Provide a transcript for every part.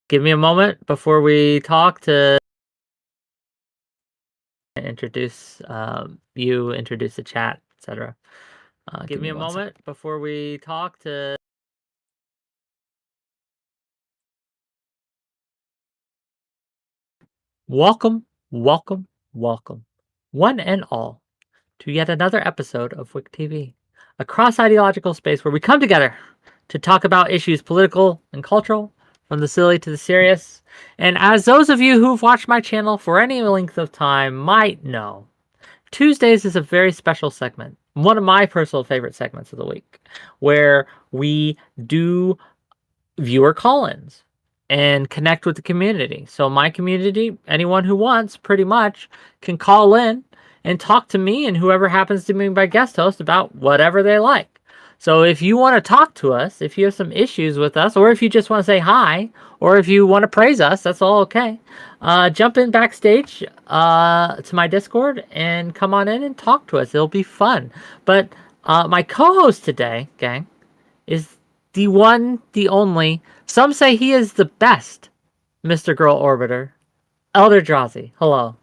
Give me a moment before we talk to introduce introduce the chat, etc. Give me a moment before we talk to. Welcome, welcome, welcome, one and all, to yet another episode of Wick TV, a cross-ideological space where we come together to talk about issues political and cultural, from the silly to the serious. And as those of you who've watched my channel for any length of time might know, Tuesdays is a very special segment, one of my personal favorite segments of the week, where we do viewer call-ins and connect with the community. So my community, anyone who wants, pretty much can call in and talk to me and whoever happens to be my guest host about whatever they like. So if you want to talk to us, if you have some issues with us, or if you just want to say hi, or if you want to praise us, that's all okay. Jump in backstage to my Discord and come on in and talk to us. It'll be fun. But my co-host today, gang, is the one, the only, some say he is the best Mr. Girl Orbiter, Elder Drazi. Hello.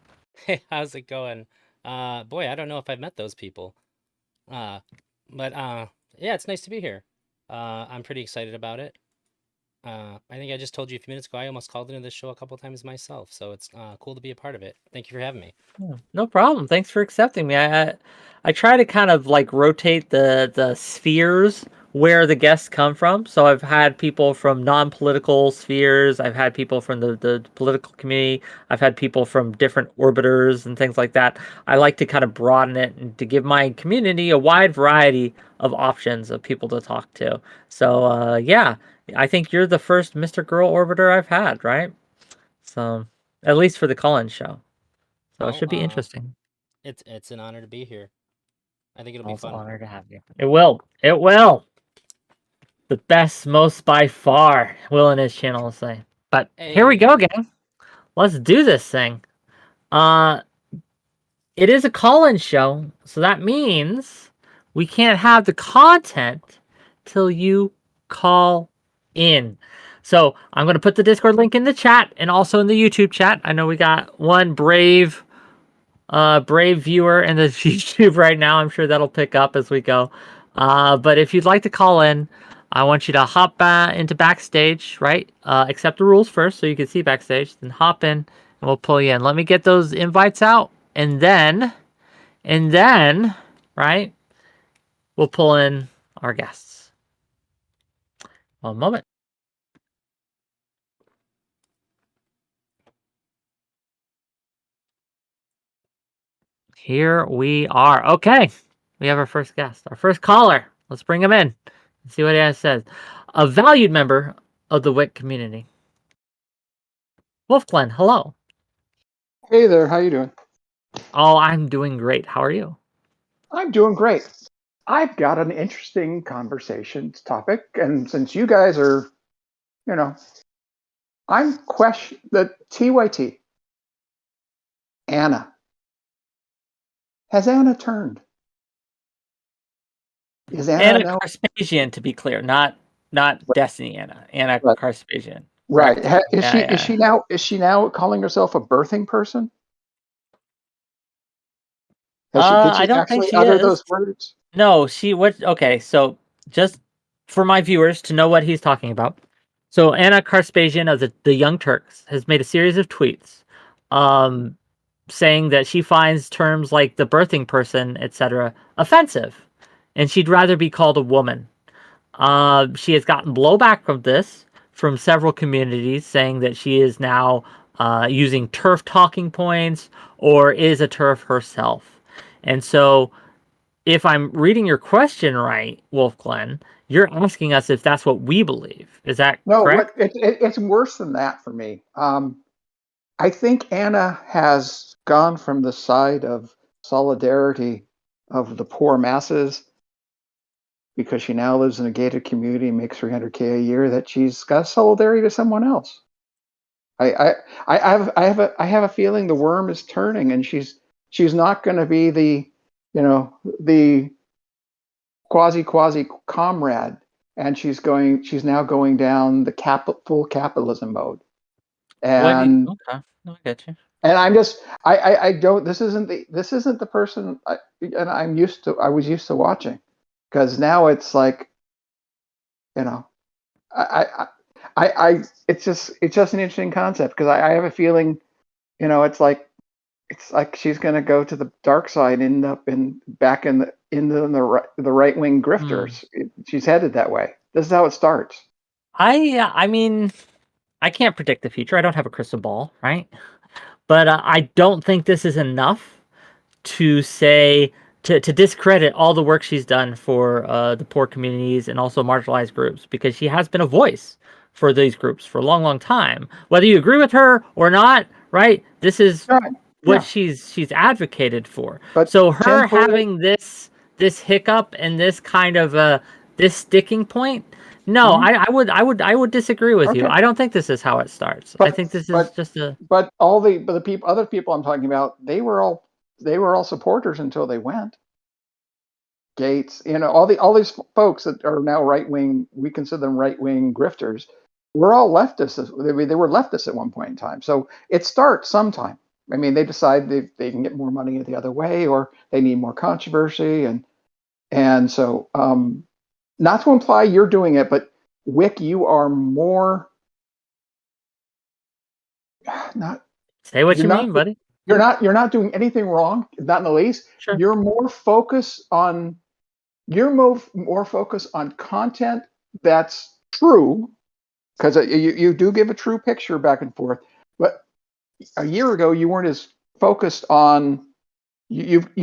Hey, how's it going? Boy, I don't know if I've met those people. Uh, but yeah, it's nice to be here. I'm pretty excited about it. I think I just told you a few minutes ago, I almost called into this show a couple times myself, so it's cool to be a part of it. Thank you for having me. Yeah, no problem. Thanks for accepting me. I try to kind of like rotate the spheres where the guests come from. So I've had people from non-political spheres. I've had people from the political community. I've had people from different orbiters and things like that. I like to kind of broaden it and to give my community a wide variety of options of people to talk to. So yeah, I think you're the first Mr. Girl Orbiter I've had, right? So at least for the call-in show. So it Well, should be interesting. it's an honor to be here. I think it'll be Also fun. honored to have you. It will. It will. The best, most by far, Will and his channel will say. But here we go, Hey, gang. Let's do this thing. Uh, it is a call-in show, so that means we can't have the content till you call in. So I'm going to put the Discord link in the chat and also in the YouTube chat. I know we got one brave viewer in the YouTube right now. I'm sure that'll pick up as we go. But if you'd like to call in, I want you to hop into backstage, right? Accept the rules first so you can see backstage, then hop in and we'll pull you in. Let me get those invites out and then, right, we'll pull in our guests. One moment. Here we are. Okay. We have our first guest, our first caller. Let's bring him in and see what he has says. A valued member of the WIC community. Wolf Glenn, hello. Hey there, how you doing? Oh, I'm doing great. How are you? I'm doing great. I've got an interesting conversation topic, and since you guys are, you know, I'm question the TYT. Anna. Has Anna turned? Is Anna Anna now Carspasian, to be clear, not Destiny Anna. Anna right? Carspasian. Right. Correct? Is Yeah, she yeah. is she now calling herself a birthing person? Did I she don't think actually she utter is. those words? No, okay, so just for my viewers to know what he's talking about. So Anna Carspasian of the Young Turks has made a series of tweets um saying that she finds terms like the birthing person, etc., offensive, and she'd rather be called a woman. She has gotten blowback from this from several communities saying that she is now using turf talking points or is a turf herself. And so, if I'm reading your question right, Wolf Glenn, you're asking us if that's what we believe. Is that No. correct? It's worse than that for me. I think Anna has gone from the side of solidarity of the poor masses because she now lives in a gated community and makes 300K a year that she's got solidarity to someone else. I have a feeling the worm is turning and she's not going to be the quasi comrade, and she's now going down the full capitalism mode. And Okay, no, I get you. and I'm just I don't this isn't the person and I was used to watching, because now it's like, you know, I it's just an interesting concept, because I have a feeling, it's like she's going to go to the dark side, end up back in the right wing Hmm. grifters. She's headed that way. This is how it starts. I mean, I can't predict the future. I don't have a crystal ball, right? But I don't think this is enough to say to discredit all the work she's done for the poor communities and also marginalized groups, because she has been a voice for these groups for a long, long time. Whether you agree with her or not, right? This is Right. what Yeah. she's advocated for. But So her tinfoil. having this hiccup and this kind of this sticking point, no, Mhm. I would disagree with you. Okay. I don't think this is how it starts. I But think this is but just a but the people, other people I'm talking about, they were all supporters until they went. Gates, all these folks that are now right wing, we consider them right wing grifters. We're all leftists. They were leftists at one point in time. So it starts sometime. I mean, they decide they can get more money the other way, or they need more controversy, and so, not to imply you're doing it, but Wick, you are more not say what you're you not mean, buddy. you're not doing anything wrong, not in the least. Sure. You're more focused on content that's true, because you do give a true picture back and forth. But a year ago, you weren't as focused on. You've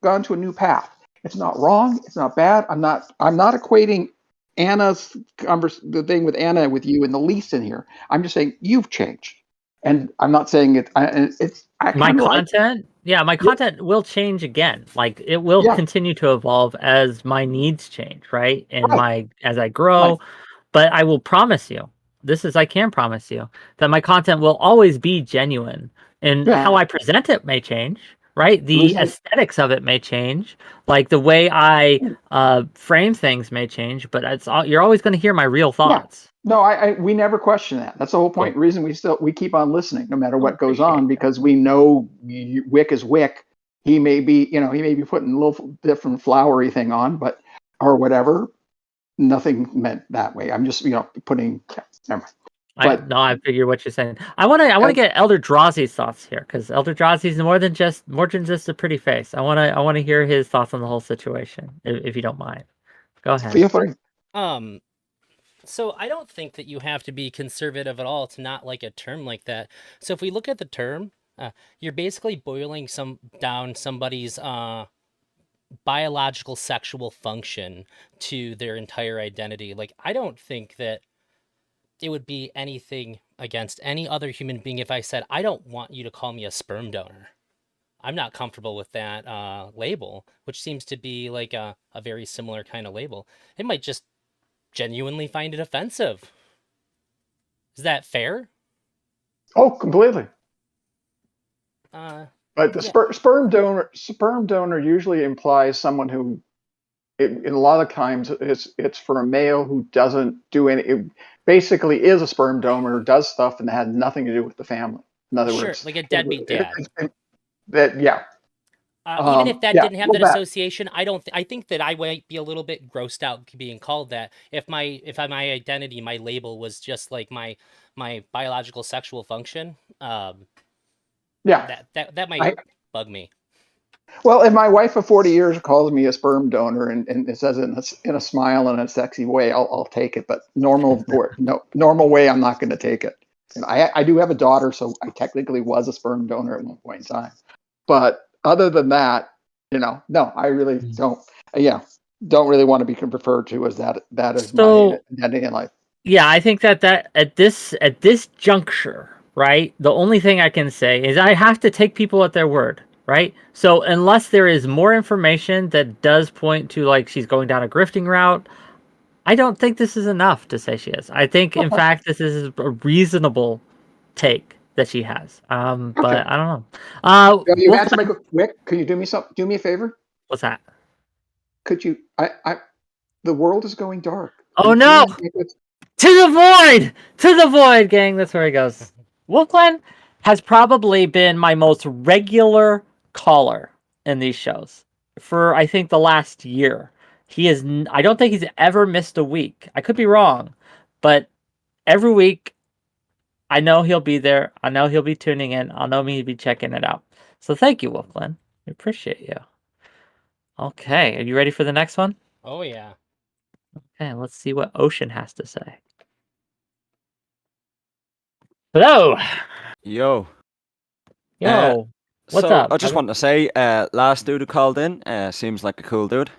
gone to a new path. It's not wrong. It's not bad. I'm not equating the thing with Anna with you in the least in here. I'm just saying you've changed, and I'm not saying it. I My kind of like. content, yeah, my Yeah, content will change again. Like it will yeah, continue to evolve as my needs change, right? And right, my as I right, grow, but I will promise you, I can promise you that my content will always be genuine. And how yeah. I present it may change, right? The The reason, aesthetics of it may change. Like the way I frame things may change, but you're always going to hear my real yeah. thoughts. No, we never question that. That's the whole point. Cool. The reason we keep on listening, no matter Oh, what goes appreciate on, that. because we know Wick is Wick. He may be putting a little different flowery thing on, but or whatever. Nothing meant that way. I'm just putting. Never mind. I But no, I figure what you're saying. I want to uh, get Elder Drazi's thoughts here, because Elder Drazi's more than just a pretty face. I want to hear his thoughts on the whole situation, if you don't mind. Go ahead. feel free. Um, so I don't think that you have to be conservative at all to not like a term like that. So if we look at the term, you're basically boiling down somebody's biological sexual function to their entire identity. Like I don't think that it would be anything against any other human being if I said I don't want you to call me a sperm donor. I'm not comfortable with that label, which seems to be like a very similar kind of label. It might just genuinely find it offensive. Is that fair? Oh, completely. Uh, But the yeah, sperm donor usually implies someone who, in a lot of times, it's for a male who doesn't do any. It basically is a sperm donor, does stuff, and had nothing to do with the family. In other sure, words, like a deadbeat dad. yeah, Even if that yeah, didn't have well, that that. association, I don't. I think that I might be a little bit grossed out being called that my identity, my label was just like my biological sexual function. Yeah, That might I bug me. well, if my wife of 40 years calls me a sperm donor, and it says it in a smile and a sexy way, I'll take it. But normal way, I'm not going to take it. And I do have a daughter, so I technically was a sperm donor at one point in time. But other than that, no, I really don't. Yeah, don't really want to be referred to as that. That is my So identity in life. yeah, I think that at this juncture, right? The only thing I can say is I have to take people at their word, right? So unless there is more information that does point to like she's going down a grifting route, I don't think this is enough to say she is. I think, in Okay, fact, this is a reasonable take that she has. okay. But I don't know. You We'll answer my Wick. Can you do me something? Do me a favor. what's that? Could you? The world is going dark. Oh Can you no! make it? To the void, gang. That's where he goes. Wolfland has probably been my most regular caller in these shows for I think the last year. He is. I don't think he's ever missed a week. I could be wrong, but every week I know he'll be there. I know he'll be tuning in. I know he'll be checking it out. So thank you, Wolfland. We appreciate you. Okay, are you ready for the next one? Oh yeah. Okay, let's see what Ocean has to say. Hello. Yo. Yo. What's So up? I just want to say, last dude who called in seems like a cool dude,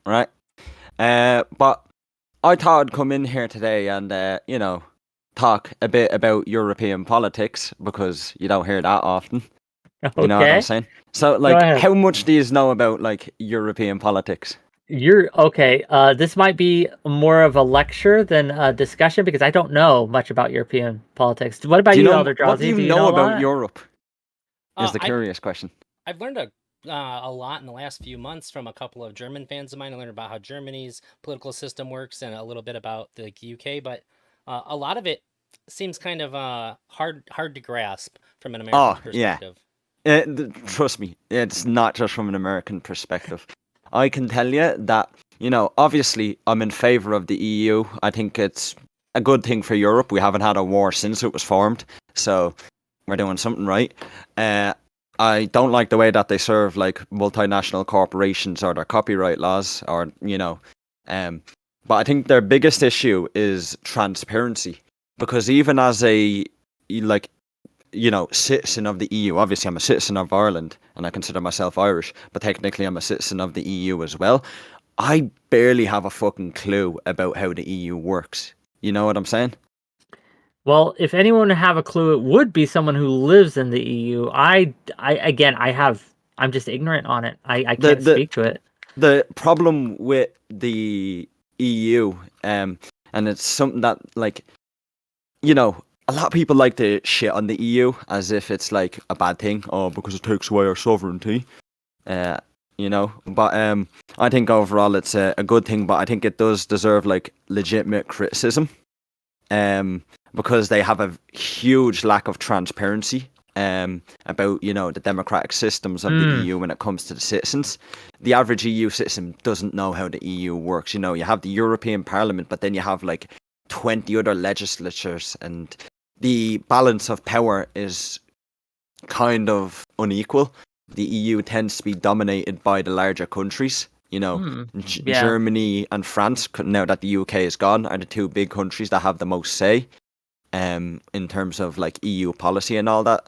right? But I thought I'd come in here today and talk a bit about European politics because you don't hear that often. You know what I'm Okay. saying? So, Go ahead. how much do you know about European politics? You're okay. This might be more of a lecture than a discussion because I don't know much about European politics. What about Do you you, know Elder what do Drowsy? you Do you know know a about lot? Europe? Is the I- curious question. I've learned a lot in the last few months from a couple of German fans of mine. I learned about how Germany's political system works and a little bit about the UK, but a lot of it seems kind of hard to grasp from an American Yeah. perspective. Trust me, it's not just from an American perspective. I can tell you that, obviously I'm in favor of the EU. I think it's a good thing for Europe. We haven't had a war since it was formed, so we're doing something right. I don't like the way that they serve multinational corporations or their copyright laws but I think their biggest issue is transparency because even as a citizen of the EU. Obviously, I'm a citizen of Ireland and I consider myself Irish, but technically I'm a citizen of the EU as well. I barely have a fucking clue about how the EU works. You know what I'm saying? Well, if anyone would have a clue, it would be someone who lives in the EU. I'm just ignorant on it. I The can't the speak to it. the problem with the EU, and it's something that a lot of people like to shit on the EU as if it's like a bad thing, because it takes away our sovereignty. But I think overall it's a good thing, but I think it does deserve legitimate criticism, because they have a huge lack of transparency about the democratic systems of the EU when it comes to the citizens. The average EU citizen doesn't know how the EU works. You have the European Parliament, but then you have 20 other legislatures, and the balance of power is kind of unequal. The EU tends to be dominated by the larger countries. Yeah. Germany and France, now that the UK is gone, are the two big countries that have the most say in terms of EU policy and all that.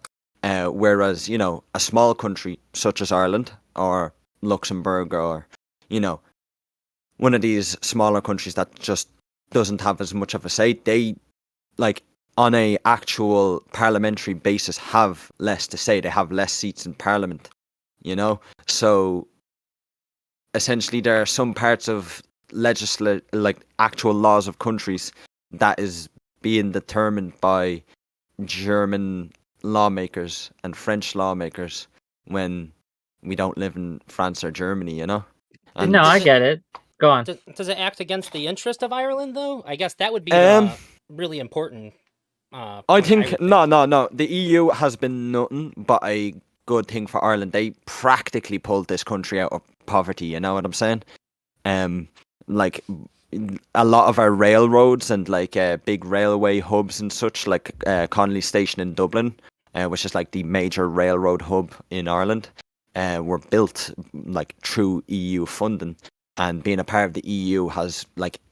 Whereas, a small country such as Ireland or Luxembourg or, one of these smaller countries that just doesn't have as much of a say, they on a actual parliamentary basis have less to say. They have less seats in parliament, so essentially there are some parts of actual laws of countries that is being determined by German lawmakers and French lawmakers when we don't live in France or Germany, And No, I get it. Go on. Does it act against the interest of Ireland, though? I guess that would be really important. I think no. The EU has been nothing but a good thing for Ireland. They practically pulled this country out of poverty. You know what I'm saying? A lot of our railroads and big railway hubs and such, Connolly Station in Dublin, which is the major railroad hub in Ireland, were built through EU funding. And being a part of the EU has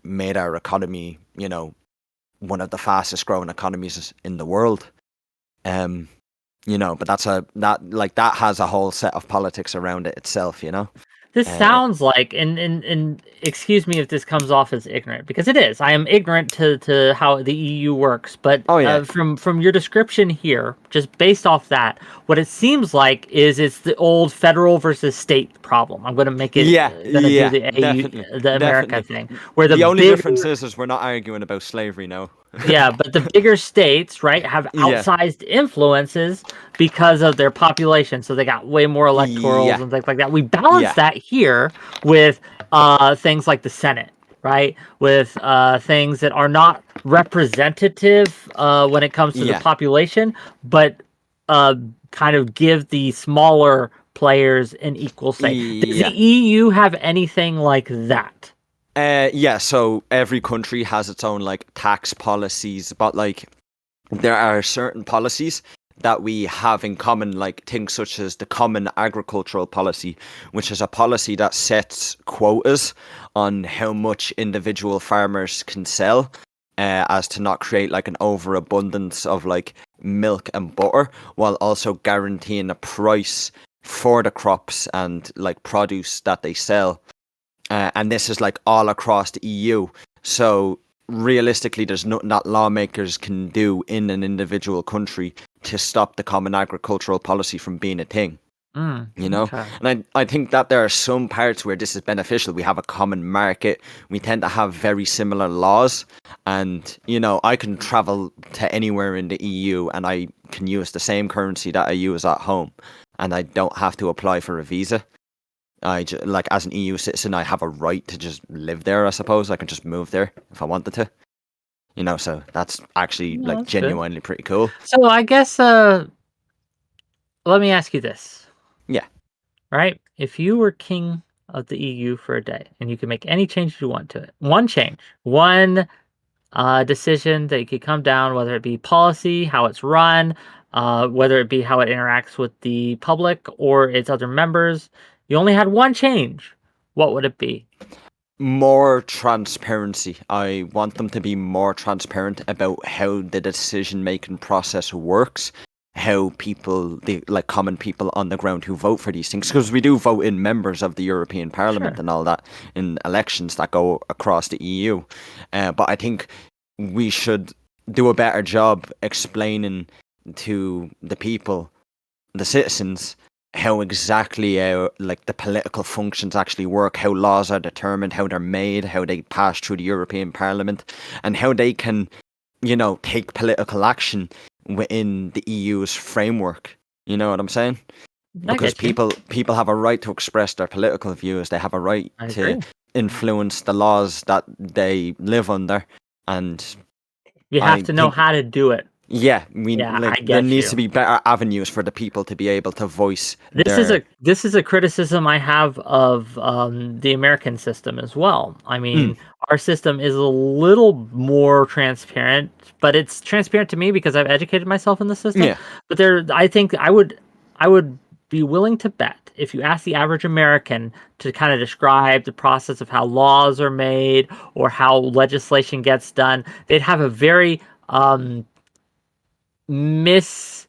made our economy, one of the fastest growing economies in the world. But that has a whole set of politics around it itself, This sounds like, and excuse me if this comes off as ignorant, because it is. I am ignorant to how the EU works, but from your description here, just based off that, what it seems like is it's the old federal versus state problem. I'm going to make it do the America thing, where the only difference is we're not arguing about slavery now. Yeah, but the bigger states, right, have outsized influences because of their population, so they got way more electorals and things like that. We balance that here with things like the Senate, right? With things that are not representative when it comes to the Yeah. population, but kind of give the smaller players an equal say. Does the Yeah. EU have anything like that? Yeah, so every country has its own like tax policies, but like there are certain policies that we have in common, like things such as the Common Agricultural Policy, which is a policy that sets quotas on how much individual farmers can sell, as to not create like an overabundance of like milk and butter, while also guaranteeing a price for the crops and like produce that they sell. And this is like all across the EU. So realistically, there's nothing that lawmakers can do in an individual country to stop the common agricultural policy from being a thing. You know, Okay. and I think that there are some parts where this is beneficial. We have a common market. We tend to have very similar laws, and you know, I can travel to anywhere in the EU and I can use the same currency that I use at home, and I don't have to apply for a visa. Like as an EU citizen, I have a right to just live there. I suppose I can just move there if I wanted to. You know, so that's actually No, like that's good. genuinely pretty cool. So I guess let me ask you this. Yeah. Right? If you were king of the EU for a day and you could make any change you want to it, one change, one decision that you could come down, whether it be policy, how it's run, whether it be how it interacts with the public or its other members, you only had one change, what would it be? More transparency. I want them to be more transparent about how the decision making process works, how people, the like common people on the ground who vote for these things, because we do vote in members of the European Parliament Sure. and all that in elections that go across the EU. But I think we should do a better job explaining to the people, the citizens, how exactly like the political functions actually work, how laws are determined, how they're made, how they pass through the European Parliament, and how they can, you know, take political action within the EU's framework. You know what I'm saying? I Because get you. people have a right to express their political views. They have a right I to agree. influence the laws that they live under, and You have I to know think, how to do it. yeah, we Yeah, like I there get needs to you. be better avenues for the people to be able to voice This is their. a criticism I have of the American system as well. I Mm, mean, our system is a little more transparent, but it's transparent to me because I've educated myself in the system. yeah. But I think I would be willing to bet if you ask the average American to kind of describe the process of how laws are made or how legislation gets done, they'd have a very mis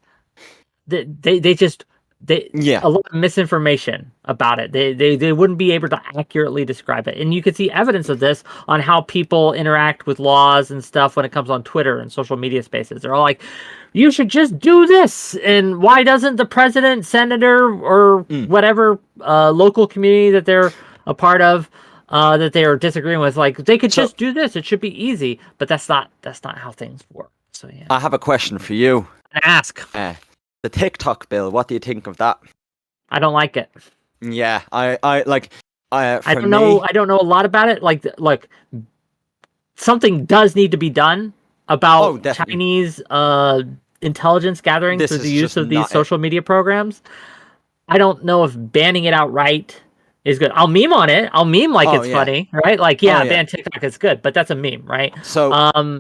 they just they Yeah. a lot of misinformation about it. They wouldn't be able to accurately describe it. And you can see evidence of this on how people interact with laws and stuff when it comes on Twitter and social media spaces. They're all like, you should just do this. And why doesn't the president, senator, or Mm. whatever local community that they're a part of that they are disagreeing with, like they could So just do this. It should be easy. But that's not how things work. So yeah. I have a question for you. Ask. The TikTok bill. What do you think of that? I don't like it. Yeah, I like. I For don't know. me, I don't know a lot about it. Like something does need to be done oh, about definitely. Chinese intelligence gathering This through the is use just of these not it. social media programs. I don't know if banning it outright is good. I'll meme on it. I'll meme like Oh it's yeah. funny, right? Like, Oh yeah, yeah. ban TikTok is good, but that's a meme, right? So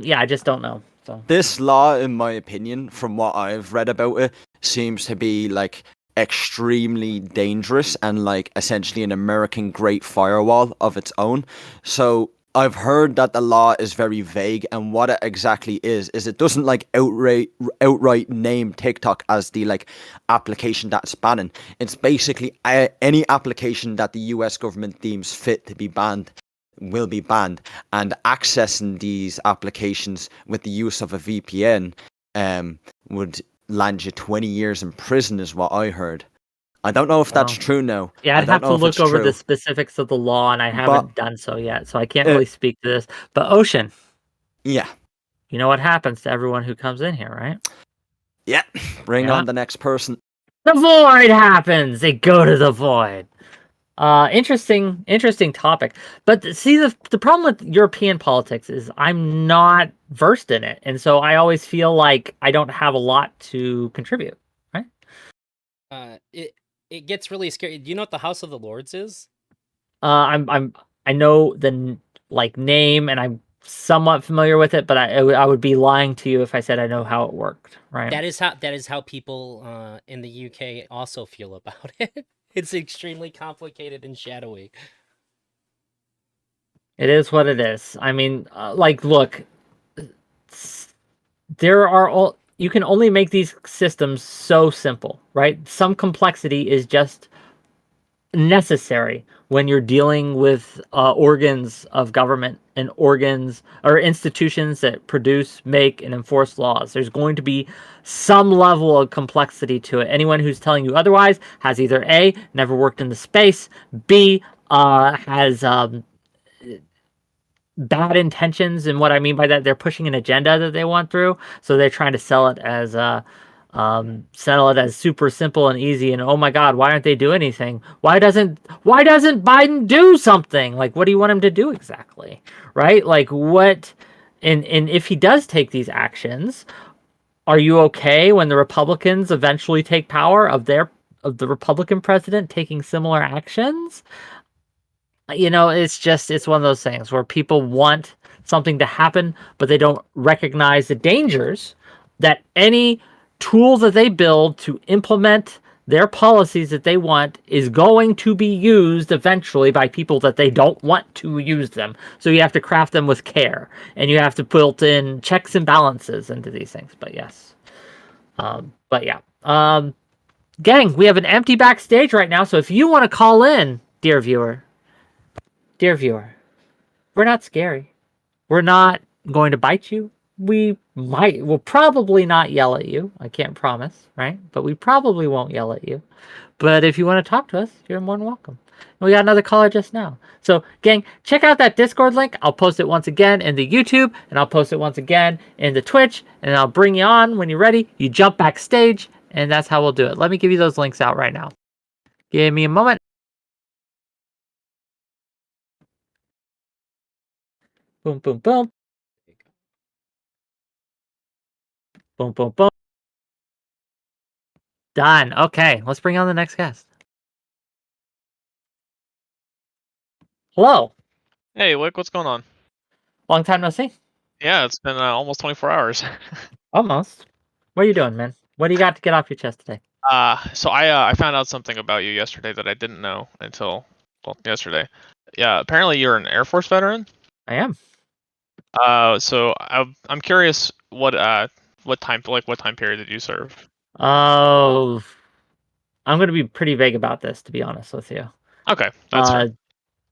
Yeah, I just don't know. So this law, in my opinion, from what I've read about it, seems to be like extremely dangerous and like essentially an American Great Firewall of its own. So I've heard that the law is very vague, and what it exactly is it doesn't like outright name TikTok as the like application that's banning. It's basically any application that the US government deems fit to be banned will be banned, and accessing these applications with the use of a VPN would land you 20 years in prison is what I heard. I don't know if that's well, true now. yeah, I I'd don't have to know if it's look over the true. specifics of the law, and I But haven't done so yet, so I can't uh, really speak to this. But Ocean, yeah. you know what happens to everyone who comes in here, right? Yeah. Bring Yeah. on the next person. The void happens. They go to the void. Interesting topic. But see, the problem with European politics is I'm not versed in it, and so I always feel like I don't have a lot to contribute. Right? It gets really scary. Do you know what the House of the Lords is? I know the like name, and I'm somewhat familiar with it, but I would be lying to you if I said I know how it worked. Right? That is how people in the UK also feel about it. It's extremely complicated and shadowy. It is what it is. I mean, like, look, there are all you can only make these systems so simple, right? Some complexity is just necessary when you're dealing with organs of government and organs or institutions that produce, make, and enforce laws. There's going to be some level of complexity to it. Anyone who's telling you otherwise has either A, never worked in the space, B, has bad intentions. And what I mean by that, they're pushing an agenda that they want through, so they're trying to sell it as super simple and easy. And oh my God, why aren't they doing anything? Why doesn't Biden do something? Like, what do you want him to do exactly? Right? Like, what? And if he does take these actions, are you okay when the Republicans eventually take power of the Republican president taking similar actions? It's one of those things where people want something to happen, but they don't recognize the dangers that any tool that they build to implement their policies that they want is going to be used eventually by people that they don't want to use them. So you have to craft them with care, and you have to build in checks and balances into these things. But yes. But yeah. Gang, we have an empty backstage right now, so if you want to call in, dear viewer, we're not scary. We're not going to bite you. We'll probably not yell at you. I can't promise, right? But we probably won't yell at you. But if you want to talk to us, you're more than welcome. And we got another caller just now. So, gang, check out that Discord link. I'll post it once again in the YouTube, and I'll post it once again in the Twitch, and I'll bring you on when you're ready. You jump backstage, and that's how we'll do it. Let me give you those links out right now. Give me a moment. Boom, boom, boom. Boom, boom, boom. Done. Okay, let's bring on the next guest. Hello. Hey, Wick, what's going on? Long time no see. Yeah, it's been almost 24 hours. Almost. What are you doing, man? What do you got to get off your chest today? So I found out something about you yesterday that I didn't know until yesterday. Yeah, apparently you're an Air Force veteran. I am. So I'm curious what time period did you serve? Oh, I'm going to be pretty vague about this, to be honest with you. Okay, that's fair.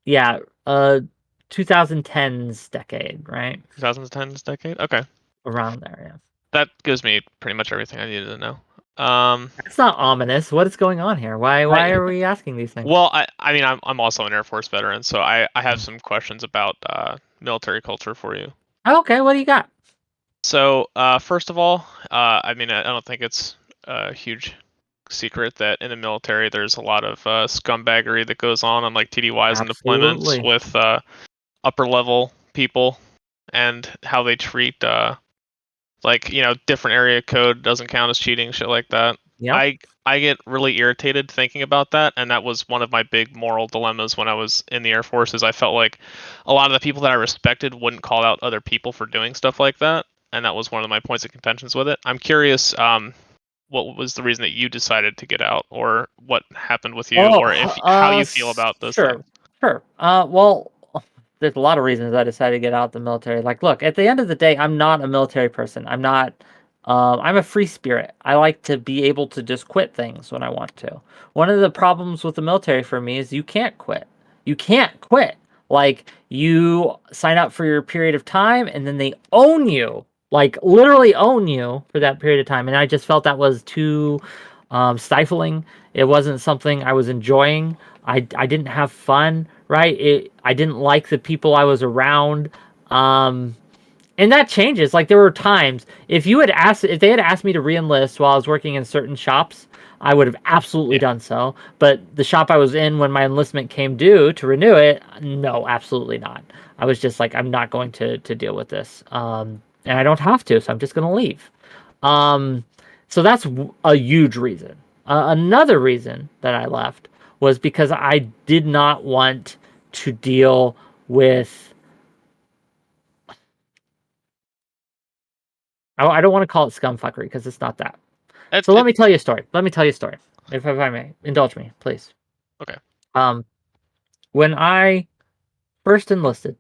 Yeah, 2010s decade, right? 2010's decade. Okay, around there. Yeah. that gives me pretty much everything I needed to know. It's not ominous. What is going on here? Why are we asking these things? Well, I mean, I'm also an Air Force veteran, so I have some questions about military culture for you. Okay, what do you got? So, first of all, I mean, I don't think it's a huge secret that in the military there's a lot of scumbaggery that goes on like TDYs and Absolutely. deployments with upper level people and how they treat different area code doesn't count as cheating, shit like that. Yeah. I get really irritated thinking about that, and that was one of my big moral dilemmas when I was in the Air Force. Is I felt like a lot of the people that I respected wouldn't call out other people for doing stuff like that, and that was one of my points of contentions with it. I'm curious, what was the reason that you decided to get out, or what happened with you, or how you feel about this? Sure. Well, there's a lot of reasons I decided to get out of the military. Like, look, at the end of the day, I'm not a military person. I'm not. I'm a free spirit. I like to be able to just quit things when I want to. One of the problems with the military for me is you can't quit. You can't quit. Like, you sign up for your period of time, and then they own you. Like, literally own you for that period of time. And I just felt that was too stifling. It wasn't something I was enjoying. I didn't have fun, right? I didn't like the people I was around. And that changes. Like, there were times if they had asked me to re-enlist while I was working in certain shops, I would have absolutely Yeah. done so. But the shop I was in when my enlistment came due to renew it, no, absolutely not. I was just like, I'm not going to deal with this. And I don't have to, so I'm just going to leave. So that's a huge reason. Another reason that I left was because I did not want to deal with. I don't want to call it scumfuckery because it's not that. So let me tell you a story. Let me tell you a story, if I may. Indulge me, please. Okay. When I first enlisted,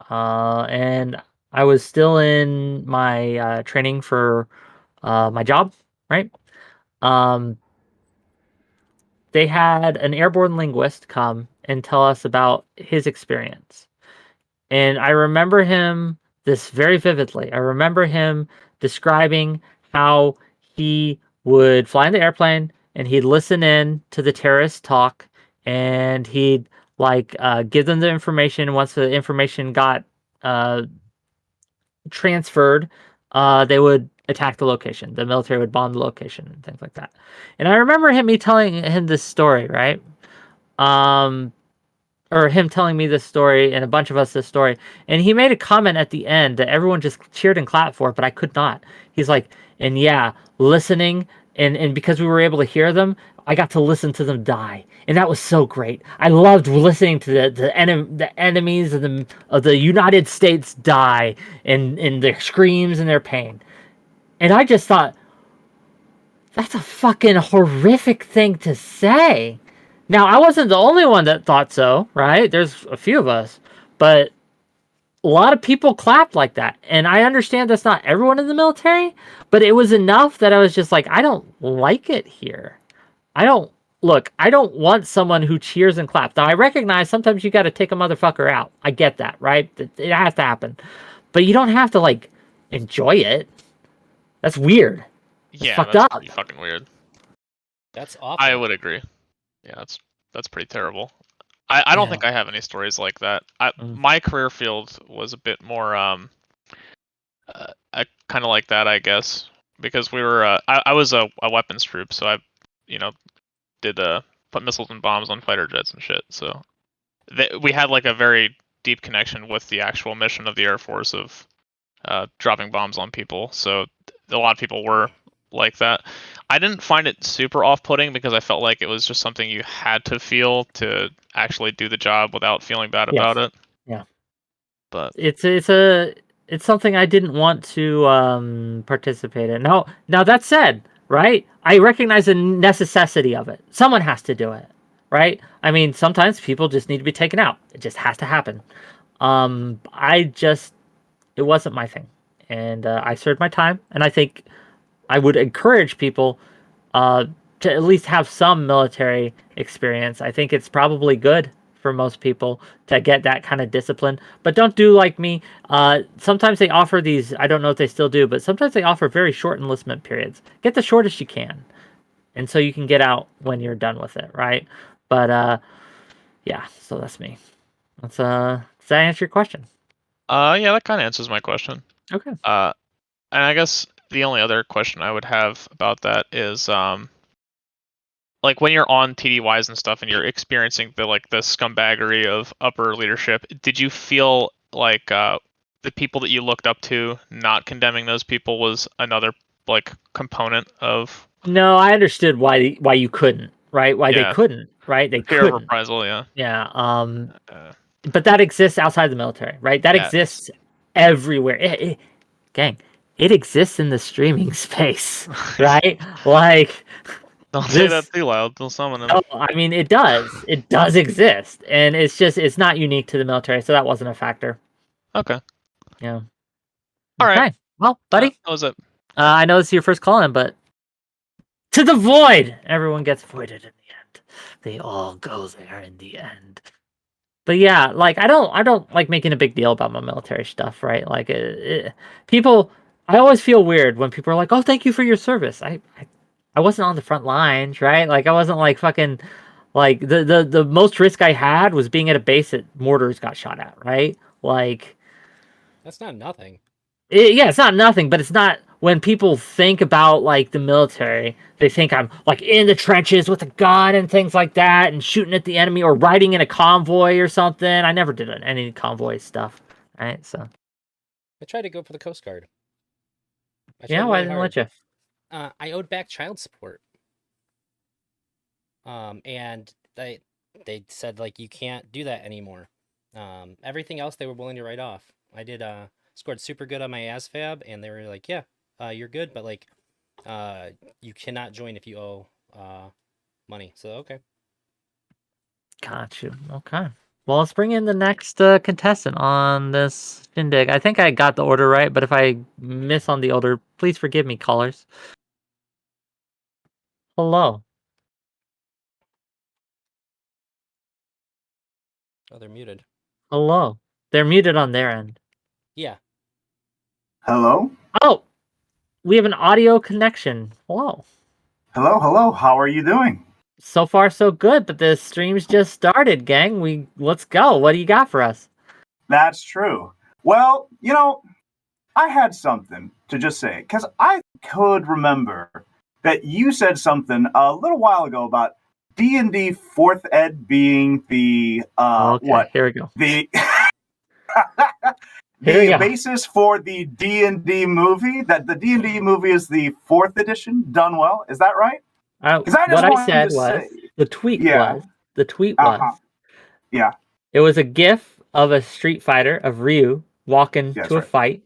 and I was still in my training for my job, right? They had an airborne linguist come and tell us about his experience. And I remember him this very vividly. I remember him describing how he would fly in the airplane and he'd listen in to the terrorists talk and he'd give them the information. Once the information got uh, transferred, they would attack the location. The military would bomb the location and things like that. And I remember me telling him this story, right? Or him telling me this story and a bunch of us this story. And he made a comment at the end that everyone just cheered and clapped for, but I could not. He's like, and yeah, listening and because we were able to hear them, I got to listen to them die. And that was so great. I loved listening to the enemies of the United States die and their screams and their pain. And I just thought, that's a fucking horrific thing to say. Now, I wasn't the only one that thought so, right? There's a few of us, but a lot of people clapped like that. And I understand that's not everyone in the military, but it was enough that I was just like, I don't like it here. I don't want someone who cheers and claps. Now, I recognize sometimes you got to take a motherfucker out. I get that, right? It has to happen. But you don't have to, enjoy it. That's weird. Yeah, fucked that's up. pretty fucking weird. That's awful. I would agree. Yeah, that's pretty terrible. I don't Yeah. think I have any stories like that. Mm. My career field was a bit more kind of like that, I guess, because we were I was a weapons troop, so I did put missiles and bombs on fighter jets and shit. So we had a very deep connection with the actual mission of the Air Force of dropping bombs on people. So a lot of people were like that. I didn't find it super off-putting because I felt like it was just something you had to feel to actually do the job without feeling bad about it. Yeah. But It's something I didn't want to participate in. Now that said, right? I recognize the necessity of it. Someone has to do it, right? I mean, sometimes people just need to be taken out. It just has to happen. It wasn't my thing, and I served my time, and I think I would encourage people to at least have some military experience. I think it's probably good for most people to get that kind of discipline, but don't do like me. Sometimes they offer these, I don't know if they still do, but sometimes they offer very short enlistment periods. Get the shortest you can, and so you can get out when you're done with it, right? But yeah, so that's me. Does that answer your question? yeah, that kind of answers my question. Okay. And I guess the only other question I would have about that is when you're on TDYs and stuff and you're experiencing the scumbaggery of upper leadership, did you feel like the people that you looked up to not condemning those people was another component of? No, I understood why you couldn't, right? Why they Yeah. couldn't, right? They Fear of couldn't. reprisal, yeah. Yeah. But that exists outside the military, right? That Yes. exists everywhere. Gang, it exists in the streaming space, right? Don't say that too loud. They'll summon them. No, I mean, it does. It does exist. And it's not unique to the military, so that wasn't a factor. Okay. Yeah. All right. Okay. Well, buddy, That was it. I know this is your first call in, but to the void! Everyone gets voided in the end. They all go there in the end. But yeah, I don't like making a big deal about my military stuff, right? People, I always feel weird when people are like, "Oh, thank you for your service." I wasn't on the front lines, right? I wasn't fucking the most risk I had was being at a base that mortars got shot at, right? That's not nothing. Yeah, it's not nothing, but it's not when people think about like the military, they think I'm like in the trenches with a gun and things like that and shooting at the enemy or riding in a convoy or something. I never did any convoy stuff. Right? So I tried to go for the Coast Guard. I yeah, tried why really didn't hard. let you? I owed back child support. And they said like you can't do that anymore. Everything else they were willing to write off. I did scored super good on my ASVAB, and they were like, yeah, you're good, but like you cannot join if you owe money. So okay. Got you. Okay. Well, let's bring in the next contestant on this shindig. I think I got the order right, but if I miss on the order, please forgive me, callers. Hello. Oh, they're muted. Hello. They're muted on their end. Yeah. Hello? Oh, we have an audio connection. Hello. Hello, hello. How are you doing? So far, so good, but the stream's just started, gang. Let's go. What do you got for us? That's true. Well, I had something to just say, because I could remember that you said something a little while ago about D&D 4th ed being the, Okay, here we go. The, Here we the go. basis for the D&D movie, that the D&D movie is the 4th edition done well. Is that right? What I said was, the tweet Yeah. was, Yeah. it was a GIF of a Street Fighter of Ryu walking That's to a right. fight,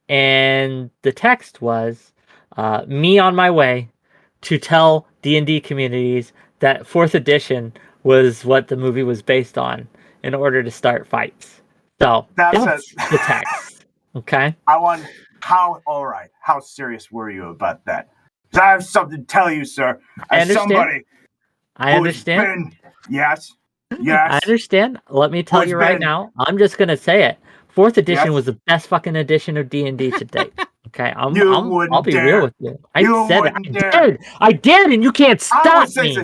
and the text was, me on my way to tell D&D communities that 4th edition was what the movie was based on in order to start fights. So that's the text. Okay. All right. How serious were you about that? 'Cause I have something to tell you, sir. As somebody I understand. Yes. I understand. Let me tell you right now. I'm just gonna say it. 4th edition was the best fucking edition of D&D to date. Okay, I'll be real with you. I did, and you can't stop me.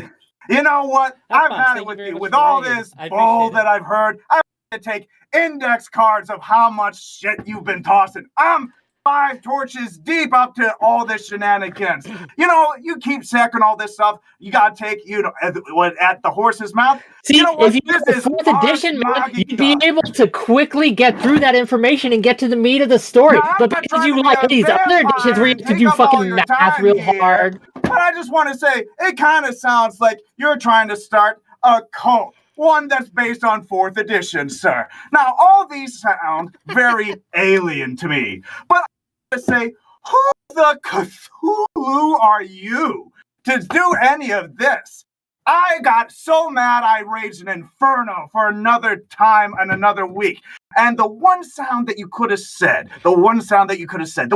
You know what? I've had it with you. With all this bull that I've heard, I have to take index cards of how much shit you've been tossing. I'm 5 torches deep up to all this shenanigans. You keep sacking all this stuff. You gotta take, at the horse's mouth. See, if you had the 4th edition, man, you'd be able to quickly get through that information and get to the meat of the story. But because you like these other editions where you have to do fucking math real hard. But I just want to say, it kind of sounds like you're trying to start a cult. One that's based on 4th edition, sir. Now, all these sound very alien to me. But I want to say, who the Cthulhu are you to do any of this? I got so mad I raised an inferno for another time and another week. And the one sound that you could have said, the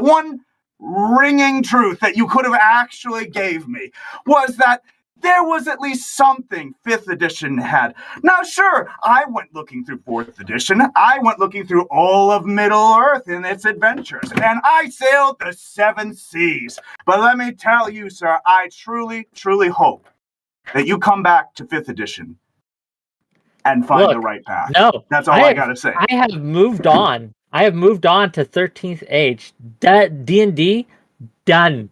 one ringing truth that you could have actually gave me was that there was at least something 5th edition had. Now, sure, I went looking through 4th edition. I went looking through all of Middle-earth and its adventures, and I sailed the 7 seas. But let me tell you, sir, I truly, truly hope that you come back to 5th edition and find the right path. No. That's all I gotta say. I have moved on. I have moved on to 13th age. D&D, done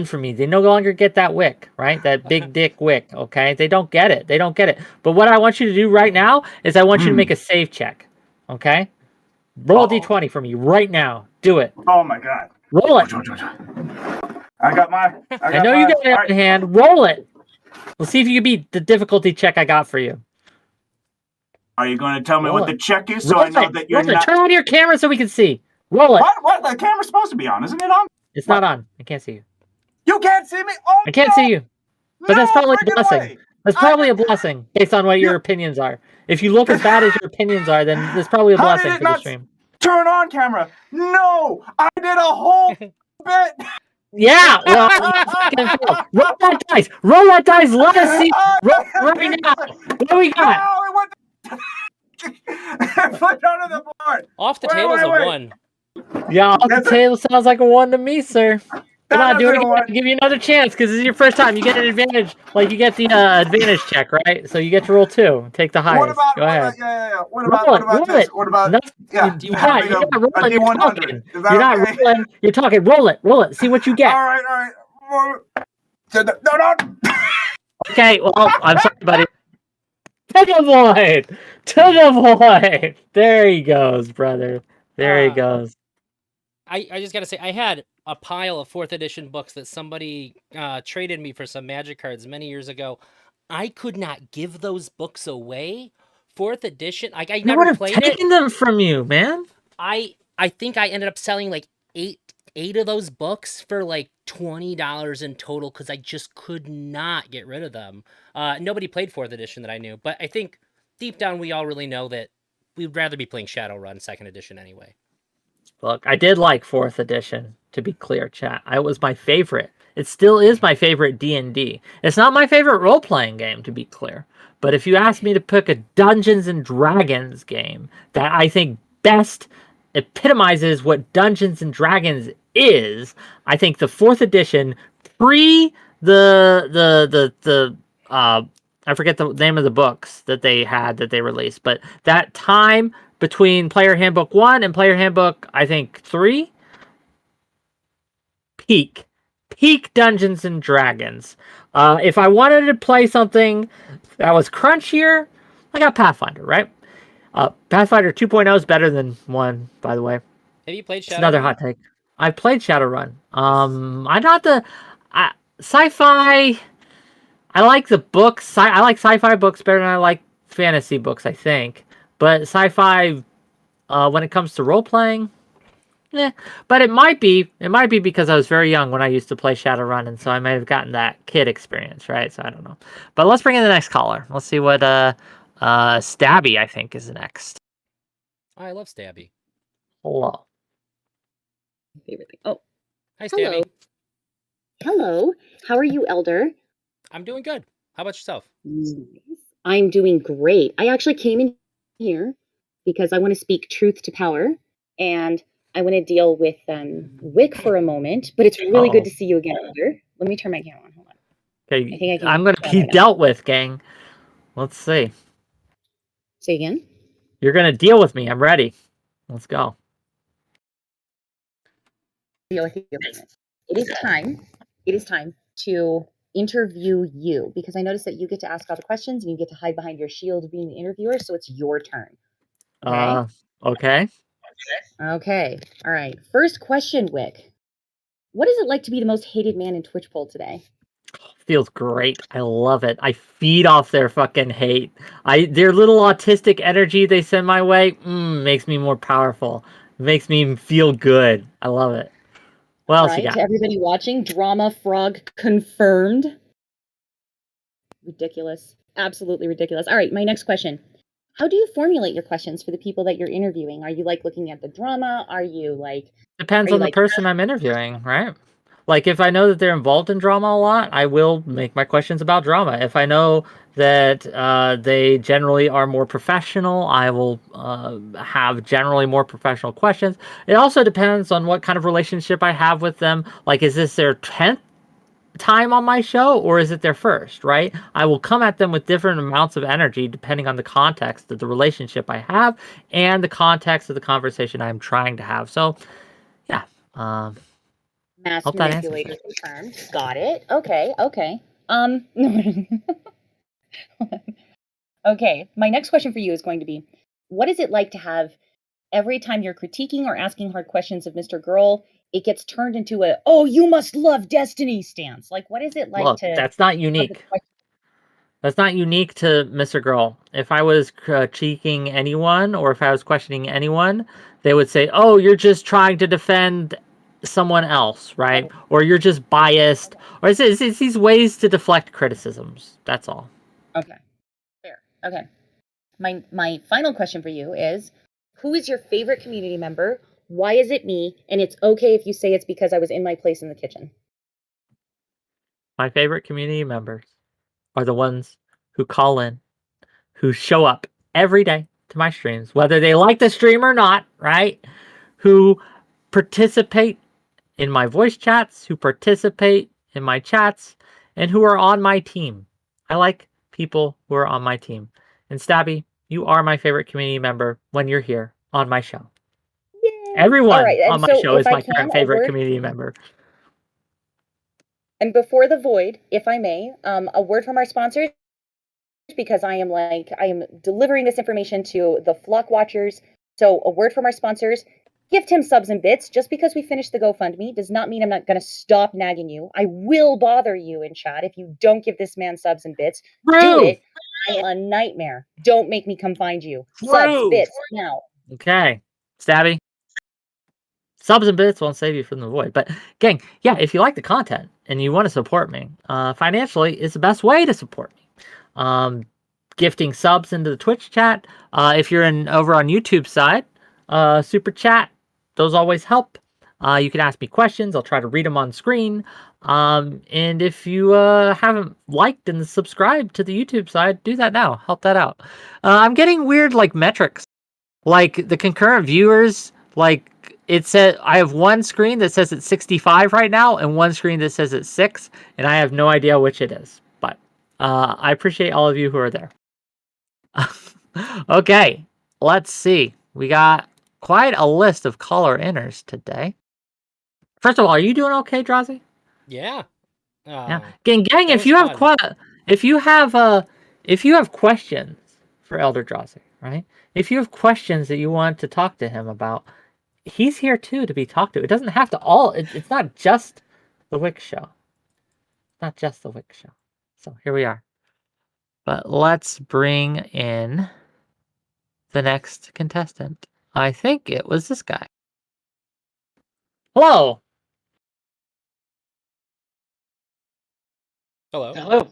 for me. They no longer get that wick, right? That big dick wick, okay? They don't get it. But what I want you to do right now is I want you to make a save check, okay? Roll a d20 for me right now. Do it. Oh my God. Roll it. I know you got it in hand. Roll it. We'll see if you can beat the difficulty check I got for you. Are you going to tell me what the check is so I know that you're not... Turn on your camera so we can see. Roll it. What? The camera's supposed to be on, isn't it on? It's not on. I can't see you. You can't see me? Oh, I can't see you. But that's probably a blessing. That's probably a blessing based on what your opinions are. If you look as bad as your opinions are, then there's probably a blessing for the stream. Turn on camera. No, I did a whole bit. Yeah, well, roll that dice. Roll that dice. Let us see. Roll right now. What do we got? No, it went flipped under the board. Off the table's a 1. Yeah, off the table sounds like a 1 to me, sir. Come on, do it again. what? I'll give you another chance because this is your first time. You get an advantage. Like, you get the advantage check, right? So you get to roll 2. Take the highest. Go ahead. What Roll about this. What about Enough. yeah, You're having not a rolling. You're D100? talking. Is that You're not okay? rolling. You're talking. Roll it. See what you get. All right. No. Okay, well, I'm sorry, buddy. To the void! To the void! There he goes, brother. There he goes. I just gotta say, I had a pile of 4th edition books that somebody traded me for some Magic cards many years ago. I could not give those books away. 4th edition, like I We never would have played it. taken them from you, man. I think I ended up selling like eight of those books for like $20 in total because I just could not get rid of them. Nobody played 4th edition that I knew, but I think deep down we all really know that we'd rather be playing Shadowrun 2nd edition anyway. Look, I did like 4th edition, to be clear, chat. It was my favorite. It still is my favorite D&D. It's not my favorite role-playing game, to be clear. But if you ask me to pick a Dungeons and Dragons game that I think best epitomizes what Dungeons and Dragons is, I think the 4th edition, pre I forget the name of the books that they had that they released, but that time between Player Handbook 1 and Player Handbook, I think 3, peak Dungeons and Dragons. If I wanted to play something that was crunchier, I got Pathfinder, right? Pathfinder 2.0 is better than 1, by the way. Have you played It's another Shadowrun? hot take. I've played Shadowrun. I'm not the sci-fi. I like the books. I like sci-fi books better than I like fantasy books, I think. But sci-fi, when it comes to role-playing, but it might be because I was very young when I used to play Shadowrun, and so I may have gotten that kid experience, right? So I don't know. But let's bring in the next caller. Let's see what Stabby, I think, is next. I love Stabby. Hello. Favorite thing. Oh, Hi, hello. Stabby. Hello. How are you, Elder? I'm doing good. How about yourself? I'm doing great. I actually came in here because I want to speak truth to power, and I want to deal with Wick for a moment. But it's really good to see you again, Elder. Let me turn my camera on. Hold on. I think I can. I'm going to be dealt with, gang. Let's see. Say again. You're going to deal with me. I'm ready. Let's go. Deal with you. It is time. It is time to interview you because I noticed that you get to ask all the questions and you get to hide behind your shield being the interviewer, so it's your turn. Okay. Okay. Okay. All right. First question, Wick. What is it like to be the most hated man in Twitch poll today? Feels great. I love it. I feed off their fucking hate. Their little autistic energy they send my way makes me more powerful. Makes me feel good. I love it. What else you got? To everybody watching, drama frog confirmed. Ridiculous. Absolutely ridiculous. All right, my next question. How do you formulate your questions for the people that you're interviewing? Are you like looking at the drama? Are you like... Depends on the person I'm interviewing, right? Like, if I know that they're involved in drama a lot, I will make my questions about drama. If I know that they generally are more professional, I will have generally more professional questions. It also depends on what kind of relationship I have with them. Like, is this their 10th time on my show, or is it their first, right? I will come at them with different amounts of energy depending on the context of the relationship I have and the context of the conversation I'm trying to have. So, yeah. Mass Hope that manipulator confirmed. Got it. Okay. Okay. My next question for you is going to be, what is it like to have every time you're critiquing or asking hard questions of Mr. Girl, it gets turned into a, oh, you must love Destiny stance? Like, what is it like Look, to... that's not unique. That's not unique to Mr. Girl. If I was critiquing anyone or if I was questioning anyone, they would say, oh, you're just trying to defend someone else, right? Or you're just biased. Or it's these ways to deflect criticisms. That's all. Okay. Fair. Okay. My final question for you is, who is your favorite community member? Why is it me? And it's okay if you say it's because I was in my place in the kitchen. My favorite community members are the ones who call in, who show up every day to my streams, whether they like the stream or not, right? Who participate in my voice chats, who participate in my chats, and who are on my team. I like people who are on my team. And Stabby, you are my favorite community member when you're here on my show. Yay! Everyone All right, on and my so show if is I my can, current a favorite word, community member. and before the void, if I may, a word from our sponsors, because I am delivering this information to the flock watchers. So a word from our sponsors. Gift him subs and bits. Just because we finished the GoFundMe does not mean I'm not going to stop nagging you. I will bother you in chat if you don't give this man subs and bits. Do True. it. I am a nightmare. Don't make me come find you. Subs, True. bits, now. Okay. Stabby. Subs and bits won't save you from the void. But gang, yeah, if you like the content and you want to support me, financially is the best way to support me. Gifting subs into the Twitch chat. If you're over on YouTube side, super chat. Those always help. You can ask me questions. I'll try to read them on screen. And if you haven't liked and subscribed to the YouTube side, do that now. Help that out. I'm getting weird like metrics. Like the concurrent viewers, like it said, I have one screen that says it's 65 right now and one screen that says it's 6, and I have no idea which it is. But I appreciate all of you who are there. Okay, let's see. We got quite a list of caller inners today. First of all, are you doing okay, Drazi? Yeah. Yeah. Gang, that if was you have fun. if you have questions for Elder Drazi, right? If you have questions that you want to talk to him about, he's here too to be talked to. It doesn't have to it's not just the Wick show. Not just the Wick show. So here we are. But let's bring in the next contestant. I think it was this guy. Hello. Hello. Hello.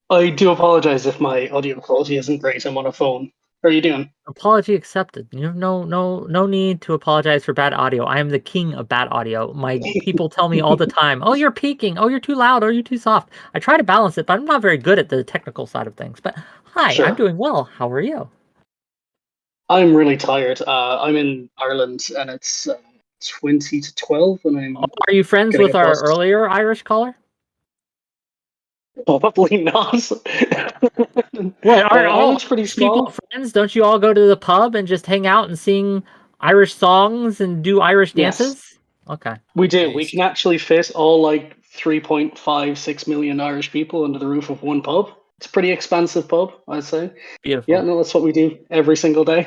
I do apologize if my audio quality isn't great. I'm on a phone. How are you doing? Apology accepted. You have no need to apologize for bad audio. I am the king of bad audio. My people tell me all the time, "Oh, you're peaking. Oh, you're too loud. Oh, you're too soft." I try to balance it, but I'm not very good at the technical side of things. But hi, Sure. I'm doing well. How are you? I'm really tired. I'm in Ireland and it's 20 to 12 and I'm Are you friends getting with a our bus. earlier Irish caller? Probably not. What are all Ireland's pretty Irish people small. friends? Don't you all go to the pub and just hang out and sing Irish songs and do Irish Yes, dances? Okay. we do. We Nice. can actually fit all like 3.56 million Irish people under the roof of one pub. It's a pretty expansive pub, I'd say. Beautiful. Yeah, no, that's what we do every single day.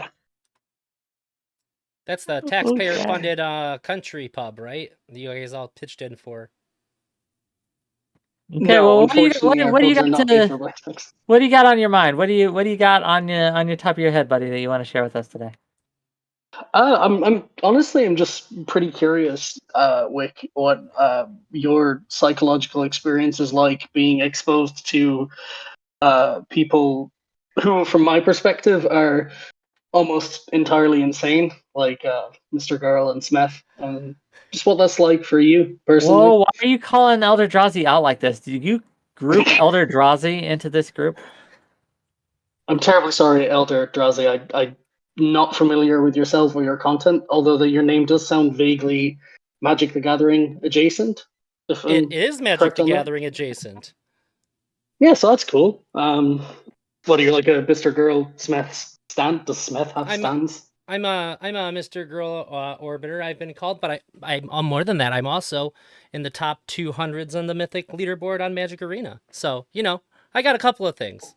That's the taxpayer-funded country pub, right? You guys all pitched in for. Okay, No, well, unfortunately, our what do you pubs are got not paid to for by tax. what do you got on your mind? What do you got on your top of your head, buddy, that you want to share with us today? I'm just pretty curious, Wick, what your psychological experience is like being exposed to people who, from my perspective, are almost entirely insane, like Mr. Girl and Smith, and just what that's like for you personally. Whoa, why are you calling Elder Drazi out like this? Did you group Elder Drazi into this group? I'm terribly sorry, Elder Drazi. I'm not familiar with yourself or your content, although your name does sound vaguely Magic the Gathering adjacent. If It I'm is Magic correct the on that. Gathering adjacent. Yeah, so that's cool. What are you, like a Mr. Girl Smith stand? Does Smith have stands? I'm a Mr. Girl orbiter. I've been called, but I'm more than that. I'm also in the top 200s on the Mythic leaderboard on Magic Arena. So I got a couple of things.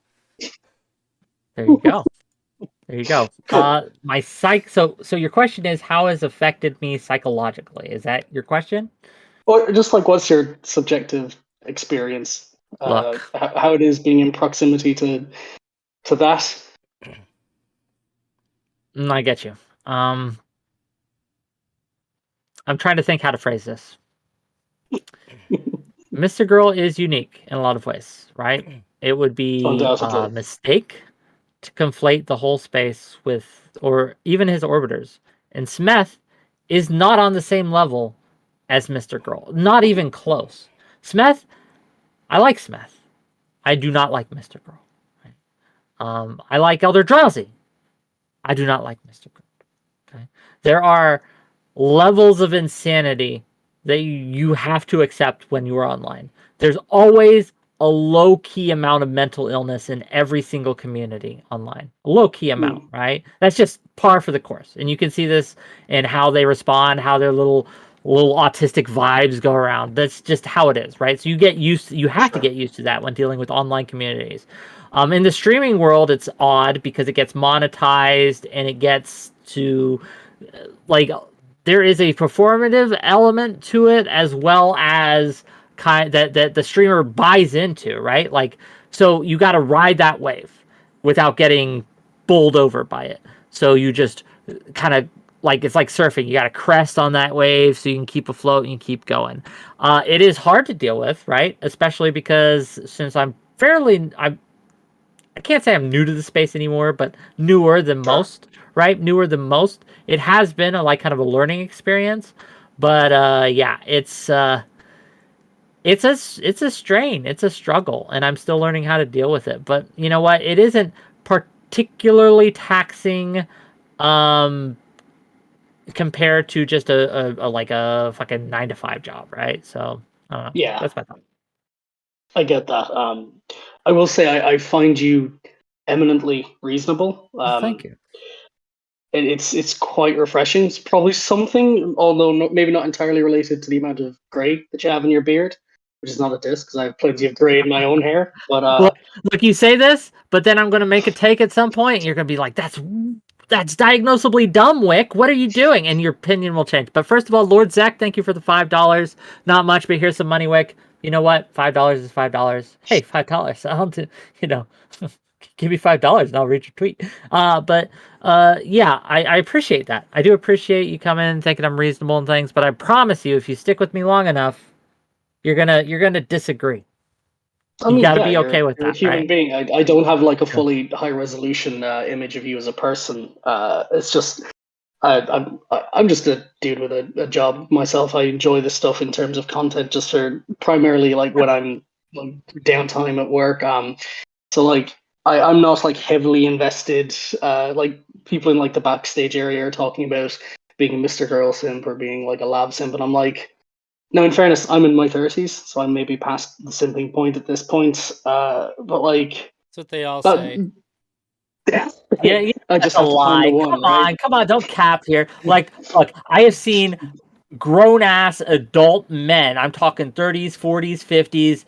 There you go. There you go. Cool. So your question is how has affected me psychologically? Is that your question? Or just like, what's your subjective experience? Look. How it is being in proximity to that. I get you. I'm trying to think how to phrase this. Mr. Girl is unique in a lot of ways, right? It would be a Undoubtedly. mistake to conflate the whole space with, or even his orbiters. And Smith is not on the same level as Mr. Girl. Not even close. Smith, I like Smith. I do not like Mr. Girl. Right? I like Elder Drowsy. I do not like Mr. Girl. Okay? There are levels of insanity that you have to accept when you are online. There's always a low-key amount of mental illness in every single community online. A low-key amount, right? That's just par for the course. And you can see this in how they respond, how their little autistic vibes go around. That's just how it is, right? So you have to get used to that when dealing with online communities. In the streaming world, it's odd because it gets monetized and it gets to like there is a performative element to it as well as that the streamer buys into, right? Like, so you got to ride that wave without getting bowled over by it. So you just kind of like, it's like surfing. You got to crest on that wave so you can keep afloat and keep going. It is hard to deal with, right? Especially because since I can't say I'm new to the space anymore, but newer than most, right? Newer than most. It has been a like kind of a learning experience, but yeah, it's a strain, it's a struggle, and I'm still learning how to deal with it. But you know what? It isn't particularly taxing compared to just a like a fucking 9 to 5 job, right? So I don't know. Yeah, That's my thought. I get that. I will say I find you eminently reasonable. Thank you. And it's quite refreshing. It's probably something, although maybe not entirely related to the amount of grey that you have in your beard, which is not a diss because I have plenty of grey in my own hair. But Look, you say this, but then I'm gonna make a take at some point, and you're gonna be like, "That's diagnosably dumb, Wick. What are you doing?" And your opinion will change. But first of all, Lord Zach, thank you for the $5. Not much, but here's some money, Wick. You know what? $5 is $5. Hey, $5. I'll do. You know, give me $5 and I'll read your tweet. Yeah, I appreciate that. I do appreciate you coming in thinking I'm reasonable and things. But I promise you, if you stick with me long enough, you're gonna disagree. I You mean, got to yeah, be okay with you're a that, human right? being. I don't have like a fully high resolution image of you as a person. It's just I'm just a dude with a job myself. I enjoy this stuff in terms of content, just for primarily like when I'm like downtime at work. So like I'm not like heavily invested. Like people in like the backstage area are talking about being a Mr. Girl simp or being like a lab simp, and I'm like, now in fairness, I'm in my 30s, so I'm maybe past the simping point at this point. But like That's what they all that, say. Yeah, I that's just a have to find the lie. one, right? Come on, don't cap here. Like, look, I have seen grown ass adult men, I'm talking 30s, 40s, 50s,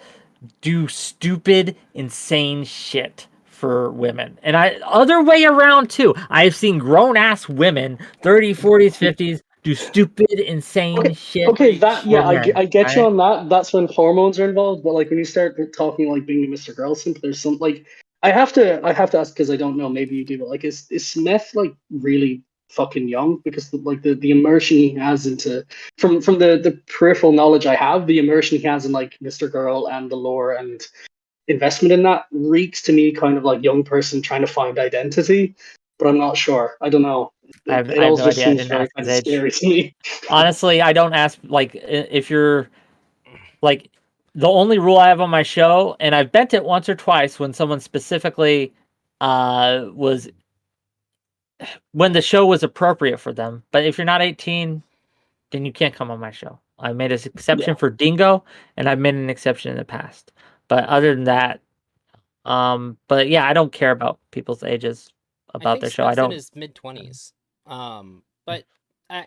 do stupid, insane shit for women. And other way around too. I have seen grown ass women, 30s, 40s, 50s, do stupid, insane Okay, shit okay, that for yeah, men, I get you right? on that. That's when hormones are involved. But like when you start talking like being a Mr. Girl simp, there's some like I have to ask because I don't know. Maybe you do, but like is Smith like really fucking young? Because the immersion he has into from the peripheral knowledge I have, the immersion he has in like Mr. Girl and the lore and investment in that reeks to me kind of like young person trying to find identity. But I'm not sure. I don't know. It I have all no just idea. I seems didn't very ask kind his of age. scary to me. Honestly, I don't ask, like, if you're like, the only rule I have on my show, and I've bent it once or twice when someone specifically was when the show was appropriate for them. But if you're not 18, then you can't come on my show. I made an exception Yeah. for Dingo, and I've made an exception in the past. But other than that, but yeah, I don't care about people's ages I about think their show. I Smith's in don't. his mid-20s. But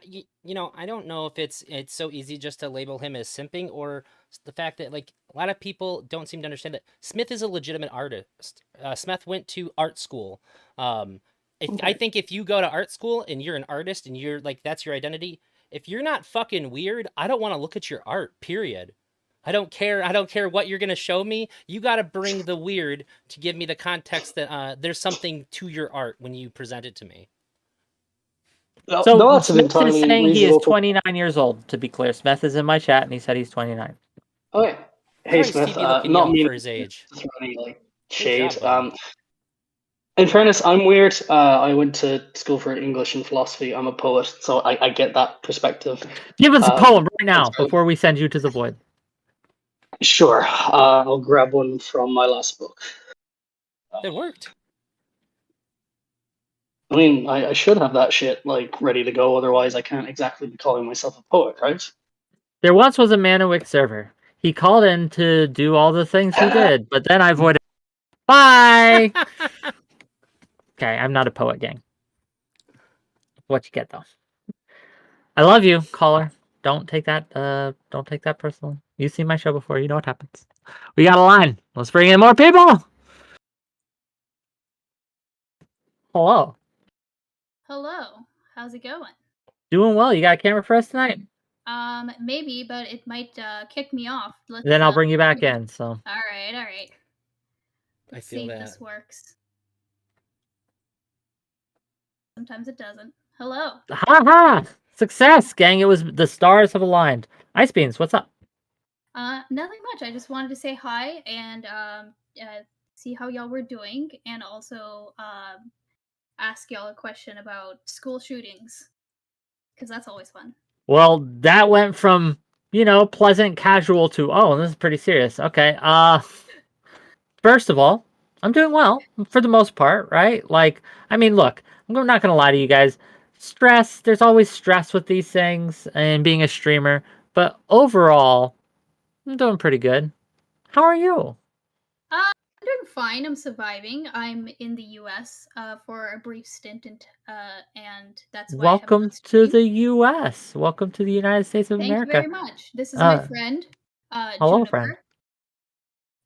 you know, I don't know if it's so easy just to label him as simping, or the fact that like a lot of people don't seem to understand that Smith is a legitimate artist. Smith went to art school. I think if you go to art school and you're an artist and you're like that's your identity, if you're not fucking weird, I don't want to look at your art. Period. I don't care. I don't care what you're gonna show me. You got to bring the weird to give me the context that there's something to your art when you present it to me. No, So no, that's an Smith is entirely saying he is reasonable. 29 years old. To be clear, Smith is in my chat, and he said he's 29. Okay. How Hey does he Smith, be looking not young meaning for his age? to throw any like Good shade. job, buddy. In fairness, I'm weird. I went to school for English and philosophy. I'm a poet, so I get that perspective. Give us a poem right now So, before we send you to the void. sure, I'll grab one from my last book. It worked. I mean, I should have that shit like ready to go. Otherwise, I can't exactly be calling myself a poet, right? There once was a man in Wick server. He called in to do all the things he did, but then I avoided. Bye. Okay, I'm not a poet, gang. What you get though? I love you, caller. Don't take that personally. You've seen my show before. You know what happens. We got a line. Let's bring in more people. Hello. Hello. How's it going? Doing well. You got a camera for us tonight? Maybe, but it might kick me off. Then I'll bring you back in. So. All right. Let's I feel see that. if this works. Sometimes it doesn't. Hello. Ha ha! Success, gang. It was the stars have aligned. Ice Beans, what's up? Nothing much. I just wanted to say hi and see how y'all were doing, and also ask y'all a question about school shootings, because that's always fun. Well, that went from, pleasant, casual to, oh, this is pretty serious. Okay. First of all, I'm doing well for the most part, right? Like, I mean, look, I'm not going to lie to you guys. Stress, there's always stress with these things and being a streamer, but overall, I'm doing pretty good. How are you? I'm doing fine. I'm surviving. I'm in the U.S. For a brief stint, and that's why Welcome to the U.S. Welcome to the United States of Thank America. Thank you very much. This is my friend, hello, Juniper.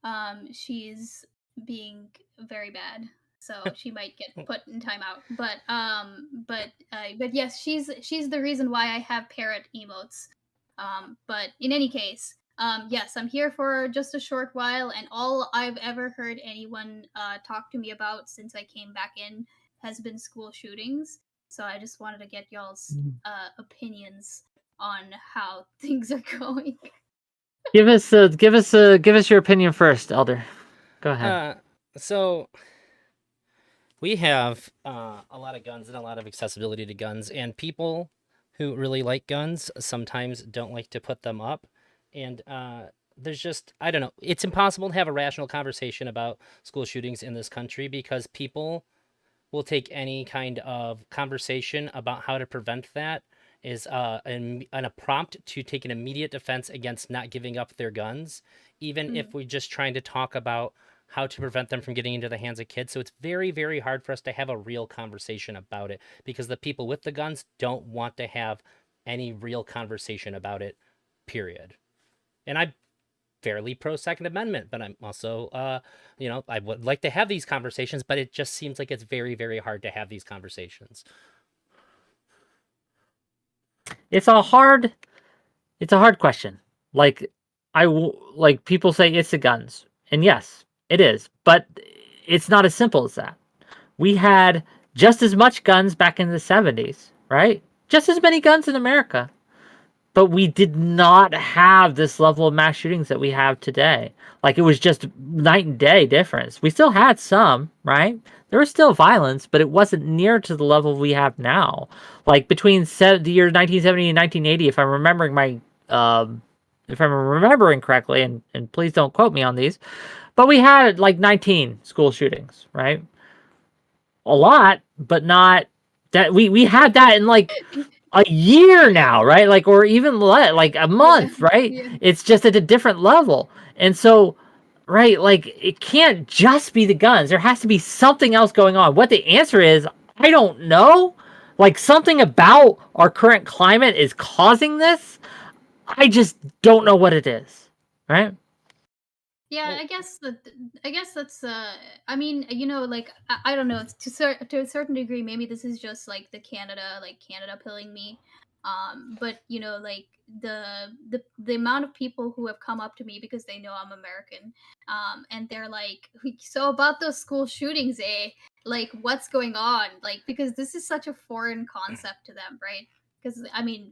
friend. She's being very bad, so she might get put in timeout. But yes, she's the reason why I have parrot emotes. But in any case, yes, I'm here for just a short while, and all I've ever heard anyone talk to me about since I came back in has been school shootings. So I just wanted to get y'all's opinions on how things are going. Give us your opinion first, Elder. Go ahead. So we have a lot of guns and a lot of accessibility to guns, and people who really like guns sometimes don't like to put them up. And there's just, I don't know, it's impossible to have a rational conversation about school shootings in this country because people will take any kind of conversation about how to prevent that is a prompt to take an immediate defense against not giving up their guns, even if we're just trying to talk about how to prevent them from getting into the hands of kids. So it's very, very hard for us to have a real conversation about it because the people with the guns don't want to have any real conversation about it, period. And I'm fairly pro Second Amendment, but I'm also, I would like to have these conversations, but it just seems like it's very, very hard to have these conversations. It's a hard question. Like people say it's the guns, and yes, it is, but it's not as simple as that. We had just as much guns back in the 70s, right? Just as many guns in America. But we did not have this level of mass shootings that we have today. Like, it was just night and day difference. We still had some, right? There was still violence, but it wasn't near to the level we have now. Like, between the years 1970 and 1980, if I'm remembering correctly, and please don't quote me on these, but we had like 19 school shootings, right? A lot, but not that we had that in like a year now, right? Like, or even like a month, right? Yeah. It's just at a different level. And so, right, like, it can't just be the guns. There has to be something else going on. What the answer is, I don't know. Like, something about our current climate is causing this. I just don't know what it is, right? Yeah, I guess that's I mean, like I don't know, to a certain degree maybe this is just like Canada pilling me. But like the amount of people who have come up to me because they know I'm American, and they're like, so about those school shootings, like what's going on? Like, because this is such a foreign concept to them, right? Because I mean,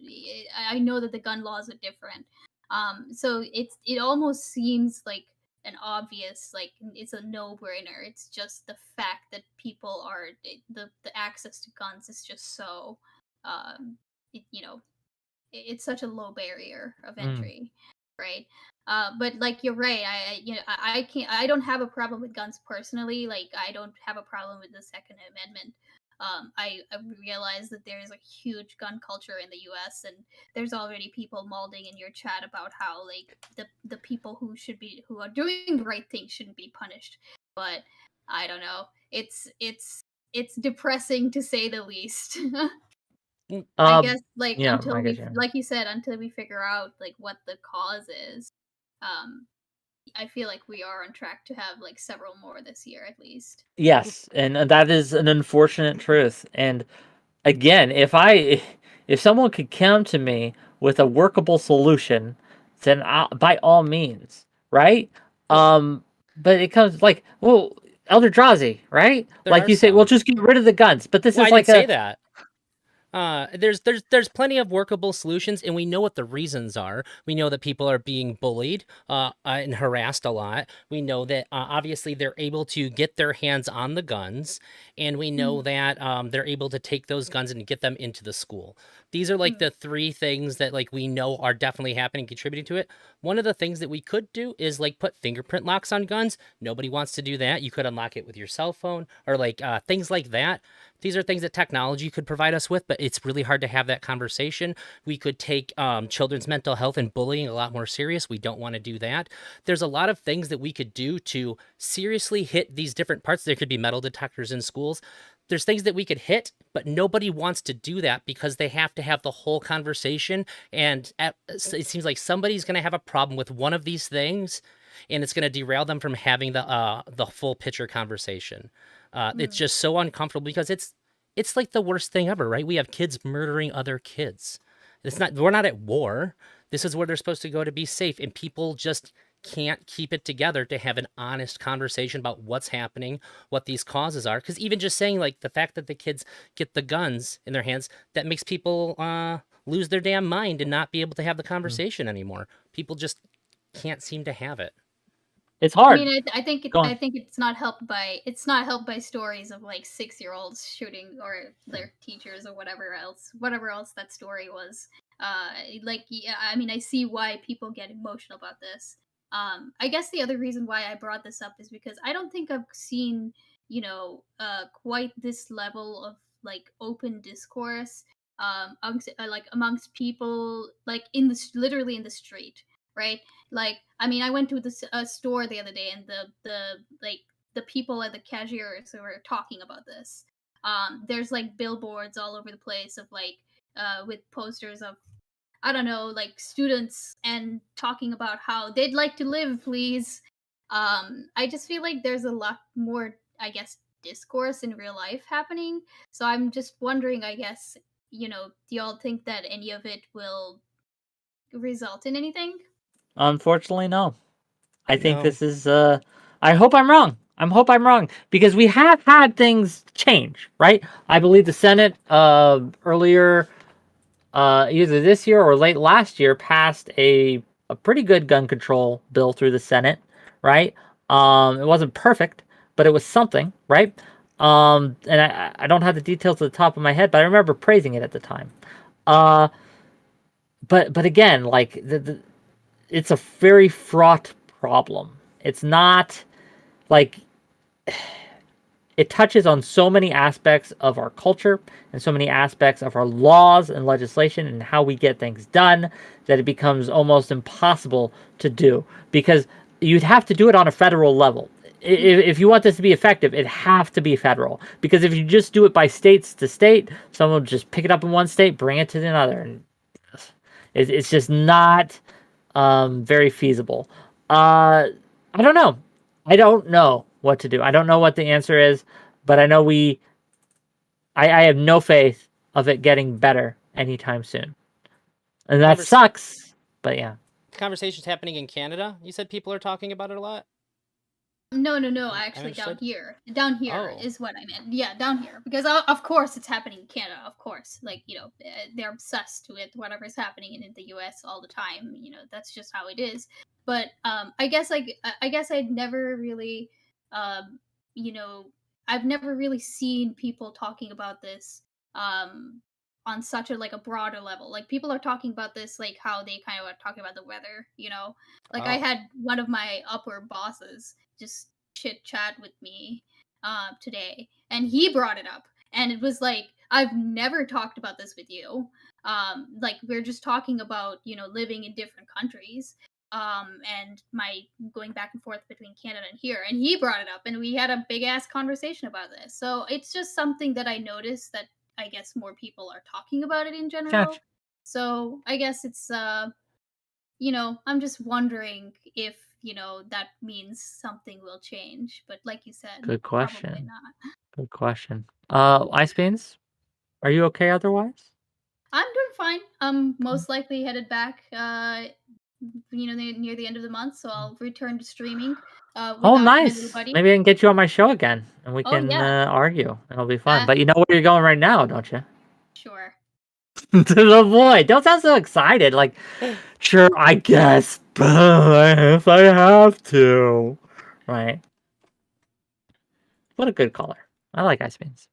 I know that the gun laws are different. So it almost seems like an obvious, like, it's a no-brainer. It's just the fact that people are the access to guns is just so it's such a low barrier of entry, right? But like, you're right. I don't have a problem with guns personally. Like, I don't have a problem with the Second Amendment. I realize that there's a huge gun culture in the U.S. and there's already people molding in your chat about how like the people who are doing the right thing shouldn't be punished. But I don't know. It's depressing to say the least. I guess like Yeah, until I get we you. like you said until we figure out like what the cause is. Um, I feel like we are on track to have like several more this year at least. Yes, and that is an unfortunate truth. And again, if someone could come to me with a workable solution, then by all means, right? But it comes like, well, Elder Drazi, right? There Like are you say, well, some. just get rid of the guns. But this Well, is I didn't like say a that. There's plenty of workable solutions, and we know what the reasons are. We know that people are being bullied and harassed a lot. We know that obviously they're able to get their hands on the guns, and we know that they're able to take those guns and get them into the school. These are like the three things that like we know are definitely happening, contributing to it. One of the things that we could do is like put fingerprint locks on guns. Nobody wants to do that. You could unlock it with your cell phone or like things like that. These are things that technology could provide us with, but it's really hard to have that conversation. We could take children's mental health and bullying a lot more serious. We don't want to do that. There's a lot of things that we could do to seriously hit these different parts. There could be metal detectors in schools. There's things that we could hit, but nobody wants to do that because they have to have the whole conversation. And it seems like somebody's going to have a problem with one of these things, and it's going to derail them from having the full picture conversation. It's just so uncomfortable because it's like the worst thing ever, right? We have kids murdering other kids. We're not at war. This is where they're supposed to go to be safe, and people just can't keep it together to have an honest conversation about what's happening, what these causes are. Because even just saying like the fact that the kids get the guns in their hands, that makes people lose their damn mind and not be able to have the conversation anymore. People just can't seem to have it. it's I hard. mean, I think Go I on. think it's not helped by stories of like 6-year-olds shooting or their teachers or whatever else that story was. Like yeah, I mean, I see why people get emotional about this. I guess the other reason why I brought this up is because I don't think I've seen quite this level of like open discourse amongst people like literally in the street, right? Like, I mean, I went to the store the other day, and the people at the cashiers who were talking about this. There's like billboards all over the place of like with posters of I don't know, like students and talking about how they'd like to live, please. I just feel like there's a lot more, I guess, discourse in real life happening. So I'm just wondering, I guess, do y'all think that any of it will result in anything? Unfortunately, no. I think No. this is I hope I'm wrong. Hope I'm wrong because we have had things change, right? I believe the Senate earlier either this year or late last year passed a pretty good gun control bill through the Senate, right? It wasn't perfect, but it was something, right? And I don't have the details at the top of my head, but I remember praising it at the time. Uh, but again, like it's a very fraught problem. It's not like it touches on so many aspects of our culture and so many aspects of our laws and legislation and how we get things done that it becomes almost impossible to do because you'd have to do it on a federal level. If you want this to be effective, it have to be federal because if you just do it by states to state, someone will just pick it up in one state, bring it to another, and it's just not very feasible. I don't know. I don't know what to do. I don't know what the answer is, but I know I have no faith of it getting better anytime soon. And that Convers- sucks, but yeah. Conversations happening in Canada. You said people are talking about it a lot. No. I Actually, down understood. here. Down here Oh. is what I meant. Yeah, down here. Because of course it's happening in Canada. Of course, like they're obsessed with whatever's happening in the U.S. all the time. That's just how it is. But I guess I'd never really, um, you know, I've never really seen people talking about this um on such a like a broader level. Like people are talking about this like how they kind of are talking about the weather. Like I Oh. had one of my upper bosses just chit chat with me today, and he brought it up, And it was like, I've never talked about this with you. Like we're just talking about, living in different countries. And my going back and forth between Canada and here. And he brought it up and we had a big ass conversation about this. So it's just something that I noticed that I guess more people are talking about it in general. Gotcha. So I guess it's I'm just wondering if, that means something will change. But like you said, Good probably question. not. Good question. Ice Beans, are you okay otherwise? I'm doing fine. I'm most likely headed back, near the end of the month, so I'll return to streaming Oh, without my little nice. buddy. Maybe I can get you on my show again, and we Oh can yeah, argue. It'll be fun. uh, But you know where you're going right now, don't you? sure. To the void. Don't sound so excited. Like, sure, I guess, but if I have to. Right. What a good caller. I like Ice Beans.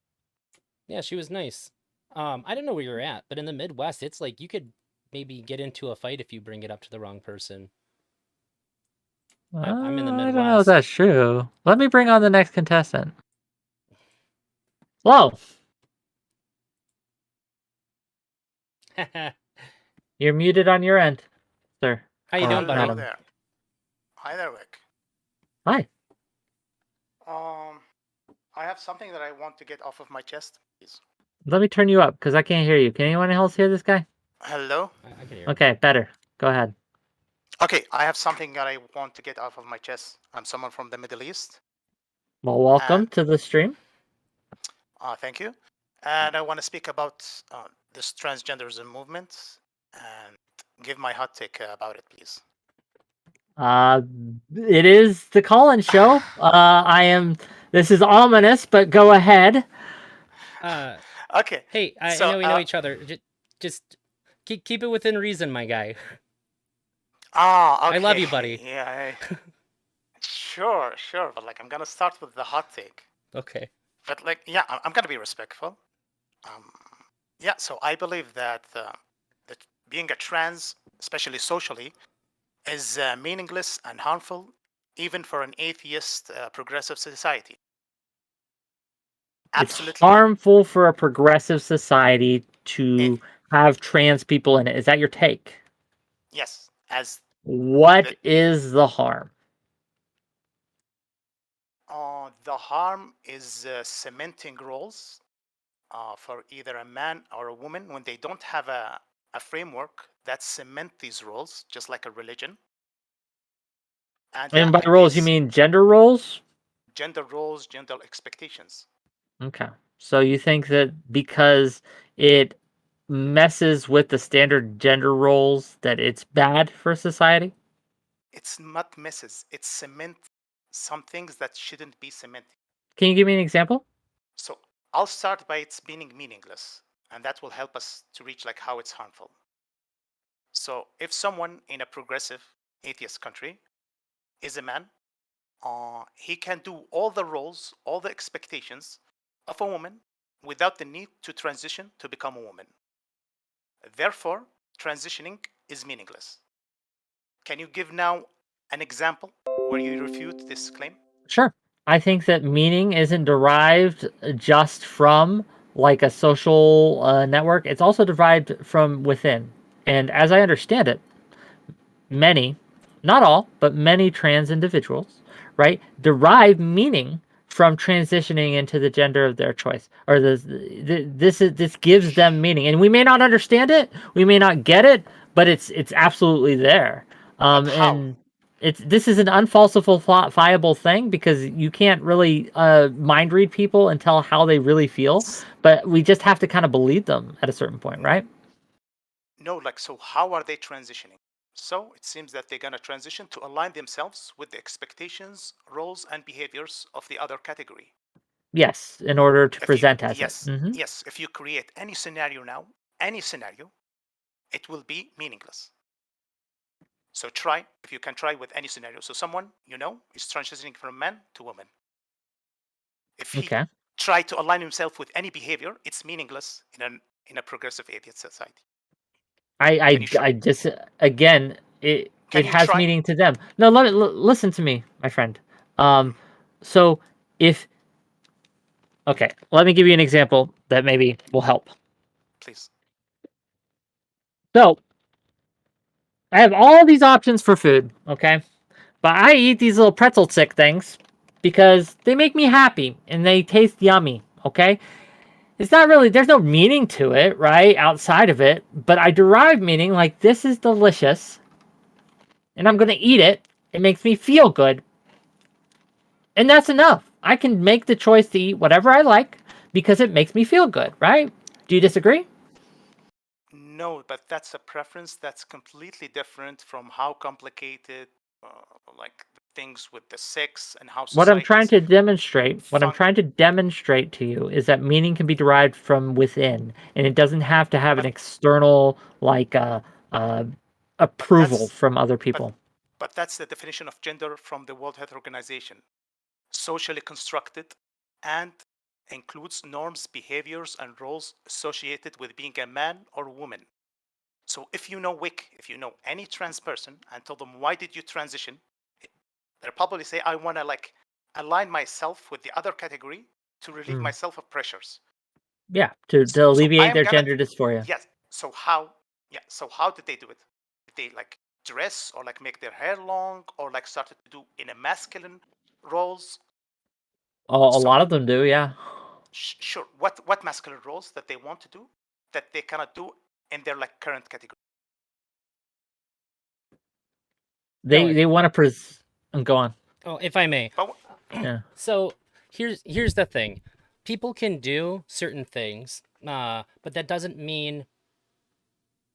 Yeah, she was nice. I don't know where you're at, but in the Midwest, it's like you could maybe get into a fight if you bring it up to the wrong person. I'm in the I don't know if Midwest. that's true. Let me bring on the next contestant. Hello. You're muted on your end, sir. How you Or doing, buddy? Hello madam. there. Hi there, Wick. Hi. I have something that I want to get off of my chest, please. Let me turn you up because I can't hear you. Can anyone else hear this guy? Hello? I can hear. Okay, better. Go ahead. Okay, I have something that I want to get off of my chest. I'm someone from the Middle East. Well, welcome to the stream. Thank you. And I want to speak about this transgenderism movement and give my hot take about it, please. It is the call-in show. This is ominous, but go ahead. Okay. Hey, I know we know each other. Just keep it within reason, my guy. Okay. I love you, buddy. Yeah. Sure. But I'm gonna start with the hot take. Okay. But I'm gonna be respectful. So I believe that being a trans, especially socially, is meaningless and harmful, even for an atheist, progressive society. Absolutely. It's harmful for a progressive society to have trans people in it. Is that your take? Yes. What is the harm? The harm is cementing roles for either a man or a woman when they don't have a framework that cement these roles, just like a religion. And by roles, you mean gender roles? Gender roles, gender expectations. Okay. So you think that because it messes with the standard gender roles that it's bad for society? It's not messes. It's cement some things that shouldn't be cemented. Can you give me an example? So I'll start by its being meaningless, and that will help us to reach how it's harmful. So if someone in a progressive atheist country is a man, he can do all the roles, all the expectations of a woman without the need to transition to become a woman. Therefore, transitioning is meaningless. Can you give now an example where you refute this claim? Sure. I think that meaning isn't derived just from a social network. It's also derived from within. And as I understand it, many, not all, but many trans individuals, right, derive meaning from transitioning into the gender of their choice, or this gives them meaning, and we may not understand it, we may not get it, but it's absolutely there. And this is an unfalsifiable thing because you can't really mind read people and tell how they really feel, but we just have to kind of believe them at a certain point, right? No, so how are they transitioning? So it seems that they're going to transition to align themselves with the expectations, roles, and behaviors of the other category. Yes, in order to present as yes, it. Yes, if you create any scenario now, it will be meaningless. So if you can try with any scenario. So someone, is transitioning from man to woman. If he try to align himself with any behavior, it's meaningless in a progressive atheist society. I just, again, it has meaning to them. No, listen to me, my friend. So if Okay, let me give you an example that maybe will help. Please. So, I have all these options for food, okay? But I eat these little pretzel stick things because they make me happy and they taste yummy, okay? It's not really, there's no meaning to it, right? Outside of it, but I derive meaning like this is delicious and I'm going to eat it. It makes me feel good. And that's enough. I can make the choice to eat whatever I like because it makes me feel good, right? Do you disagree? No, but that's a preference that's completely different from how complicated, like things with the sex and how What I'm trying societies to demonstrate, fun. to you is that meaning can be derived from within, and it doesn't have to have an But external like uh, approval that's from other but people. but that's the definition of gender from the World Health Organization. Socially constructed and includes norms, behaviors, and roles associated with being a man or woman. So if you know WIC, if you know any trans person and tell them why did you transition, they'll probably say I want to like align myself with the other category to relieve Mm. myself of pressures. Yeah, to So I alleviate am their gonna gender dysphoria. yes. So how so how did they do it? Did they like dress or like make their hair long or like started to do in a masculine roles? A So lot of them do, yeah. sure, what masculine roles that they want to do that they cannot do in their like current category? No, They want to go on. oh, if I may. But Yeah. So here's the thing. People can do certain things, but that doesn't mean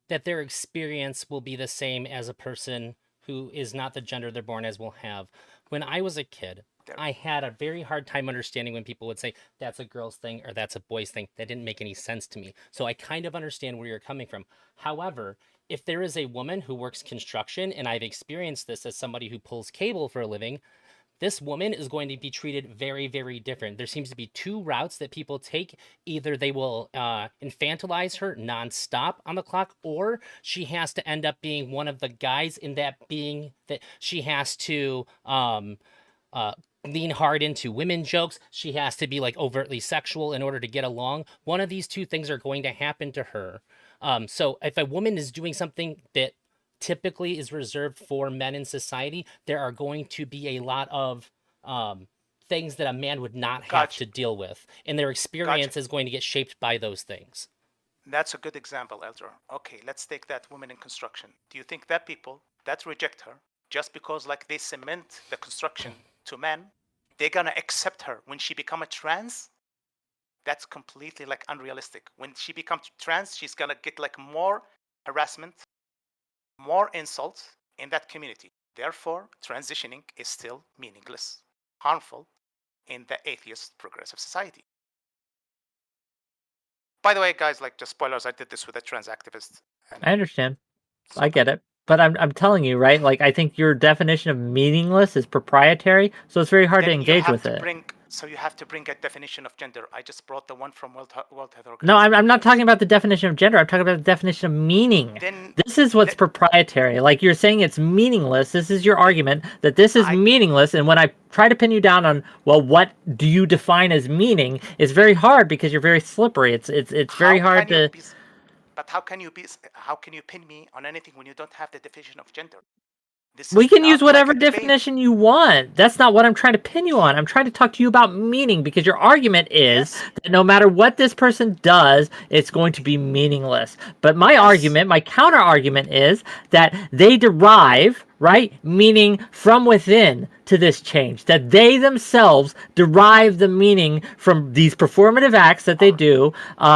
that their experience will be the same as a person who is not the gender they're born as will have. When I was a kid, there, I had a very hard time understanding when people would say that's a girl's thing or that's a boy's thing. That didn't make any sense to me. So I kind of understand where you're coming from. However, if there is a woman who works construction, and I've experienced this as somebody who pulls cable for a living, this woman is going to be treated very, very different. There seems to be two routes that people take. Either they will infantilize her nonstop on the clock, or she has to end up being one of the guys in that being that she has to uh, lean hard into women jokes. She has to be like overtly sexual in order to get along. One of these two things are going to happen to her. So if a woman is doing something that typically is reserved for men in society, there are going to be a lot of things that a man would not have gotcha, to deal with, and their gotcha. experience is going to get shaped by those things. That's a good example, Elder. Okay, let's take that woman in construction. Do you think that people that reject her just because like they cement the construction to men, they're gonna accept her when she become a trans? That's completely like unrealistic. When she becomes trans, she's gonna get like more harassment, more insults in that community. Therefore, transitioning is still meaningless, harmful in the atheist progressive society. By the way, guys, like just spoilers, I did this with a trans activist, and I understand. so I get it. But I'm telling you, right? Like I think your definition of meaningless is proprietary, so it's very hard to then you engage have with to it. bring. So you have to bring a definition of gender. I just brought the one from World Health No, Organization. I'm not talking about the definition of gender. I'm talking about the definition of meaning. Then This is what's th- proprietary. Like you're saying it's meaningless. This is your argument that this is I. meaningless. And when I try to pin you down on, well, what do you define as meaning? It's very hard because you're very slippery. It's very How hard can you to. be? But how can you be? How can you pin me on anything when you don't have the definition of gender? This We is can use not like whatever a debate. definition you want. That's not what I'm trying to pin you on. I'm trying to talk to you about meaning because your argument is Yes. that no matter what this person does, it's going to be meaningless. But my Yes. argument, my counter argument is that they derive, right, meaning from within to this change. That they themselves derive the meaning from these performative acts that they All right. do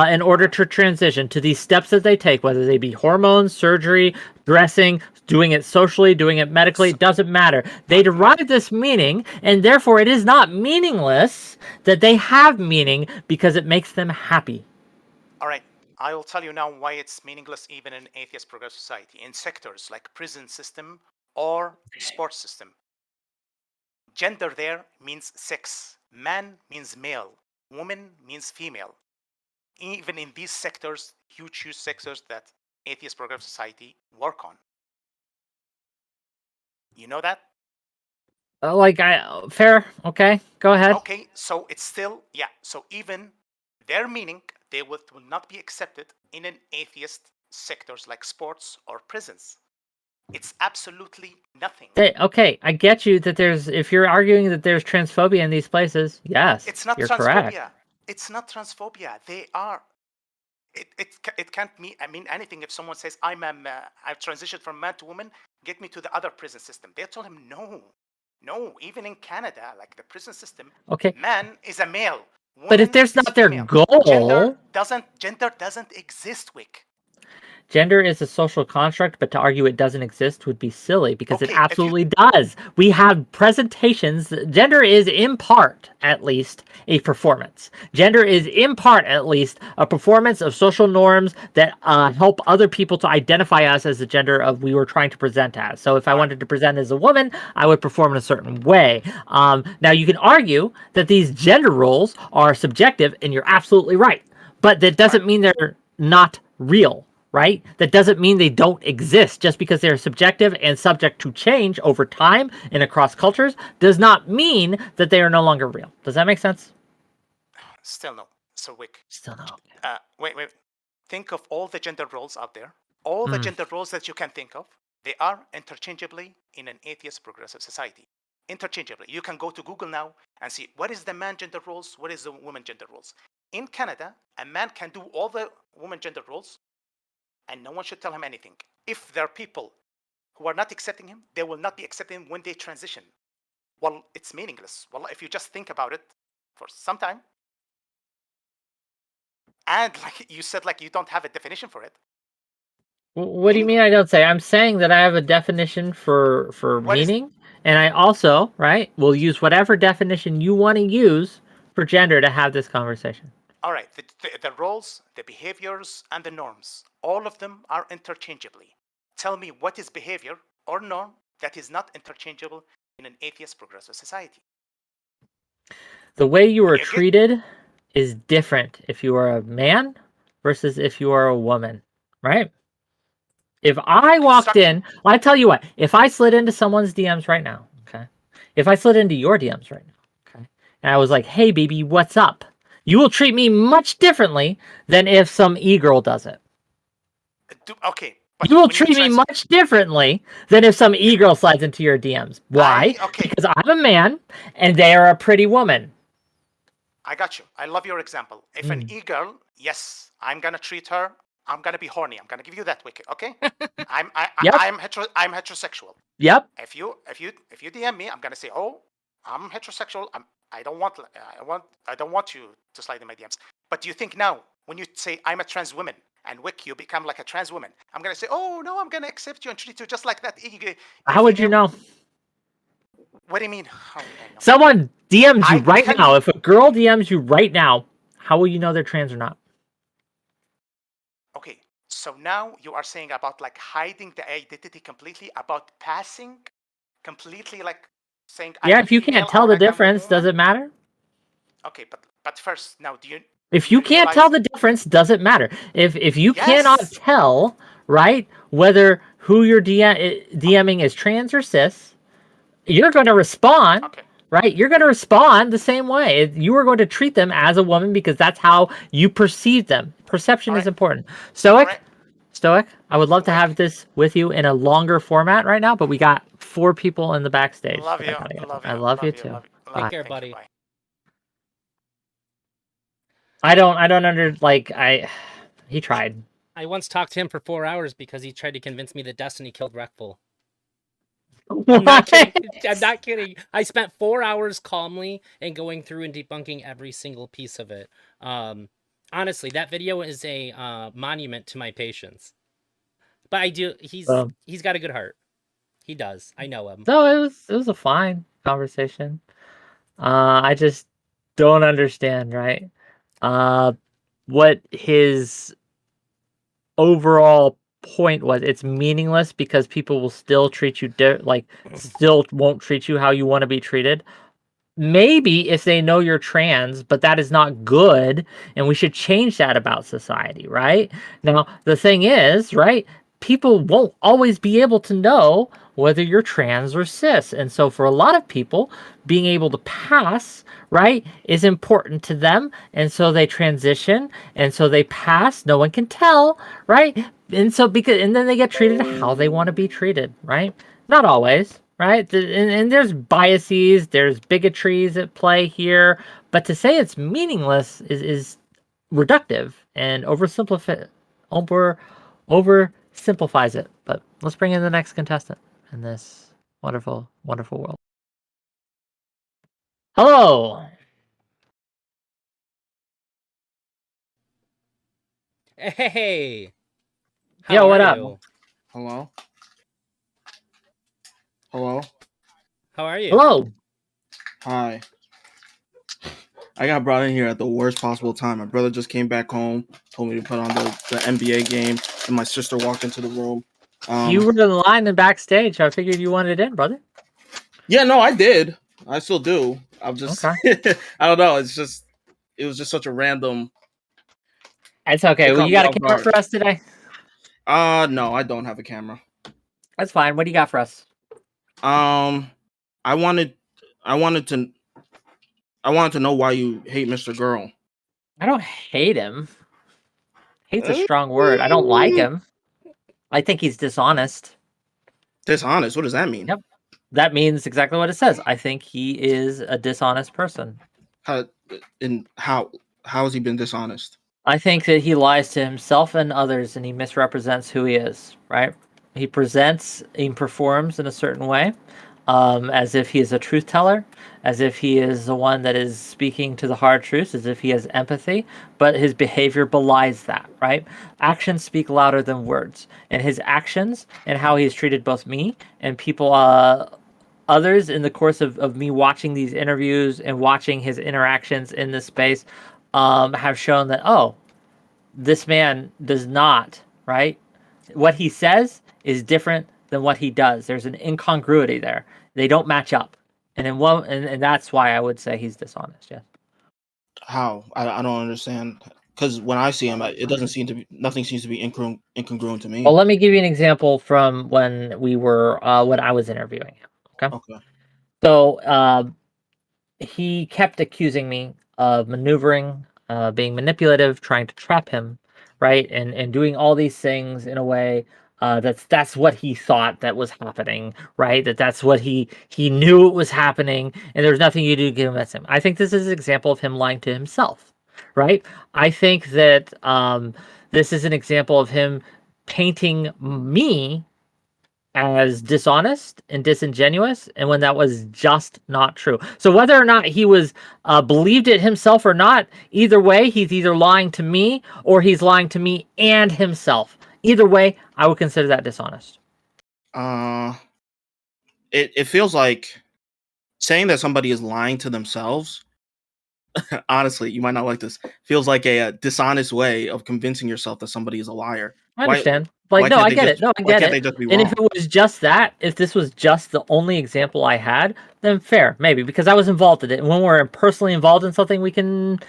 in order to transition to these steps that they take, whether they be hormones, surgery, dressing, doing it socially, doing it medically, So, it doesn't matter. They my, derive this meaning, and therefore it is not meaningless that they have meaning because it makes them happy. all right. I will tell you now why it's meaningless even in atheist progressive society. In sectors like prison system or sports system, gender there means sex. Man means male. Woman means female. Even in these sectors, huge sectors that atheist progressive society work on. You know that? fair. Okay, go ahead. Okay, so it's still, yeah. So even their meaning, they will not be accepted in an atheist sectors like sports or prisons. It's absolutely nothing. Okay, I get you that if you're arguing that there's transphobia in these places, yes, It's not you're correct. transphobia. It's not transphobia. They are. It can't mean anything if someone says I've transitioned from man to woman. Get me to the other prison system. They told him no. Even in Canada, like the prison system, Okay, man is a male. but if Woman there's is not their female. goal, Gender doesn't exist, Wick. gender is a social construct, but to argue it doesn't exist would be silly because it Okay, if you absolutely does. We have presentations. Gender is in part, at least, a performance. Gender is in part, at least, a performance of social norms that help other people to identify us as the gender of we were trying to present as. So if I wanted to present as a woman, I would perform in a certain way. Now, you can argue that these gender roles are subjective, and you're absolutely right. But that doesn't mean they're not real. Right? That doesn't mean they don't exist. Just because they're subjective and subject to change over time and across cultures does not mean that they are no longer real. Does that make sense? Still no. So Wick. Still no. Wait. Think of all the gender roles out there. All the gender roles that you can think of, they are interchangeably in an atheist progressive society. Interchangeably. You can go to Google now and see what is the man gender roles, what is the woman gender roles. In Canada, a man can do all the woman gender roles and no one should tell him anything. If there are people who are not accepting him, they will not be accepting him when they transition. Well, it's meaningless. Well, if you just think about it for some time, and like you said, like you don't have a definition for it. What do you mean I don't say? I'm saying that I have a definition for meaning, and I also, right, will use whatever definition you want to use for gender to have this conversation. All right, the roles, the behaviors, and the norms, all of them are interchangeably. Tell me what is behavior or norm that is not interchangeable in an atheist progressive society. The way you were treated is different if you are a man versus if you are a woman, right? If I walked in, I tell you what, if I slid into someone's DMs right now, okay? If I slid into your DMs right now, okay? And I was like, hey, baby, what's up? You will treat me much differently than if some e-girl does it. Okay. You will treat me much differently than if some e-girl slides into your DMs. Why? Because I'm a man and they are a pretty woman. I got you. I love your example. If an e-girl, yes, I'm gonna treat her. I'm gonna be horny. I'm gonna give you that wicket, okay? I'm heterosexual. Yep. If you DM me, I'm gonna say, oh, I'm heterosexual. I don't want you to slide in my DMs. But do you think now, when you say I'm a trans woman and Wick, you become like a trans woman, I'm gonna say, oh no, I'm gonna accept you and treat you just like that. How would you know? What do you mean? Someone DMs you right now. If a girl DMs you right now, how will you know they're trans or not? Okay, so now you are saying about like hiding the identity completely, about passing completely, like saying. Yeah, if you can't tell the difference, does it matter? Okay, but first, now do you? If you can't tell the difference, does it matter? If you cannot tell, right, whether who you're DMing is trans or cis, you're going to respond, right? You're going to respond the same way. You are going to treat them as a woman because that's how you perceive them. Perception is important. Stoic, I would love to have this with you in a longer format right now, but we got 4 people in the backstage. Love you. I love you too. Take care, buddy. He tried. I once talked to him for 4 hours because he tried to convince me that Destiny killed Reckful. I'm not kidding. I spent 4 hours calmly and going through and debunking every single piece of it. Honestly, that video is a monument to my patience. But I do. He's got a good heart. He does. I know him. No, it was a fine conversation. I just don't understand, right? What his overall point was. It's meaningless because people will still treat you still won't treat you how you want to be treated. Maybe if they know you're trans, but that is not good, and we should change that about society, right? Now, the thing is, right, people won't always be able to know whether you're trans or cis. And so for a lot of people, being able to pass, right, is important to them. And so they transition, and so they pass. No one can tell, right? And so and then they get treated how they want to be treated, right? Not always, right? And there's biases, there's bigotries at play here. But to say it's meaningless is reductive and oversimplifies it. But let's bring in the next contestant in this wonderful, wonderful world. Hello. Hey, Yeah, how what are up? you? Hello? Hello? How are you? Hello. Hi. I got brought in here at the worst possible time. My brother just came back home, told me to put on the NBA game, and my sister walked into the room. You were in line and backstage. I figured you wanted in, brother. Yeah, no, I did. I still do. I'm just Okay. I don't know. It was just such a random. It's okay. It Well, caught you me got a off camera guard. for us today? No, I don't have a camera. That's fine. What do you got for us? I wanted I wanted to I wanted to know why you hate Mr. Girl. I don't hate him. Hate's a strong word. I don't like him. I think he's dishonest. Dishonest. What does that mean? Yep. That means exactly what it says. I think he is a dishonest person. How has he been dishonest? I think that he lies to himself and others, and he misrepresents who he is, right? He presents and performs in a certain way, as if he is a truth teller, as if he is the one that is speaking to the hard truths, as if he has empathy, but his behavior belies that, right? Actions speak louder than words, and his actions and how he has treated both me and people, others in the course of me watching these interviews and watching his interactions in this space, have shown that, this man does not, right? What he says is different than what he does. There's an incongruity there. They don't match up. And that's why I would say he's dishonest, yes. How? I don't understand. Because when I see him, it doesn't seem to be nothing seems to be incongruent to me. Well, let me give you an example from when I was interviewing him. Okay. Okay. So he kept accusing me of maneuvering, being manipulative, trying to trap him, right, and doing all these things in a way that's what he thought that was happening, right? That's what he knew it was happening, and there's nothing you do to convince him. I think this is an example of him lying to himself, right? I think that this is an example of him painting me as dishonest and disingenuous, and when that was just not true. So whether or not he was believed it himself or not, either way, he's either lying to me or he's lying to me and himself. Either way, I would consider that dishonest. It feels like saying that somebody is lying to themselves. Honestly, you might not like this. Feels like a dishonest way of convincing yourself that somebody is a liar. I understand. Like, no, I get it. No, I Why get can't they it. just be And wrong? if it was just that, if this was just the only example I had, then fair, maybe, because I was involved in it. And when we're personally involved in something, we can.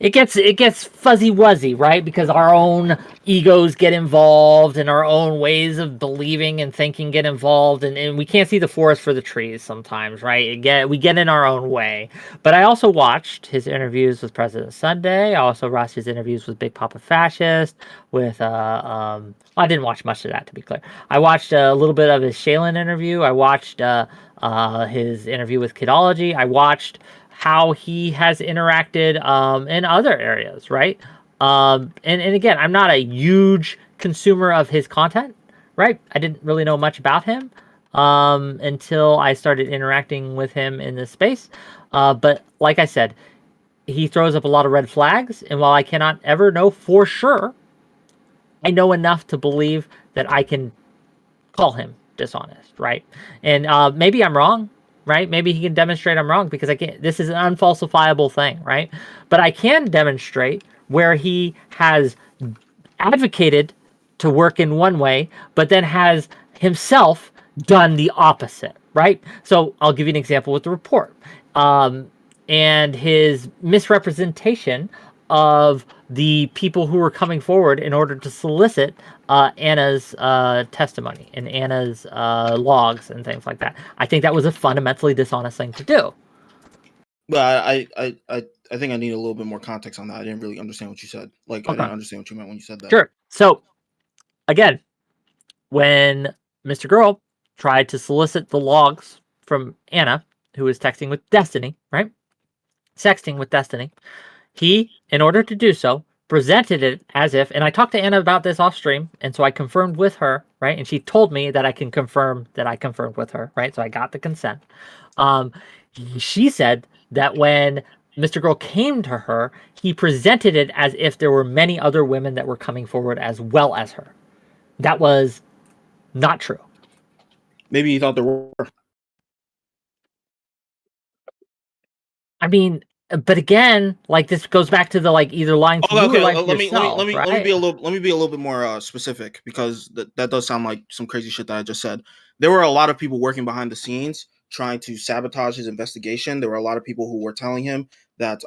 It gets fuzzy wuzzy, right? Because our own egos get involved and our own ways of believing and thinking get involved, and we can't see the forest for the trees sometimes, right? We get in our own way. But I also watched his interviews with President Sunday. I also watched his interviews with Big Papa Fascist, with I didn't watch much of that, to be clear. I watched a little bit of his Shaylin interview. I watched his interview with Kidology. I watched how he has interacted in other areas, right? And again, I'm not a huge consumer of his content, right? I didn't really know much about him until I started interacting with him in this space. But like I said, he throws up a lot of red flags, and while I cannot ever know for sure, I know enough to believe that I can call him dishonest, right? And maybe I'm wrong, right? Maybe he can demonstrate I'm wrong, because I can't. This is an unfalsifiable thing, right? But I can demonstrate where he has advocated to work in one way, but then has himself done the opposite, right? So I'll give you an example with the report and his misrepresentation of the people who were coming forward in order to solicit Anna's testimony and Anna's logs and things like that. I think that was a fundamentally dishonest thing to do. But I think I need a little bit more context on that. I didn't really understand what you said. Like, I Okay. didn't understand what you meant when you said that. Sure. So, again, when Mr. Girl tried to solicit the logs from Anna, who was texting with Destiny, right? Sexting with Destiny, he, in order to do so, presented it as if, and I talked to Anna about this off stream, and so I confirmed with her, right? And she told me that I can confirm that I confirmed with her, right? So I got the consent. She said that when Mr. Girl came to her, he presented it as if there were many other women that were coming forward as well as her. That was not true. Maybe you thought there were. I mean, but again, like this goes back to the like either lying to you or lying to yourself, let me right? be a little bit more specific, because that does sound like some crazy shit that I just said. There were a lot of people working behind the scenes trying to sabotage his investigation. There were a lot of people who were telling him that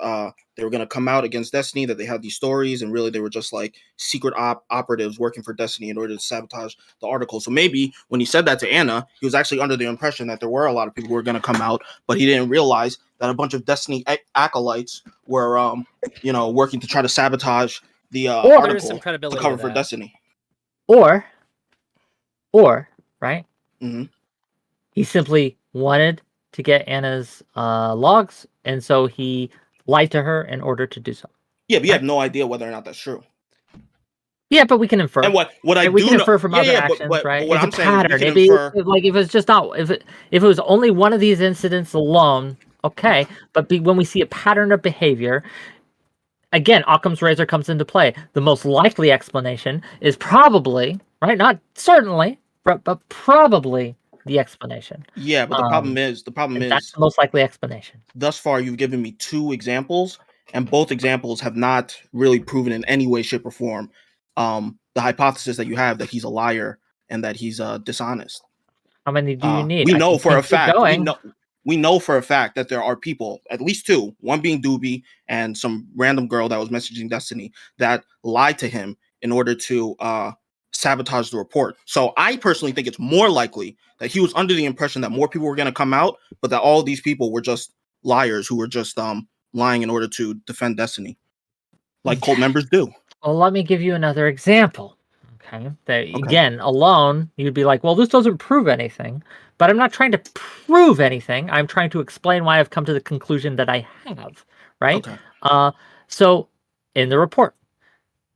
they were going to come out against Destiny, that they had these stories, and really they were just like secret operatives working for Destiny in order to sabotage the article. So maybe when he said that to Anna, he was actually under the impression that there were a lot of people who were going to come out, but he didn't realize that a bunch of Destiny acolytes were working to try to sabotage the There is some article to credibility cover to for that. Destiny. Or, right? Mm-hmm. He simply wanted to get Anna's logs, and so he lied to her in order to do so. Yeah, but you have no idea whether or not that's true. Yeah, but we can infer. And what I we do can know, infer from other but actions, right? what It's I'm a saying is we pattern. can It'd be infer. like if it's just not if it was only one of these incidents alone, okay. But when we see a pattern of behavior, again, Occam's razor comes into play. The most likely explanation is probably, right? Not certainly, but probably the explanation. Yeah, but the problem is that's the most likely explanation. Thus far, you've given me 2 examples, and both examples have not really proven in any way, shape, or form the hypothesis that you have that he's a liar and that he's dishonest. How many do you need? We know for a keep fact. going. We know for a fact that there are people, at least 2, one being Doobie and some random girl that was messaging Destiny, that lied to him in order to sabotage the report. So I personally think it's more likely that he was under the impression that more people were going to come out, but that all these people were just liars who were just lying in order to defend Destiny, like cult members do. Well, let me give you another example. Okay. That again, alone, you'd be like, well, this doesn't prove anything. But I'm not trying to prove anything. I'm trying to explain why I've come to the conclusion that I have. Right? Okay. So in the report,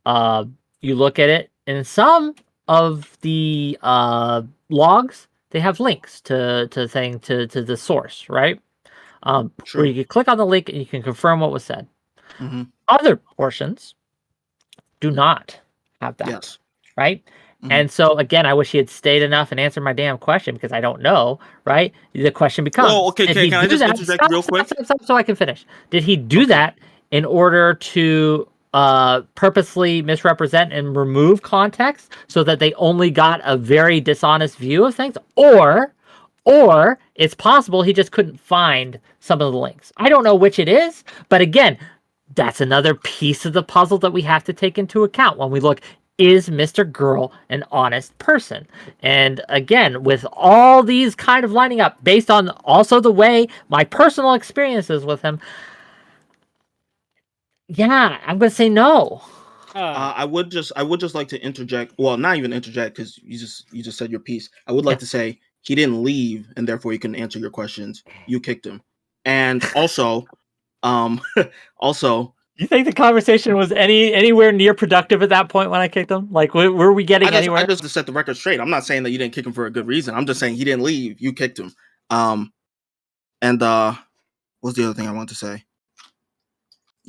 you look at it, in some of the logs, they have links to the source, right? Where you can click on the link and you can confirm what was said. Mm-hmm. Other portions do not have that. Yes. Right? Mm-hmm. And so again, I wish he had stayed enough and answered my damn question, because I don't know, right? The question becomes, well, okay, can I just interject real quick? Stop, so I can finish. Did he do that in order to purposely misrepresent and remove context so that they only got a very dishonest view of things? Or it's possible he just couldn't find some of the links. I don't know which it is, but again, that's another piece of the puzzle that we have to take into account when we look, is Mr. Girl an honest person? And again, with all these kind of lining up, based on also the way my personal experiences with him, yeah, I'm going to say no. I would just like to interject. Well, not even interject, because you just said your piece. I would like to say he didn't leave, and therefore he couldn't answer your questions. You kicked him, and also, you think the conversation was anywhere near productive at that point when I kicked him? Like, were we getting anywhere? I just to set the record straight. I'm not saying that you didn't kick him for a good reason. I'm just saying he didn't leave. You kicked him. And what's the other thing I want to say?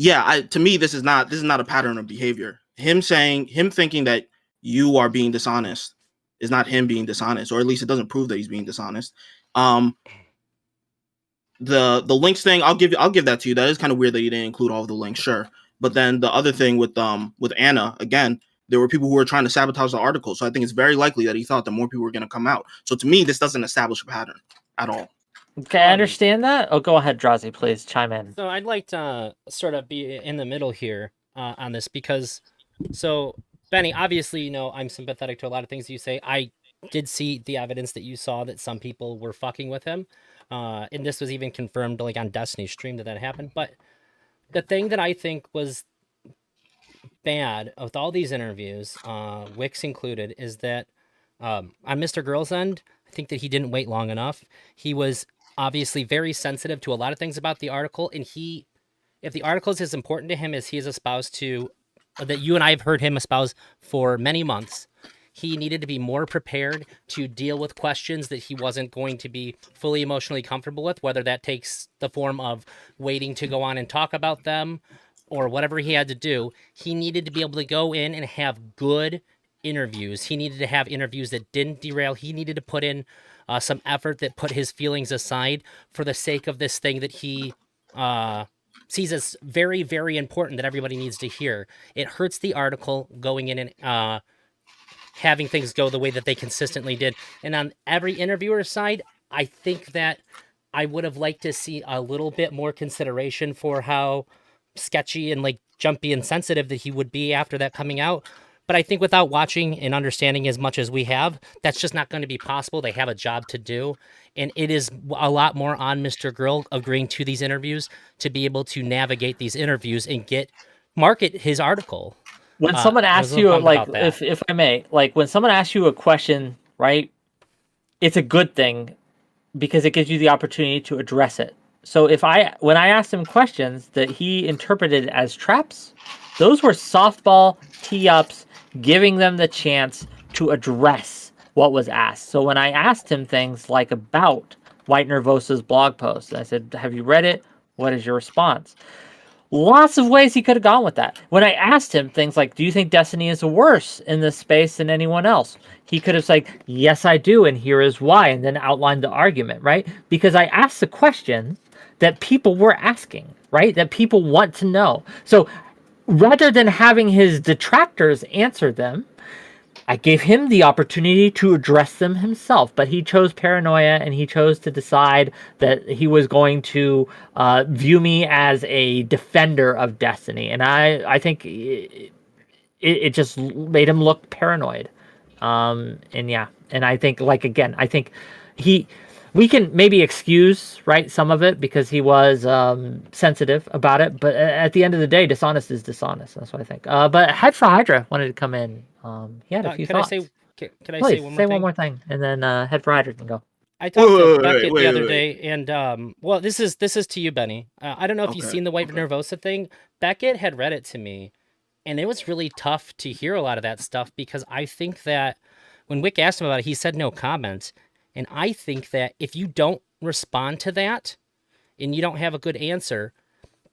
Yeah, to me, this is not a pattern of behavior. Him thinking that you are being dishonest is not him being dishonest, or at least it doesn't prove that he's being dishonest. The links thing, I'll give that to you. That is kind of weird that you didn't include all of the links, sure. But then the other thing with Anna, again, there were people who were trying to sabotage the article. So I think it's very likely that he thought that more people were going to come out. So to me, this doesn't establish a pattern at all. Okay, I understand that. Oh, go ahead, Drazi, please chime in. So I'd like to sort of be in the middle here. on this because, so Benny, obviously, I'm sympathetic to a lot of things you say. I did see the evidence that you saw that some people were fucking with him, and this was even confirmed like on Destiny's stream that happened. But the thing that I think was bad with all these interviews, Wix included, is that on Mr. Girl's end, I think that he didn't wait long enough. He was obviously very sensitive to a lot of things about the article, and if the article is as important to him as he has espoused to, that you and I have heard him espouse for many months, he needed to be more prepared to deal with questions that he wasn't going to be fully emotionally comfortable with, whether that takes the form of waiting to go on and talk about them or whatever he had to do. He needed to be able to go in and have good interviews. He needed to have interviews that didn't derail. He needed to put in some effort that put his feelings aside for the sake of this thing that he sees as very, very important that everybody needs to hear. It hurts the article going in and having things go the way that they consistently did. And on every interviewer's side, I think that I would have liked to see a little bit more consideration for how sketchy and like jumpy and sensitive that he would be after that coming out. But I think without watching and understanding as much as we have, that's just not going to be possible. They have a job to do. And it is a lot more on Mr. Girl agreeing to these interviews to be able to navigate these interviews and market his article. When someone I was asks a little you, bummed like, about that. if I may, like, when someone asks you a question, right, it's a good thing because it gives you the opportunity to address it. So when I asked him questions that he interpreted as traps, those were softball tee-ups, giving them the chance to address what was asked. So when I asked him things like about White Nervosa's blog post, I said, have you read it? What is your response? Lots of ways he could have gone with that. When I asked him things like, do you think Destiny is worse in this space than anyone else? He could have said, yes, I do, and here is why, and then outlined the argument, right? Because I asked the question that people were asking, right? That people want to know. So rather than having his detractors answer them, I gave him the opportunity to address them himself, but he chose paranoia and he chose to decide that he was going to view me as a defender of Destiny. And I think it just made him look paranoid. And yeah, and I think, like, again, I think we can maybe excuse, right, some of it because he was sensitive about it, but at the end of the day, dishonest is dishonest. That's what I think. But Head for Hydra wanted to come in. He had a few thoughts. Can I Please, say one more say thing? one more thing, and then Head for Hydra can go. I talked to Wait, Beckett the other wait. day, and well, this is to you, Benny. I don't know if you've Okay, seen the White okay. Nervosa thing. Beckett had read it to me, and it was really tough to hear a lot of that stuff because I think that when Wick asked him about it, he said no comment, and I think that if you don't respond to that and you don't have a good answer,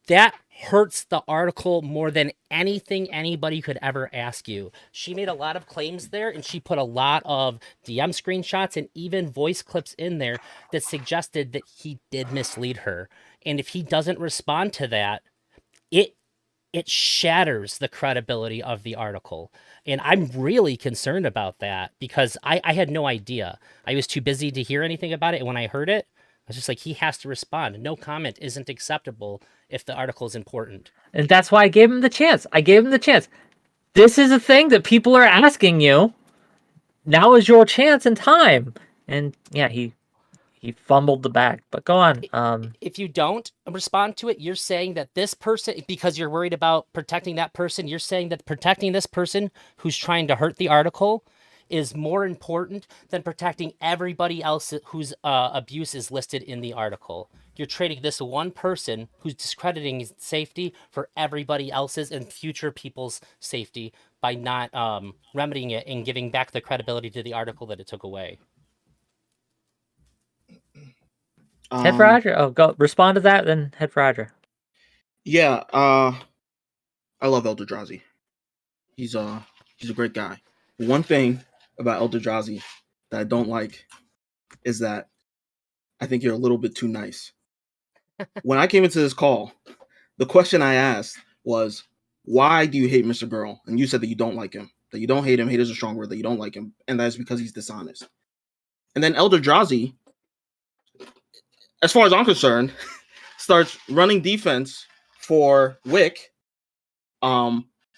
that hurts the article more than anything anybody could ever ask you. She made a lot of claims there, and she put a lot of DM screenshots and even voice clips in there that suggested that he did mislead her. And if he doesn't respond to that, it shatters the credibility of the article. And I'm really concerned about that because I had no idea. I was too busy to hear anything about it. And when I heard it, I was just like, he has to respond. No comment isn't acceptable if the article is important. And that's why I gave him the chance. This is a thing that people are asking you. Now is your chance and time. And yeah, he fumbled the bag. But go on. If you don't respond to it, you're saying that this person, because you're worried about protecting that person, you're saying that protecting this person who's trying to hurt the article is more important than protecting everybody else whose abuse is listed in the article. You're trading this one person who's discrediting his safety for everybody else's and future people's safety by not remedying it and giving back the credibility to the article that it took away. Head for Hydra. Oh, go respond to that, then Head for Hydra. Yeah, I love Eldrazi. He's a great guy. One thing about Eldrazi that I don't like is that I think you're a little bit too nice. When I came into this call, the question I asked was, why do you hate Mr. Girl? And you said that you don't like him, that you don't hate him. Hate is a strong word, that you don't like him. And that is because he's dishonest. And then Eldrazi, as far as I'm concerned, starts running defense for Wick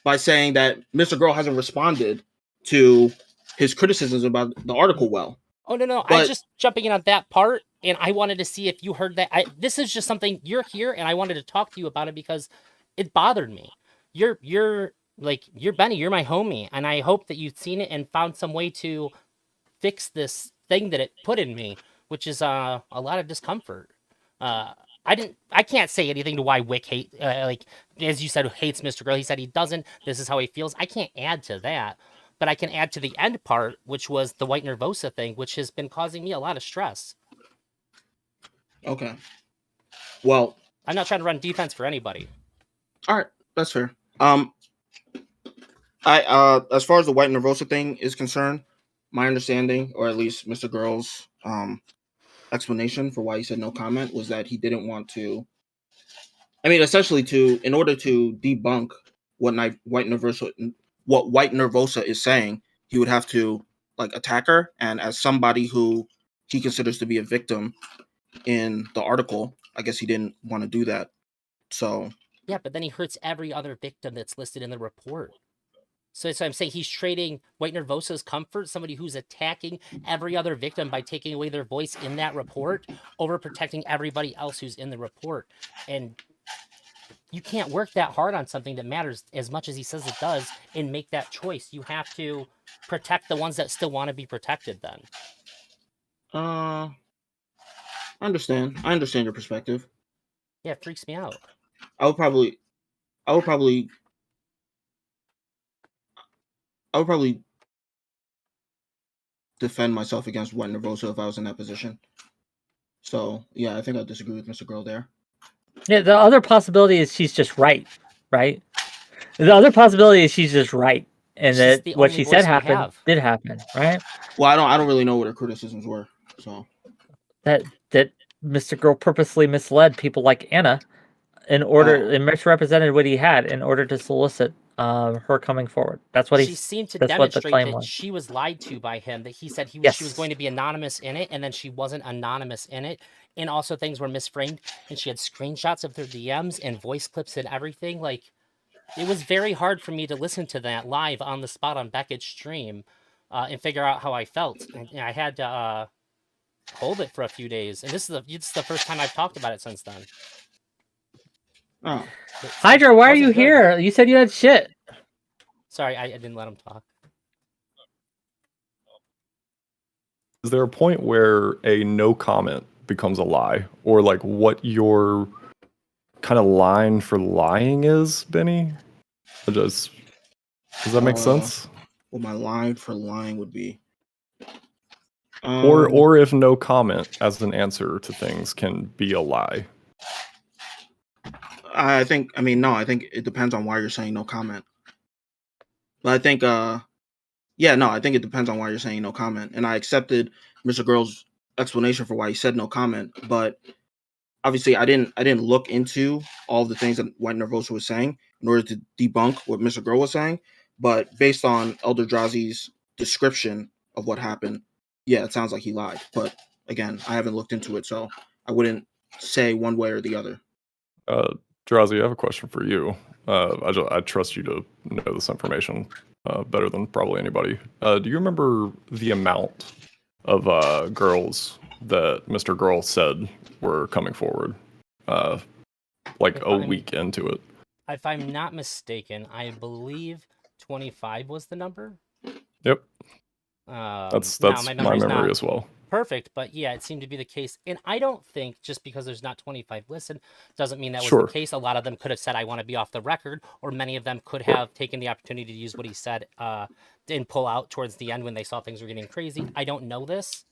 by saying that Mr. Girl hasn't responded to his criticisms about the article well. Oh no, I But- was just jumping in on that part, and I wanted to see if you heard that. This is just something you're here, and I wanted to talk to you about it because it bothered me. You're Benny, you're my homie, and I hope that you've seen it and found some way to fix this thing that it put in me, which is a lot of discomfort. I can't say anything to why Wick as you said, hates Mr. Girl. He said he doesn't. This is how he feels. I can't add to that. But I can add to the end part, which was the white nervosa thing, which has been causing me a lot of stress. Okay. Well, I'm not trying to run defense for anybody. all right, that's fair. As far as the white nervosa thing is concerned, my understanding, or at least Mr. Girl's explanation for why he said no comment, was that he didn't want to. I mean, essentially, in order to debunk what white nervosa is saying, he would have to attack her. And as somebody who he considers to be a victim in the article, I guess he didn't want to do that. So yeah, but then he hurts every other victim that's listed in the report. So I'm saying he's trading white nervosa's comfort, somebody who's attacking every other victim by taking away their voice in that report, over protecting everybody else who's in the report. And you can't work that hard on something that matters as much as he says it does and make that choice. You have to protect the ones that still want to be protected then. I understand your perspective. Yeah, it freaks me out. I would probably defend myself against white nervosa if I was in that position. So yeah, I think I disagree with Mr. Girl there. Yeah, the other possibility is she's just right? The other possibility is she's just right, and She's that the what only she said voice we have. did happen, right? Well, I don't really know what her criticisms were, so That Mr. Girl purposely misled people like Anna and misrepresented what he had in order to solicit her coming forward. That's what She seemed to that's what the demonstrate claim that was. she was lied to by him, that he said she Yes. was going to be anonymous in it, and then she wasn't anonymous in it. And also things were misframed, and she had screenshots of their DMs and voice clips and everything. Like, it was very hard for me to listen to that live on the spot on Beckett's stream and figure out how I felt. And I had to hold it for a few days. And this is the first time I've talked about it since then. Oh. Hydra, why are you Wasn't good. here? You said you had shit. Sorry, I didn't let him talk. Is there a point where a no comment becomes a lie, or like what your kind of line for lying is, Benny? Does that make sense? What my line for lying would be, or if no comment as an answer to things can be a lie. I think it depends on why you're saying no comment. But I think I think it depends on why you're saying no comment. And I accepted Mr. Girl's explanation for why he said no comment, but obviously I didn't look into all the things that White Nervosa was saying in order to debunk what Mr. Girl was saying. But based on Eldrazi's description of what happened, yeah, it sounds like he lied. But again, I haven't looked into it, so I wouldn't say one way or the other. Drazi, I have a question for you. I trust you to know this information better than probably anybody. Do you remember the amount of girls that Mr. Girl said were coming forward, like a week into it? If I'm not mistaken, I believe 25 was the number. Yep. That's my memory as well. Perfect, but yeah, it seemed to be the case. And I don't think just because there's not 25 listed doesn't mean that was the case. A lot of them could have said, I want to be off the record, or many of them could have taken the opportunity to use what he said and pull out towards the end when they saw things were getting crazy. I don't know this.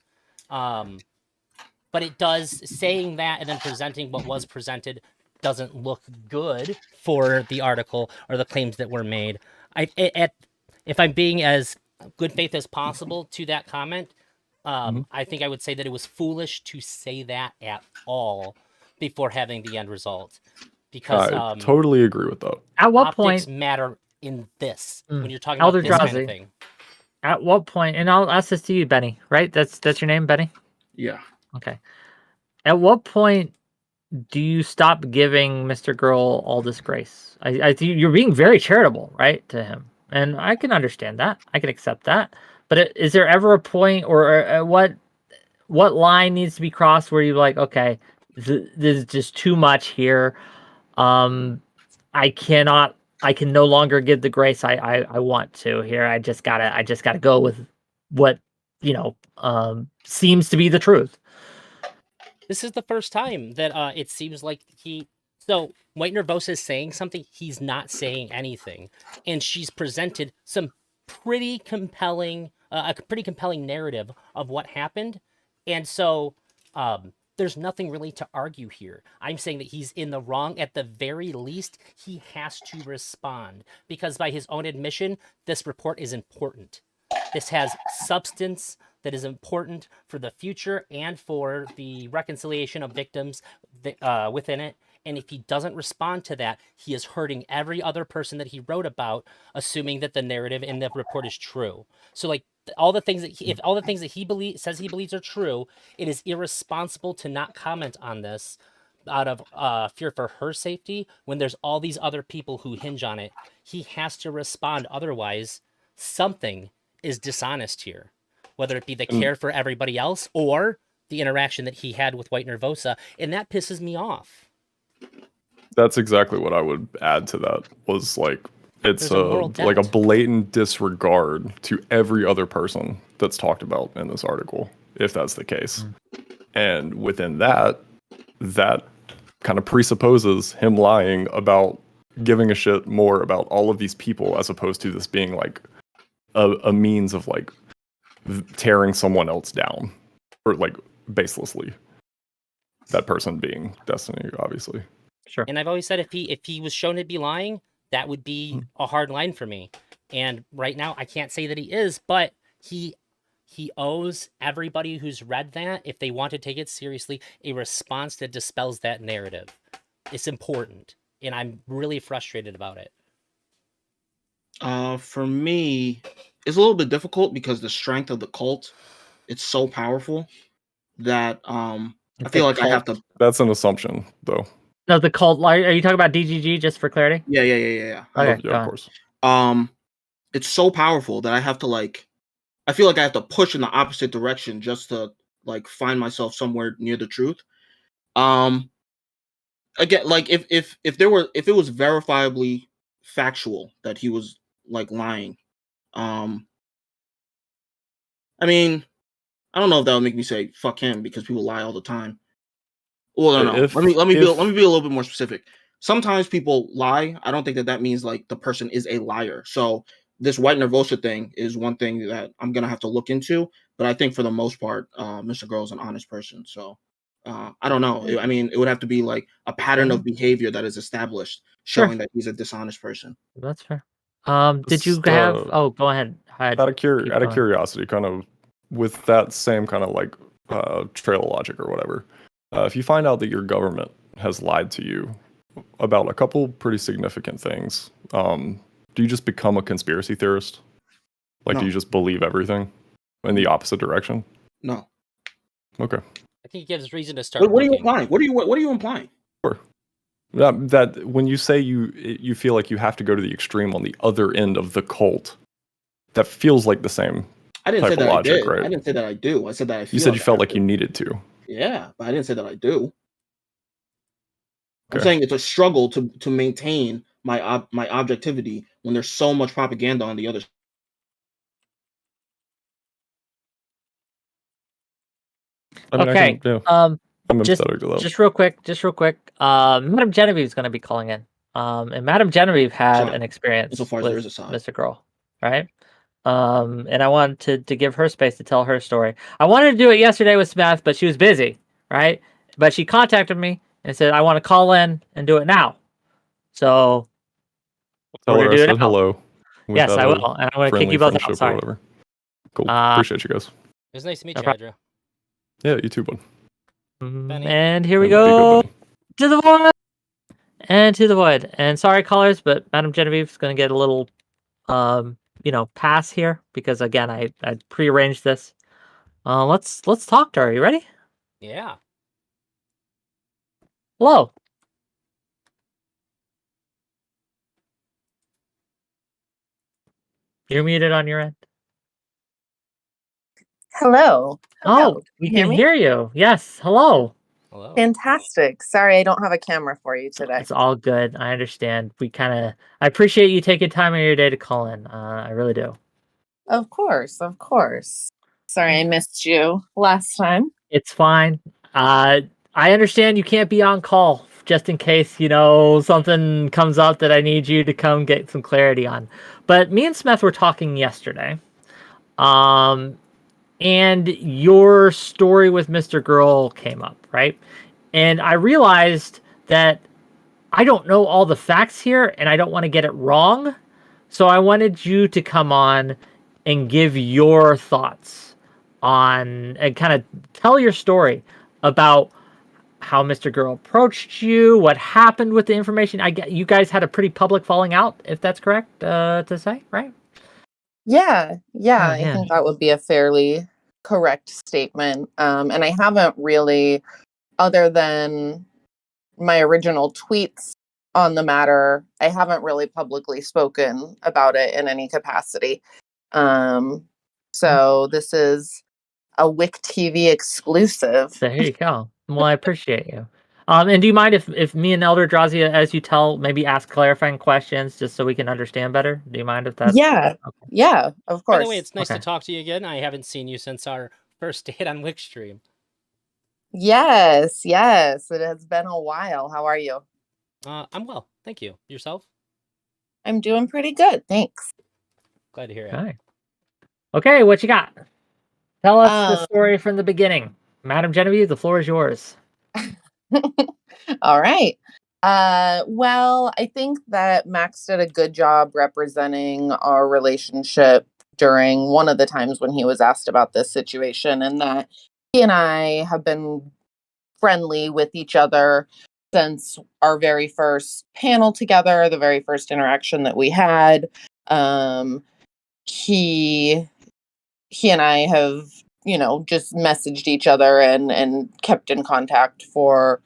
But it does, saying that and then presenting what was presented doesn't look good for the article or the claims that were made. If I'm being as good faith as possible to that comment, I think I would say that it was foolish to say that at all before having the end result, because I totally agree with that. At what optics point matter in this when you're talking Elder about this kind Drazi, of thing? At what point, and I'll ask this to you, Benny, right? That's your name, Benny? Yeah. Okay. At what point do you stop giving Mr. Girl all this grace? I think you're being very charitable, right, to him, and I can understand that. I can accept that. But is there ever a point, or what line needs to be crossed where you're like, okay, this is just too much here. I can no longer give the grace I want to here. I just gotta go with what seems to be the truth. This is the first time that it seems like so White Nervosa is saying something, he's not saying anything, and she's presented some pretty compelling a pretty compelling narrative of what happened, and so there's nothing really to argue here. I'm saying that he's in the wrong. At the very least, he has to respond, because by his own admission, this report is important. This has substance that is important for the future and for the reconciliation of victims within it. And if he doesn't respond to that, he is hurting every other person that he wrote about, assuming that the narrative in the report is true. So, like, all the things that if all the things that he says he believes are true, it is irresponsible to not comment on this out of fear for her safety when there's all these other people who hinge on it. He has to respond, otherwise something is dishonest here, whether it be the care for everybody else or the interaction that he had with White Nervosa, and that pisses me off. That's exactly what I would add to that. Was like, it's like a debt. blatant disregard to every other person that's talked about in this article, if that's the case. And within that kind of presupposes him lying about giving a shit more about all of these people, as opposed to this being like a means of like tearing someone else down, or like baselessly. That person being Destiny, obviously. Sure. And I've always said if he was shown to be lying, that would be a hard line for me. And right now, I can't say that he is, but he owes everybody who's read that, if they want to take it seriously, a response that dispels that narrative. It's important, and I'm really frustrated about it. For me, it's a little bit difficult because the strength of the cult, it's so powerful that I feel like I have to. That's an assumption, though. No, the cult. Are you talking about DGG, just for clarity? Yeah. Okay, yeah, of course. It's so powerful that I have to I feel like I have to push in the opposite direction just to like find myself somewhere near the truth. Again, like if it was verifiably factual that he was like lying, I mean, I don't know if that would make me say fuck him, because people lie all the time. Well, no. Let me be a little bit more specific. Sometimes people lie. I don't think that means like the person is a liar. So this White Nervosa thing is one thing that I'm gonna have to look into. But I think for the most part, Mr. Girl is an honest person. So I don't know. I mean, it would have to be like a pattern of behavior that is established, showing that he's a dishonest person. That's fair. Did you have? Oh, go ahead. Out of curiosity, kind of with that same kind of like trail of logic or whatever. If you find out that your government has lied to you about a couple pretty significant things, do you just become a conspiracy theorist? Like, No. do you just believe everything in the opposite direction? No. Okay. I think it gives reason to start. What are you implying? What are you implying? Sure. That when you say you feel like you have to go to the extreme on the other end of the cult, that feels like the same. I didn't say type that of logic, I did. right? I didn't say that I do. I said that I feel. You said like you felt like you needed to. Yeah, but I didn't say that I do. I'm Okay. saying it's a struggle to maintain my objectivity when there's so much propaganda on the other. I mean, Okay. I'm empathetic to that. Just real quick. Madam Genevieve is going to be calling in. And Madam Genevieve had an experience Insofar as with there is a side. Mr. Girl, right? And I wanted to give her space to tell her story. I wanted to do it yesterday with Smith, but she was busy, right? But she contacted me and said, I want to call in and do it now. So Tell her I said now. hello. Yes, I will. And I'm going to kick you both out. Sorry. Whatever. Cool. Appreciate you guys. It was nice to meet No you, problem. Hydra. Yeah, you too, bud. And here we go to the void. And to the void. And sorry, callers, but Madam Genevieve is going to get a little, pass here because again, I prearranged this. Let's talk to her. You ready? Yeah. Hello. You're muted on your end. Hello. Oh, we can hear you. Yes. Hello. Hello. Fantastic. Sorry, I don't have a camera for you today. It's all good. I understand. I appreciate you taking time out of your day to call in. I really do. Of course, of course. Sorry, I missed you last time. It's fine. I understand you can't be on call just in case, something comes up that I need you to come get some clarity on. But me and Smith were talking yesterday. And your story with Mr. Girl came up, right? And I realized that I don't know all the facts here and I don't want to get it wrong. So I wanted you to come on and give your thoughts on and kind of tell your story about how Mr. Girl approached you, what happened with the information. I get you guys had a pretty public falling out, if that's correct to say, right? Yeah, Yeah. I think that would be a fairly correct statement. And I haven't really, other than my original tweets on the matter, I haven't really publicly spoken about it in any capacity. So this is a Wick TV exclusive. There you go. Well, I appreciate you. And do you mind if me and Elder Drazia, as you tell, maybe ask clarifying questions just so we can understand better? Do you mind if that's Yeah, okay? yeah, of By course. the way, it's nice to Okay. talk to you again. I haven't seen you since our first date on Wickstream. Yes, it has been a while. How are you? I'm well, thank you. Yourself? I'm doing pretty good, thanks. Glad to hear it. Okay. Okay, what you got? Tell us the Um, story from the beginning. Madam Genevieve, the floor is yours. All right. Well, I think that Max did a good job representing our relationship during one of the times when he was asked about this situation, and that he and I have been friendly with each other since our very first panel together, the very first interaction that we had. Um, he and I have, just messaged each other and kept in contact for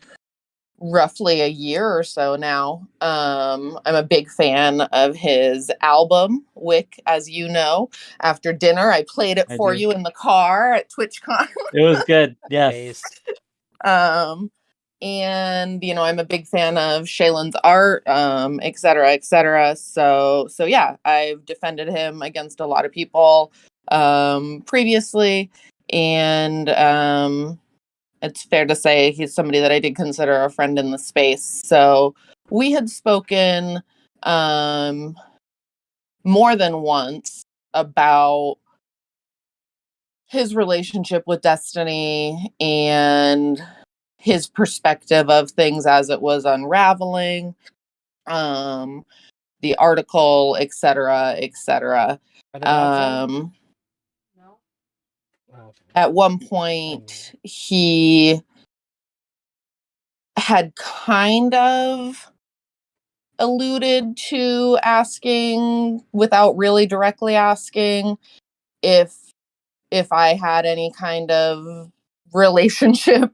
roughly a year or so now. I'm a big fan of his album, Wick, as you know. After dinner, I played it I for do. you in the car at TwitchCon. It was good. Yes. Based. And I'm a big fan of Shaylin's art, et cetera, et cetera. So yeah, I've defended him against a lot of people previously, and it's fair to say he's somebody that I did consider a friend in the space. So we had spoken more than once about his relationship with Destiny and his perspective of things as it was unraveling, the article, etc., etc. Are the dogs out? No. Oh, okay. At one point, he had kind of alluded to asking, without really directly asking, if I had any kind of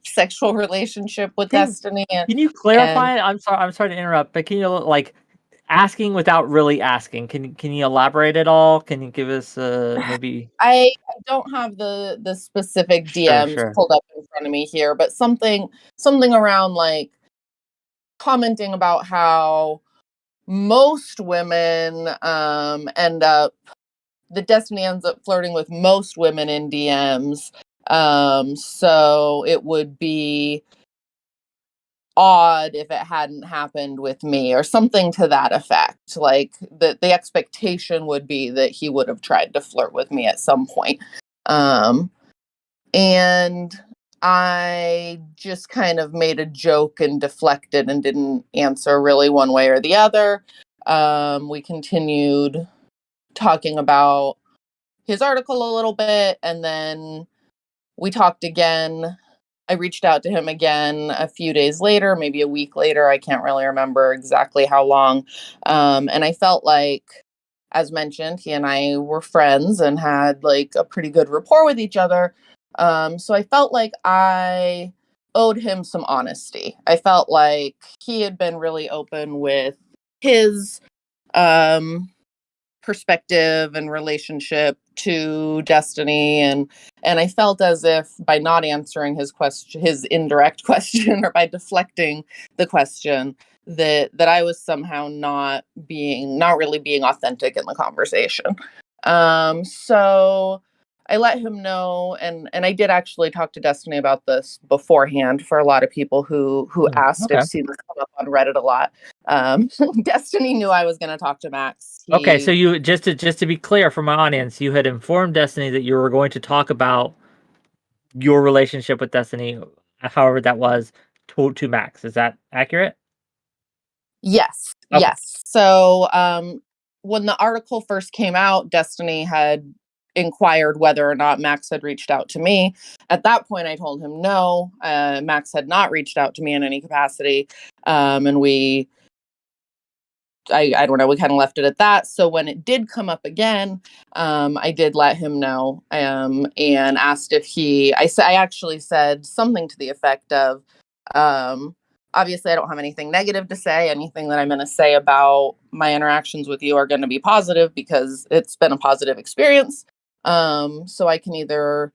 sexual relationship with Destiny. Can you clarify? I'm sorry to interrupt, but can you asking without really asking? Can you elaborate at all? Can you give us maybe? I don't have the specific DMs Sure. pulled up in front of me here, but something around like commenting about how most women end up the Destiny ends up flirting with most women in DMs. So it would be odd if it hadn't happened with me or something to that effect. Like the expectation would be that he would have tried to flirt with me at some point. And I just kind of made a joke and deflected and didn't answer really one way or the other. We continued talking about his article a little bit, and then we talked again. I reached out to him again a few days later, maybe a week later. I can't really remember exactly how long. And I felt like, as mentioned, he and I were friends and had like a pretty good rapport with each other. So I felt like I owed him some honesty. I felt like he had been really open with his perspective and relationship to Destiny, and I felt as if by not answering his indirect question, or by deflecting the question, that I was somehow not really being authentic in the conversation. So I let him know, and I did actually talk to Destiny about this beforehand. For a lot of people who asked, okay. I've seen this come up on Reddit a lot. Destiny knew I was going to talk to Max. Okay, so you just to be clear for my audience, you had informed Destiny that you were going to talk about your relationship with Destiny, however that was, to Max. Is that accurate? Yes, Okay. yes. So when the article first came out, Destiny had inquired whether or not Max had reached out to me. At that point, I told him no, Max had not reached out to me in any capacity. And I don't know, we kind of left it at that. So when it did come up again, I did let him know, and asked if I actually said something to the effect of, obviously I don't have anything negative to say. Anything that I'm going to say about my interactions with you are going to be positive because it's been a positive experience. So I can either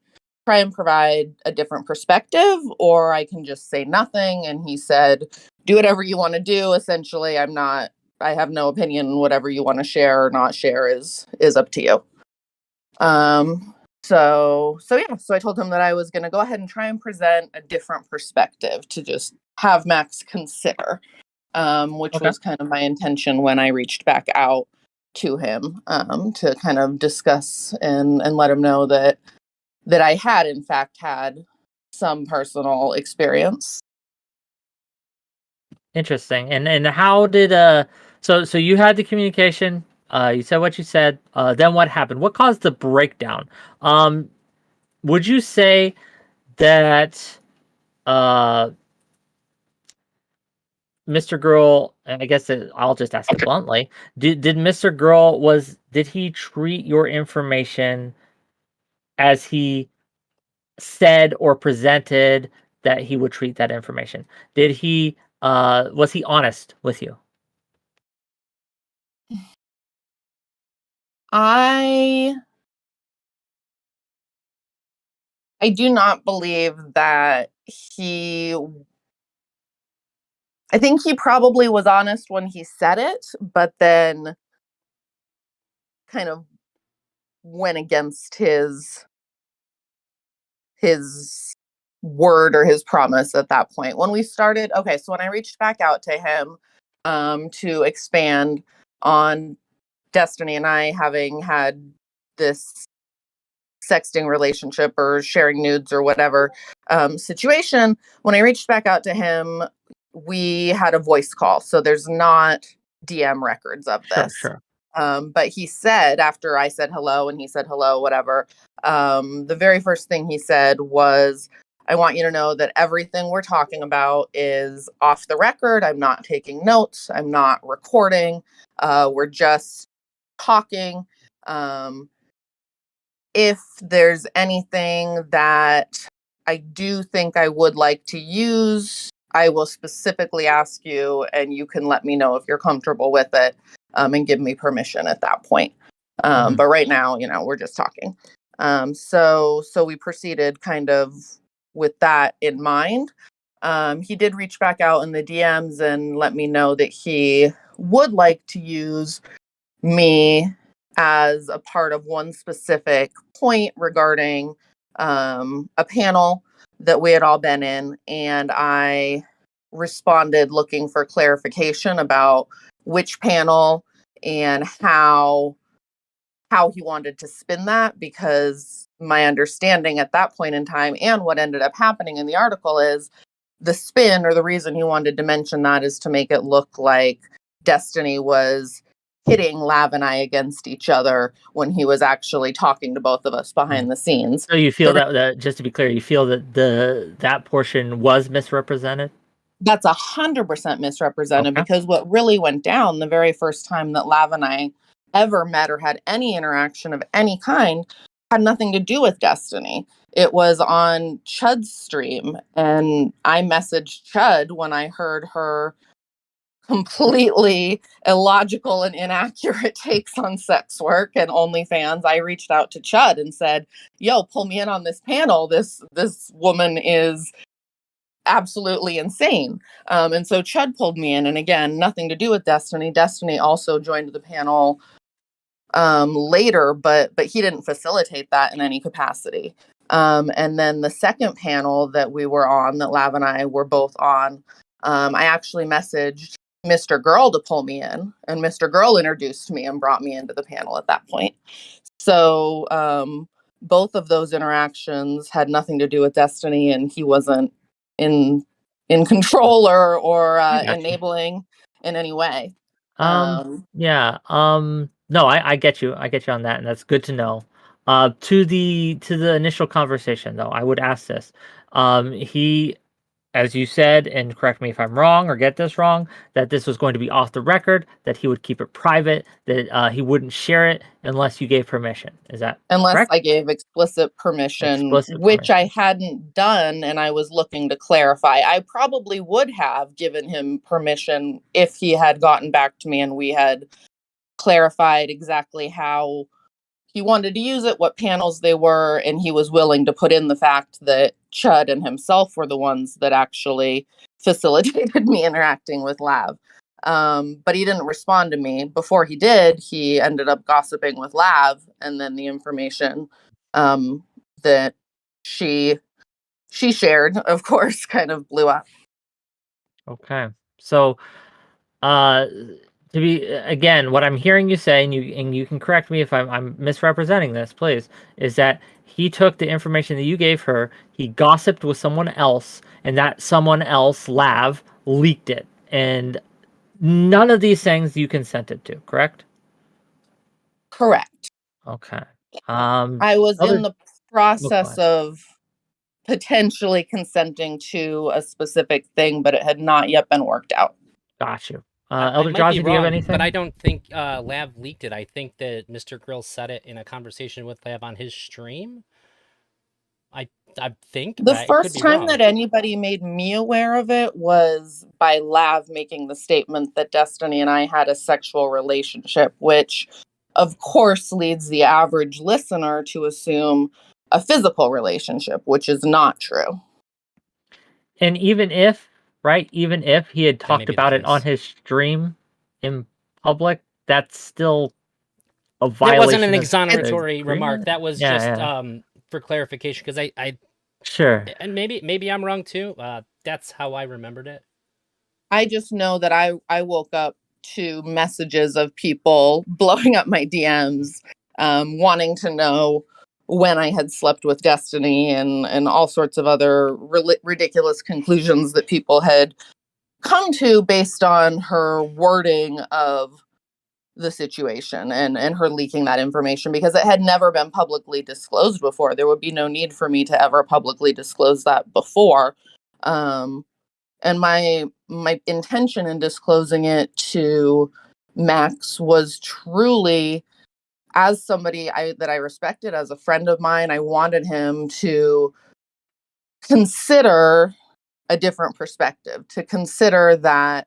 try and provide a different perspective, or I can just say nothing. And he said, do whatever you want to do. Essentially, I have no opinion. Whatever you want to share or not share is up to you. So I told him that I was going to go ahead and try and present a different perspective to just have Max consider, which was kind of my intention when I reached back out to him, to kind of discuss and let him know that I had in fact had some personal experience. Interesting. And how did so you had the communication, you said what you said, then what happened? What caused the breakdown? Would you say that Mr. Girl, I guess I'll just ask it bluntly, did Mr. Girl did he treat your information as he said or presented that he would treat that information? Did he was he honest with you? I do not believe that I think he probably was honest when he said it, but then kind of went against his word or his promise at that point. When we started, so when I reached back out to him, to expand on Destiny and I having had this sexting relationship or sharing nudes or whatever situation, when I reached back out to him, we had a voice call. So there's not DM records of this. Sure. But he said, after I said hello and he said hello, whatever, the very first thing he said was, I want you to know that everything we're talking about is off the record. I'm not taking notes. I'm not recording. We're just talking. If there's anything that I do think I would like to use, I will specifically ask you, and you can let me know if you're comfortable with it, and give me permission at that point. But right now, we're just talking. So we proceeded kind of with that in mind. He did reach back out in the DMs and let me know that he would like to use me as a part of one specific point regarding a panel that we had all been in, and I responded looking for clarification about which panel and how he wanted to spin that, because my understanding at that point in time and what ended up happening in the article is the spin, or the reason he wanted to mention that, is to make it look like Destiny was hitting Lav and I against each other when he was actually talking to both of us behind the scenes. So you feel that just to be clear, you feel that that portion was misrepresented? That's 100% misrepresented, because what really went down the very first time that Lav and I ever met or had any interaction of any kind had nothing to do with Destiny. It was on Chud's stream, and I messaged Chud when I heard her completely illogical and inaccurate takes on sex work and OnlyFans. I reached out to Chud and said, "Yo, pull me in on this panel. This woman is absolutely insane." And so Chud pulled me in, and again, nothing to do with Destiny. Destiny also joined the panel later, but he didn't facilitate that in any capacity. And then the second panel that we were on, that Lav and I were both on, I actually messaged Mr. Girl to pull me in, and Mr. Girl introduced me and brought me into the panel at that point. So both of those interactions had nothing to do with Destiny, and he wasn't in control or enabling in any way. Yeah. No, I get you. I get you on that, and that's good to know. To the initial conversation, though, I would ask this. He, as you said, and correct me if I'm wrong or get this wrong, that this was going to be off the record, that he would keep it private, that he wouldn't share it unless you gave permission. Is that unless correct? I gave explicit permission, Explicit which I permission. hadn't done, and I was looking to clarify. I probably would have given him permission if he had gotten back to me and we had clarified exactly how he wanted to use it, what panels they were, and he was willing to put in the fact that Chud and himself were the ones that actually facilitated me interacting with Lav. But he didn't respond to me. Before he did, he ended up gossiping with Lav, and then the information that she shared, of course, kind of blew up. Okay. So, to be again, what I'm hearing you say, and you can correct me if I'm misrepresenting this, please, is that he took the information that you gave her, he gossiped with someone else, and that someone else, Lav, leaked it, and none of these things you consented to, correct? Correct. Okay. I was in the go process ahead. of potentially consenting to a specific thing, but it had not yet been worked out. Got you. I Elder might be Drowsy, do you have wrong, anything? but I don't think Lav leaked it. I think that Mr. Grill said it in a conversation with Lav on his stream. I think, The but I could first be time wrong. that anybody made me aware of it was by Lav making the statement that Destiny and I had a sexual relationship, which of course leads the average listener to assume a physical relationship, which is not true. And even if, right, even if he had That may talked be the about it on case. his stream in public, that's still a That wasn't an violation of the exoneratory remark. agreement? That was Yeah, just yeah. for clarification, because I Sure. and maybe I'm wrong too. That's how I remembered it. I just know that I woke up to messages of people blowing up my DMs, wanting to know when I had slept with Destiny, and all sorts of other ridiculous conclusions that people had come to based on her wording of the situation and her leaking that information, because it had never been publicly disclosed before. There would be no need for me to ever publicly disclose that before. And my intention in disclosing it to Max was truly as somebody that I respected, as a friend of mine. I wanted him to consider a different perspective, to consider that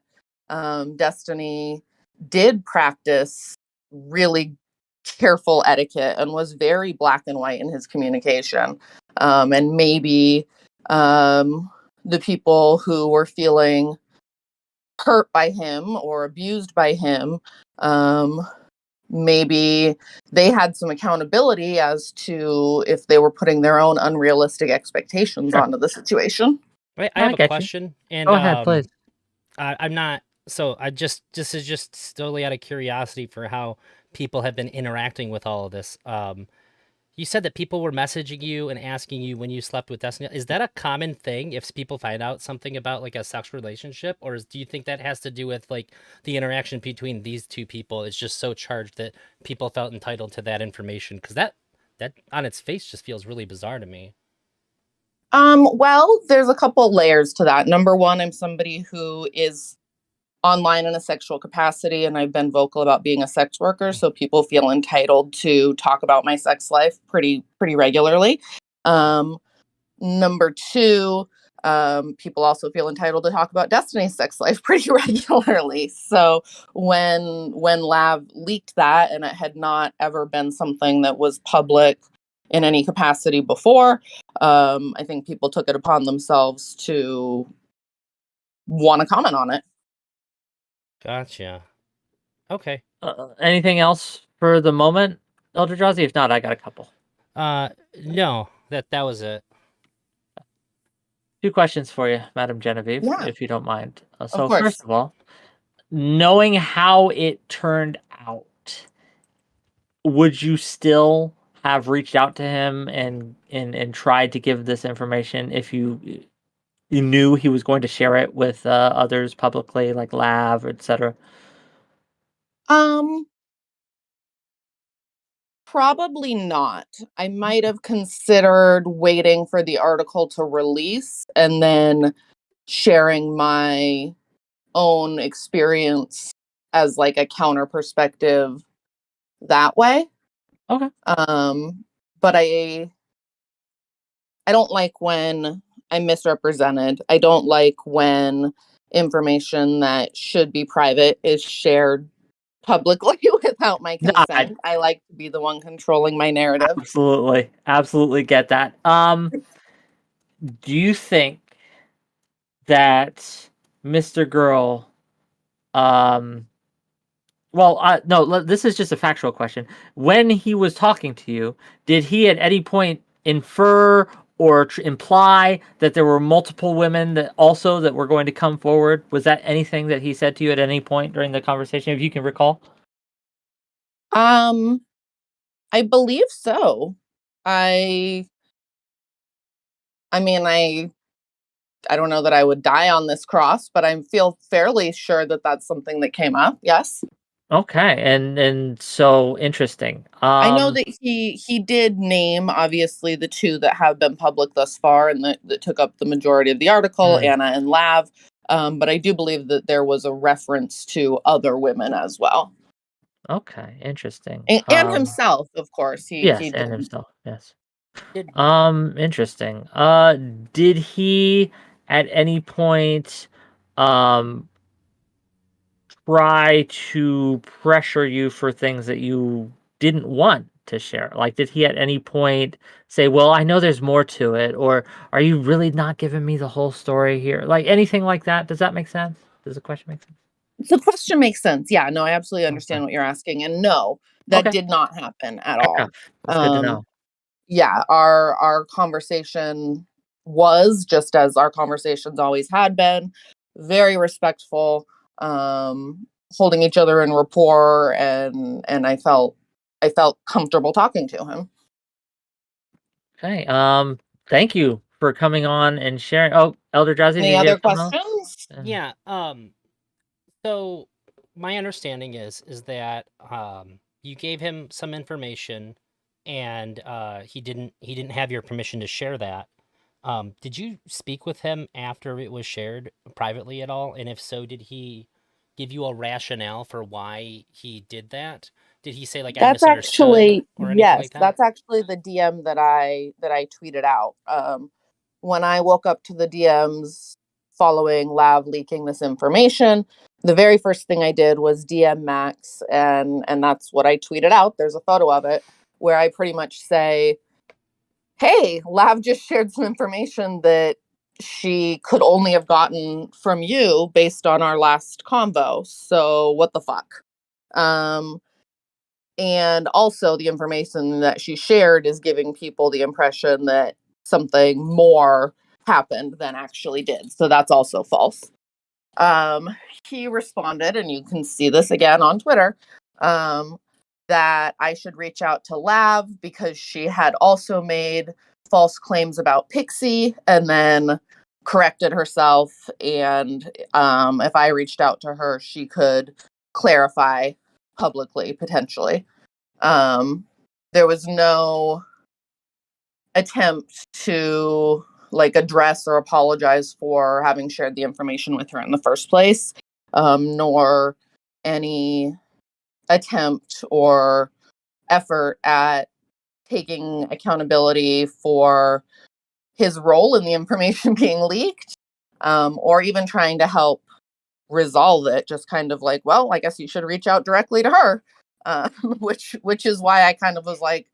Destiny did practice really careful etiquette and was very black and white in his communication. And maybe the people who were feeling hurt by him or abused by him, maybe they had some accountability as to if they were putting their own unrealistic expectations onto the situation. I No, I have a get you. question, and Go ahead, please. I'm not. So this is just solely out of curiosity for how people have been interacting with all of this. You said that people were messaging you and asking you when you slept with Destiny. Is that a common thing if people find out something about like a sexual relationship, or do you think that has to do with like the interaction between these two people is just so charged that people felt entitled to that information? Because that on its face just feels really bizarre to me. Well, there's a couple layers to that. Number one, I'm somebody who is online in a sexual capacity, and I've been vocal about being a sex worker, so people feel entitled to talk about my sex life pretty regularly. Number two, people also feel entitled to talk about Destiny's sex life pretty regularly. So when Lav leaked that, and it had not ever been something that was public in any capacity before, I think people took it upon themselves to want to comment on it. Gotcha. Okay. Anything else for the moment, Elder Drowsy? If not, I got a couple. No, that was it. 2 questions for you, Madam Genevieve, Yeah. if you don't mind. Of First course. of all, knowing how it turned out, would you still have reached out to him and tried to give this information if you knew he was going to share it with others publicly, like Lav, etc.? Probably not. I might have considered waiting for the article to release and then sharing my own experience as like a counter perspective that way. Okay. But I don't like when I'm misrepresented. I don't like when information that should be private is shared publicly without my No, consent. I like to be the one controlling my narrative. absolutely get that. Do you think that Mr. Girl, no, this is just a factual question. When he was talking to you, did he at any point infer or imply that there were multiple women that were going to come forward? Was that anything that he said to you at any point during the conversation, if you can recall? I believe so. I mean, I don't know that I would die on this cross, but I feel fairly sure that that's something that came up. Yes. Okay, and so interesting. I know that he did name obviously the 2 that have been public thus far and that took up the majority of the article, Anna and Lav. But I do believe that there was a reference to other women as well. Okay, interesting. And himself, of course. Yes, He and did. himself. Yes. Did Interesting. Did he at any point try to pressure you for things that you didn't want to share? Like, did he at any point say, "Well, I know there's more to it," or "Are you really not giving me the whole story here?" Like anything like that? Does that make sense? Does the question make sense? The question makes sense. Yeah, no, I absolutely understand Okay. what you're asking. And no, that Okay. did not happen at Fair all. enough. That's good to know. Yeah, our conversation was just as our conversations always had been, very respectful, holding each other in rapport, and I felt comfortable talking to him. Okay. Thank you for coming on and sharing. Oh, Elder Drowsy, Any did you other have something else? questions? Yeah. So my understanding is that you gave him some information, and he didn't have your permission to share that. Did you speak with him after it was shared privately at all? And if so, did he give you a rationale for why he did that? Did he say like I That's misunderstood actually, or anything yes, like that? that's actually the DM that I tweeted out. When I woke up to the DMs following Lav leaking this information, the very first thing I did was DM Max, and that's what I tweeted out. There's a photo of it where I pretty much say, "Hey, Lav just shared some information that she could only have gotten from you based on our last convo. So what the fuck?" And also, the information that she shared is giving people the impression that something more happened than actually did. So that's also false. He responded, and you can see this again on Twitter, that I should reach out to Lav because she had also made false claims about Pixie and then corrected herself. And if I reached out to her, she could clarify publicly, potentially. There was no attempt to like address or apologize for having shared the information with her in the first place. nor any attempt or effort at taking accountability for his role in the information being leaked, or even trying to help resolve it. Just kind of like, well, I guess you should reach out directly to her, which is why I kind of was like,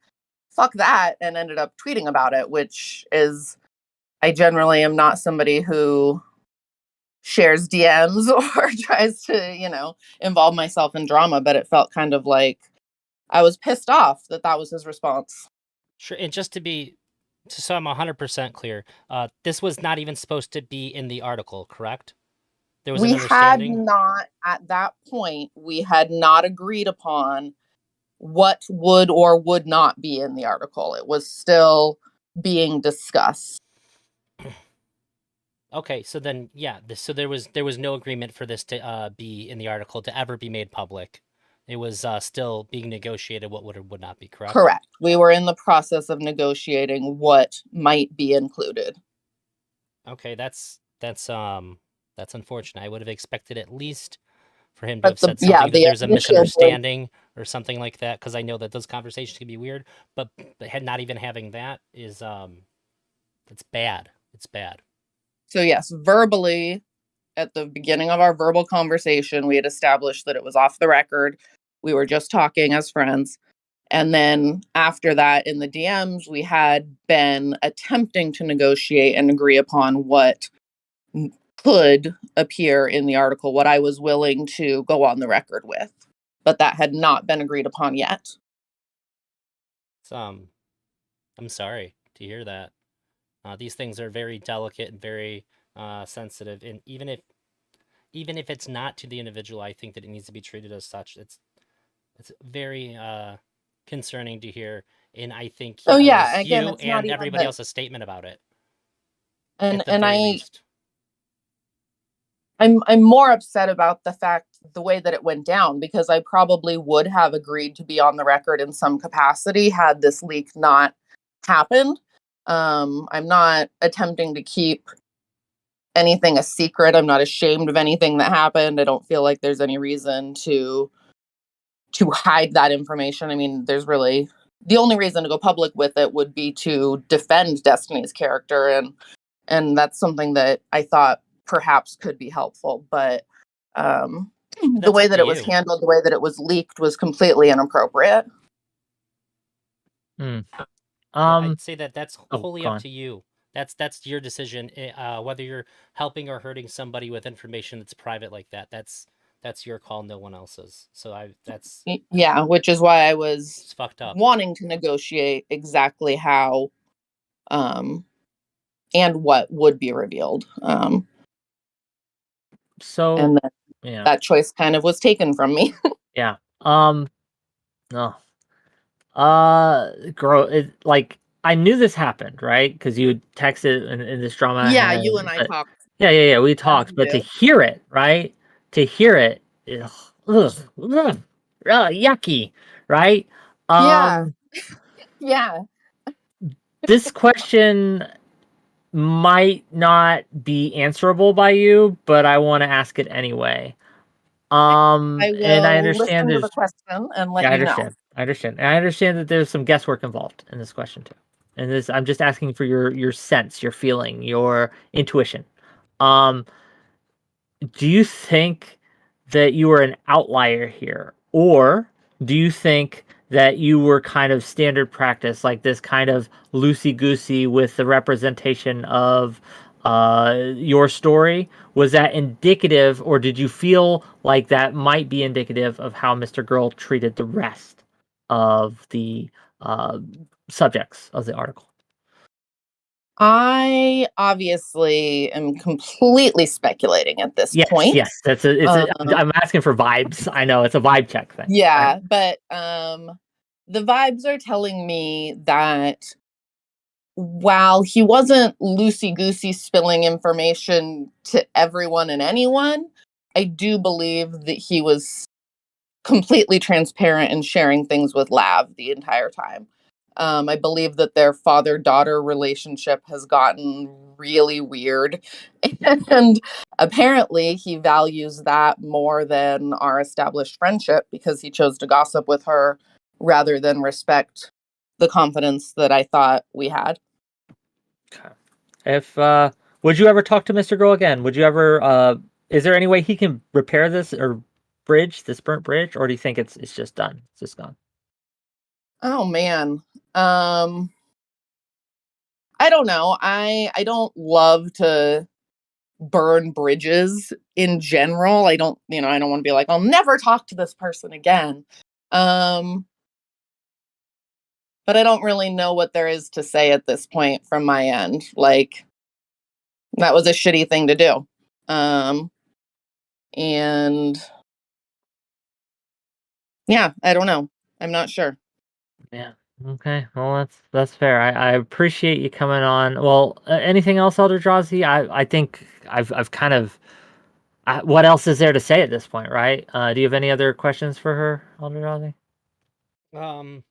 fuck that, and ended up tweeting about it, which is, I generally am not somebody who shares DMs or tries to, involve myself in drama, but it felt kind of like I was pissed off that was his response. Sure, and just so I'm 100% clear, this was not even supposed to be in the article, correct? There was an understanding? At that point, we had not agreed upon what would or would not be in the article. It was still being discussed. Okay, so then, yeah, so there was no agreement for this to be in the article to ever be made public. It was still being negotiated what would or would not be, correct? Correct. We were in the process of negotiating what might be included. Okay, that's unfortunate. I would have expected at least for him to have said something that there's a misunderstanding or something like that, because I know that those conversations can be weird, but not even having that is it's bad. It's bad. So yes, verbally, at the beginning of our verbal conversation, we had established that it was off the record. We were just talking as friends. And then after that, in the DMs, we had been attempting to negotiate and agree upon what could appear in the article, what I was willing to go on the record with. But that had not been agreed upon yet. I'm sorry to hear that. These things are very delicate and very sensitive, and even if it's not to the individual, I think that it needs to be treated as such. It's very concerning to hear, and I think again, you and everybody else's statement about it. And I'm more upset about the way that it went down, because I probably would have agreed to be on the record in some capacity had this leak not happened. I'm not attempting to keep anything a secret. I'm not ashamed of anything that happened. I don't feel like there's any reason to hide that information. I mean, there's really the only reason to go public with it would be to defend Destiny's character, and that's something that I thought perhaps could be helpful. But the way that it was handled, the way that it was leaked, was completely inappropriate. I'd say that's wholly up to you. That's your decision. Whether you're helping or hurting somebody with information that's private like that, that's your call, no one else's. So which is why I was fucked up, wanting to negotiate exactly how and what would be revealed. And then that choice kind of was taken from me. Yeah. No. Girl, I knew this happened, right? Because you texted in this drama. Yeah, you and I talked. Yeah, we talked. But to hear it, right? To hear it, yucky, right? Yeah. This question might not be answerable by you, but I want to ask it anyway. I will and I understand listen to the question and let you know. I understand. And I understand that there's some guesswork involved in this question too. And I'm just asking for your sense, your feeling, your intuition. Do you think that you were an outlier here, or do you think that you were kind of standard practice, like this kind of loosey-goosey with the representation of your story? Was that indicative, or did you feel like that might be indicative of how Mr. Girl treated the rest of the subjects of the article? I obviously am completely speculating at this point. Yes, I'm asking for vibes. I know it's a vibe check thing. Yeah, right? But the vibes are telling me that while he wasn't loosey-goosey spilling information to everyone and anyone, I do believe that he was completely transparent and sharing things with Lav the entire time. I believe that their father-daughter relationship has gotten really weird. And apparently he values that more than our established friendship because he chose to gossip with her rather than respect the confidence that I thought we had. Okay. If would you ever talk to Mr. Girl again? Would you ever is there any way he can repair this or bridge this burnt bridge, or do you think it's just done? It's just gone. Oh man. I don't know. I don't love to burn bridges in general. I don't, I don't want to be like, I'll never talk to this person again. But I don't really know what there is to say at this point from my end. Like, that was a shitty thing to do. And yeah, I don't know. I'm not sure. Yeah. Okay. Well, that's fair. I appreciate you coming on. Well, anything else, Eldrazi? I think I've kind of. What else is there to say at this point, right? Do you have any other questions for her, Eldrazi? I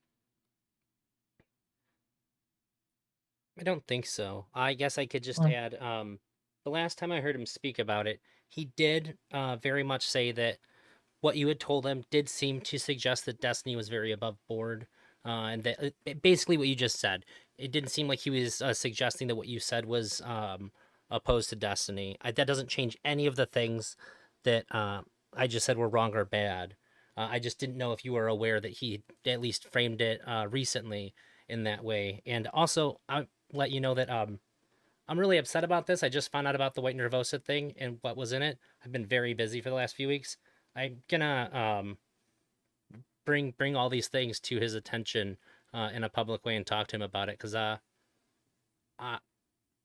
don't think so. I guess I could just add, the last time I heard him speak about it, he did very much say that what you had told him did seem to suggest that Destiny was very above board, and that basically what you just said. It didn't seem like he was suggesting that what you said was opposed to Destiny. That doesn't change any of the things that I just said were wrong or bad. I just didn't know if you were aware that he at least framed it recently in that way. And also, I let you know that I'm really upset about this. I just found out about the White Nervosa thing and what was in it. I've been very busy for the last few weeks. I'm gonna bring all these things to his attention in a public way and talk to him about it because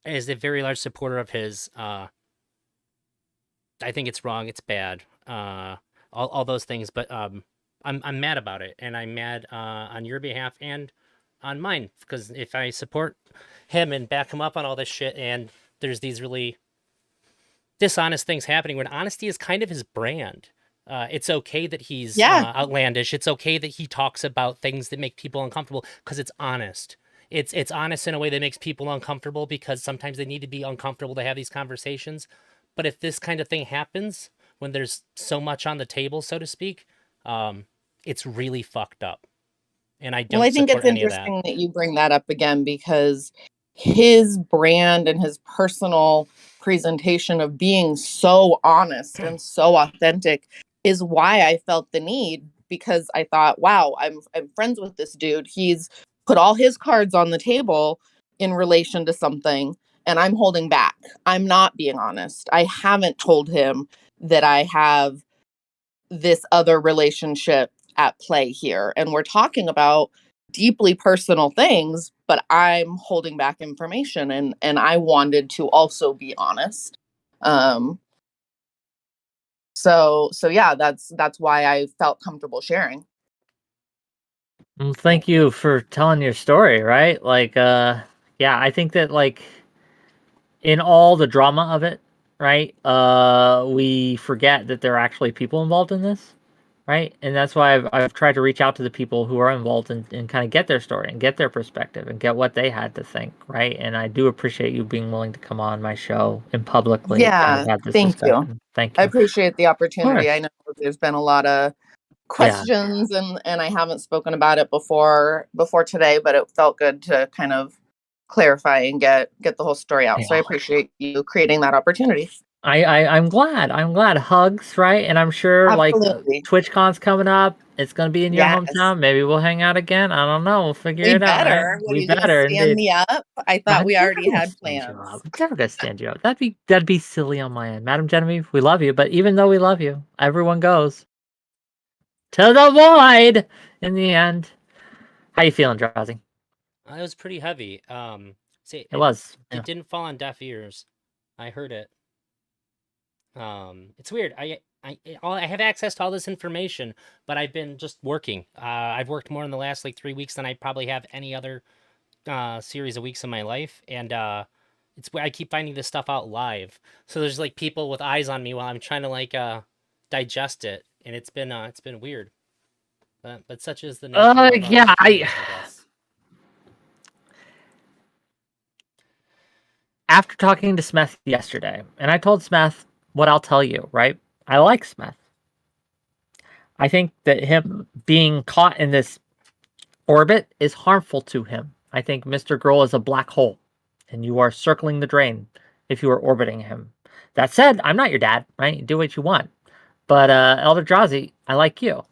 as a very large supporter of his, I think it's wrong. It's bad. All those things, but I'm mad about it, and I'm mad on your behalf and on mine because if I support him and back him up on all this shit, and there's these really dishonest things happening when honesty is kind of his brand. It's okay that he's outlandish. It's okay that he talks about things that make people uncomfortable because it's honest. It's honest in a way that makes people uncomfortable because sometimes they need to be uncomfortable to have these conversations. But if this kind of thing happens when there's so much on the table, so to speak, it's really fucked up. And I don't Well, I think support it's any of that. interesting that you bring that up again because his brand and his personal presentation of being so honest and so authentic is why I felt the need because I thought, wow, I'm friends with this dude. He's put all his cards on the table in relation to something and I'm holding back. I'm not being honest. I haven't told him that I have this other relationship at play here. And we're talking about deeply personal things, but I'm holding back information and I wanted to also be honest. So yeah, that's why I felt comfortable sharing. Well, thank you for telling your story, right? Like yeah, I think that like in all the drama of it, right? We forget that there are actually people involved in this, right? And that's why I've tried to reach out to the people who are involved and kind of get their story and get their perspective and get what they had to think, right? And I do appreciate you being willing to come on my show and publicly kind of have this Thank discussion. you. Thank you. I appreciate the opportunity. course. I know there's been a lot of questions and I haven't spoken about it before today, but it felt good to kind of clarify and get the whole story out. So I appreciate you creating that opportunity. I'm glad. I'm glad. Hugs, right? And I'm sure Absolutely. like TwitchCon's coming up. It's gonna be in your Yes. hometown. Maybe we'll hang out again. I don't know. We'll figure We it out, right? better. What, are We you gonna better stand indeed. me up? I thought I'm we never already gonna had stand you plans. up. I'm never gonna stand you up. That'd be silly on my end. Madam Genevieve, we love you, but even though we love you, everyone goes to the void in the end. How you feeling, Drowsy? It was pretty heavy. See, It was. It Yeah. didn't fall on deaf ears. I heard it. It's weird. I have access to all this information, but I've been just working. I've worked more in the last like 3 weeks than I probably have any other series of weeks in my life, and it's where I keep finding this stuff out live. So there's like people with eyes on me while I'm trying to like digest it, and it's been weird. But such is the nature of Yeah, streamers, I guess. after talking to Smith yesterday, and I told Smith what I'll tell you, right? I like Smith. I think that him being caught in this orbit is harmful to him. I think Mr. Girl is a black hole, and you are circling the drain if you are orbiting him. That said, I'm not your dad, right? You do what you want. But Elder Drazi, I like you.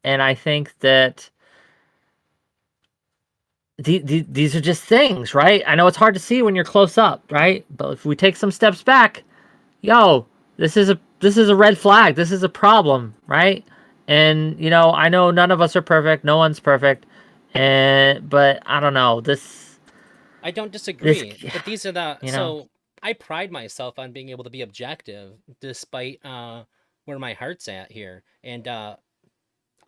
And I think that these are just things, right? I know it's hard to see when you're close up, right? But if we take some steps back, yo, this is a red flag. This is a problem, right? And you know, I know none of us are perfect. No one's perfect. But I don't know. I don't disagree, This, but these are the you know. so I pride myself on being able to be objective despite where my heart's at here. And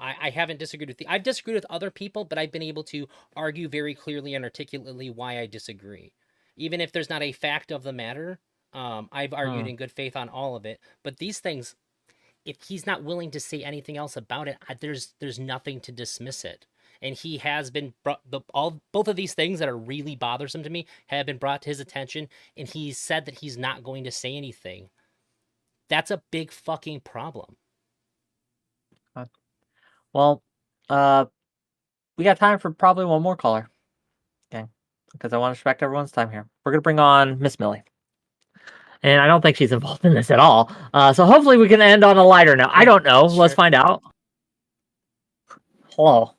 I haven't disagreed with I've disagreed with other people, but I've been able to argue very clearly and articulately why I disagree. Even if there's not a fact of the matter, I've argued in good faith on all of it. But these things, if he's not willing to say anything else about it, there's nothing to dismiss it. And he has been brought both of these things that are really bothersome to me have been brought to his attention, and he's said that he's not going to say anything. That's a big fucking problem. Well, we got time for probably one more caller. Okay, because I want to respect everyone's time here. We're gonna bring on Miss Millie. And I don't think she's involved in this at all. So hopefully we can end on a lighter note. I don't know. Let's find out. Hello.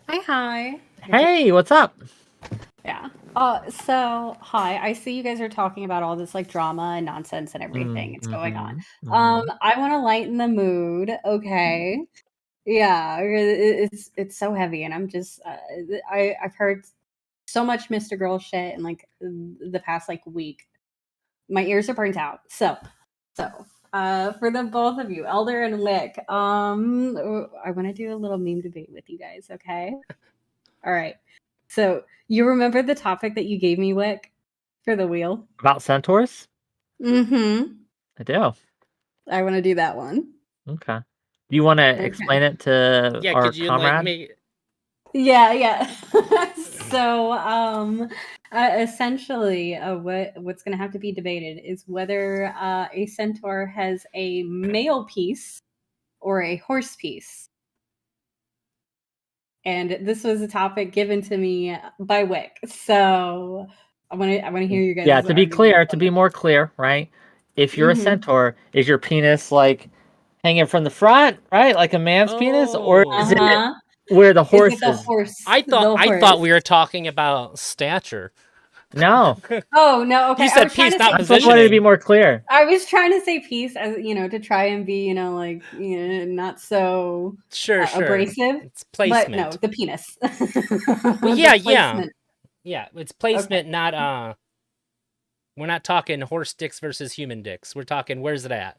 Hi. Hey, what's up? Yeah. So hi. I see you guys are talking about all this like drama and nonsense and everything that's going on. I want to lighten the mood. Okay. Yeah. It's so heavy, and I'm just I've heard so much Mr. Girl shit in like the past like week. My ears are burnt out. So for the both of you, Elder and Wick, I want to do a little meme debate with you guys. Okay. All right. So you remember the topic that you gave me, Wick, for the wheel? About centaurs? Mm-hmm. I do. I want to do that one. Okay. Do you want to explain it to our could you comrade? like make Yeah. So essentially what's going to have to be debated is whether a centaur has a male piece or a horse piece. And this was a topic given to me by Wick. So I want to hear you guys. Yeah, to be clear, to be more clear, right? If you're a centaur, is your penis like hanging from the front, right? Like a man's penis? Or is it where the horse is? I thought we were talking about stature. No. Oh no! Okay, You said piece, not I positioning. wanted to be more clear. I was trying to say peace, as to try and be, like, not so sure. abrasive. It's placement. But no, the penis. Well, yeah. It's placement, Okay. not We're not talking horse dicks versus human dicks. We're talking where's it at?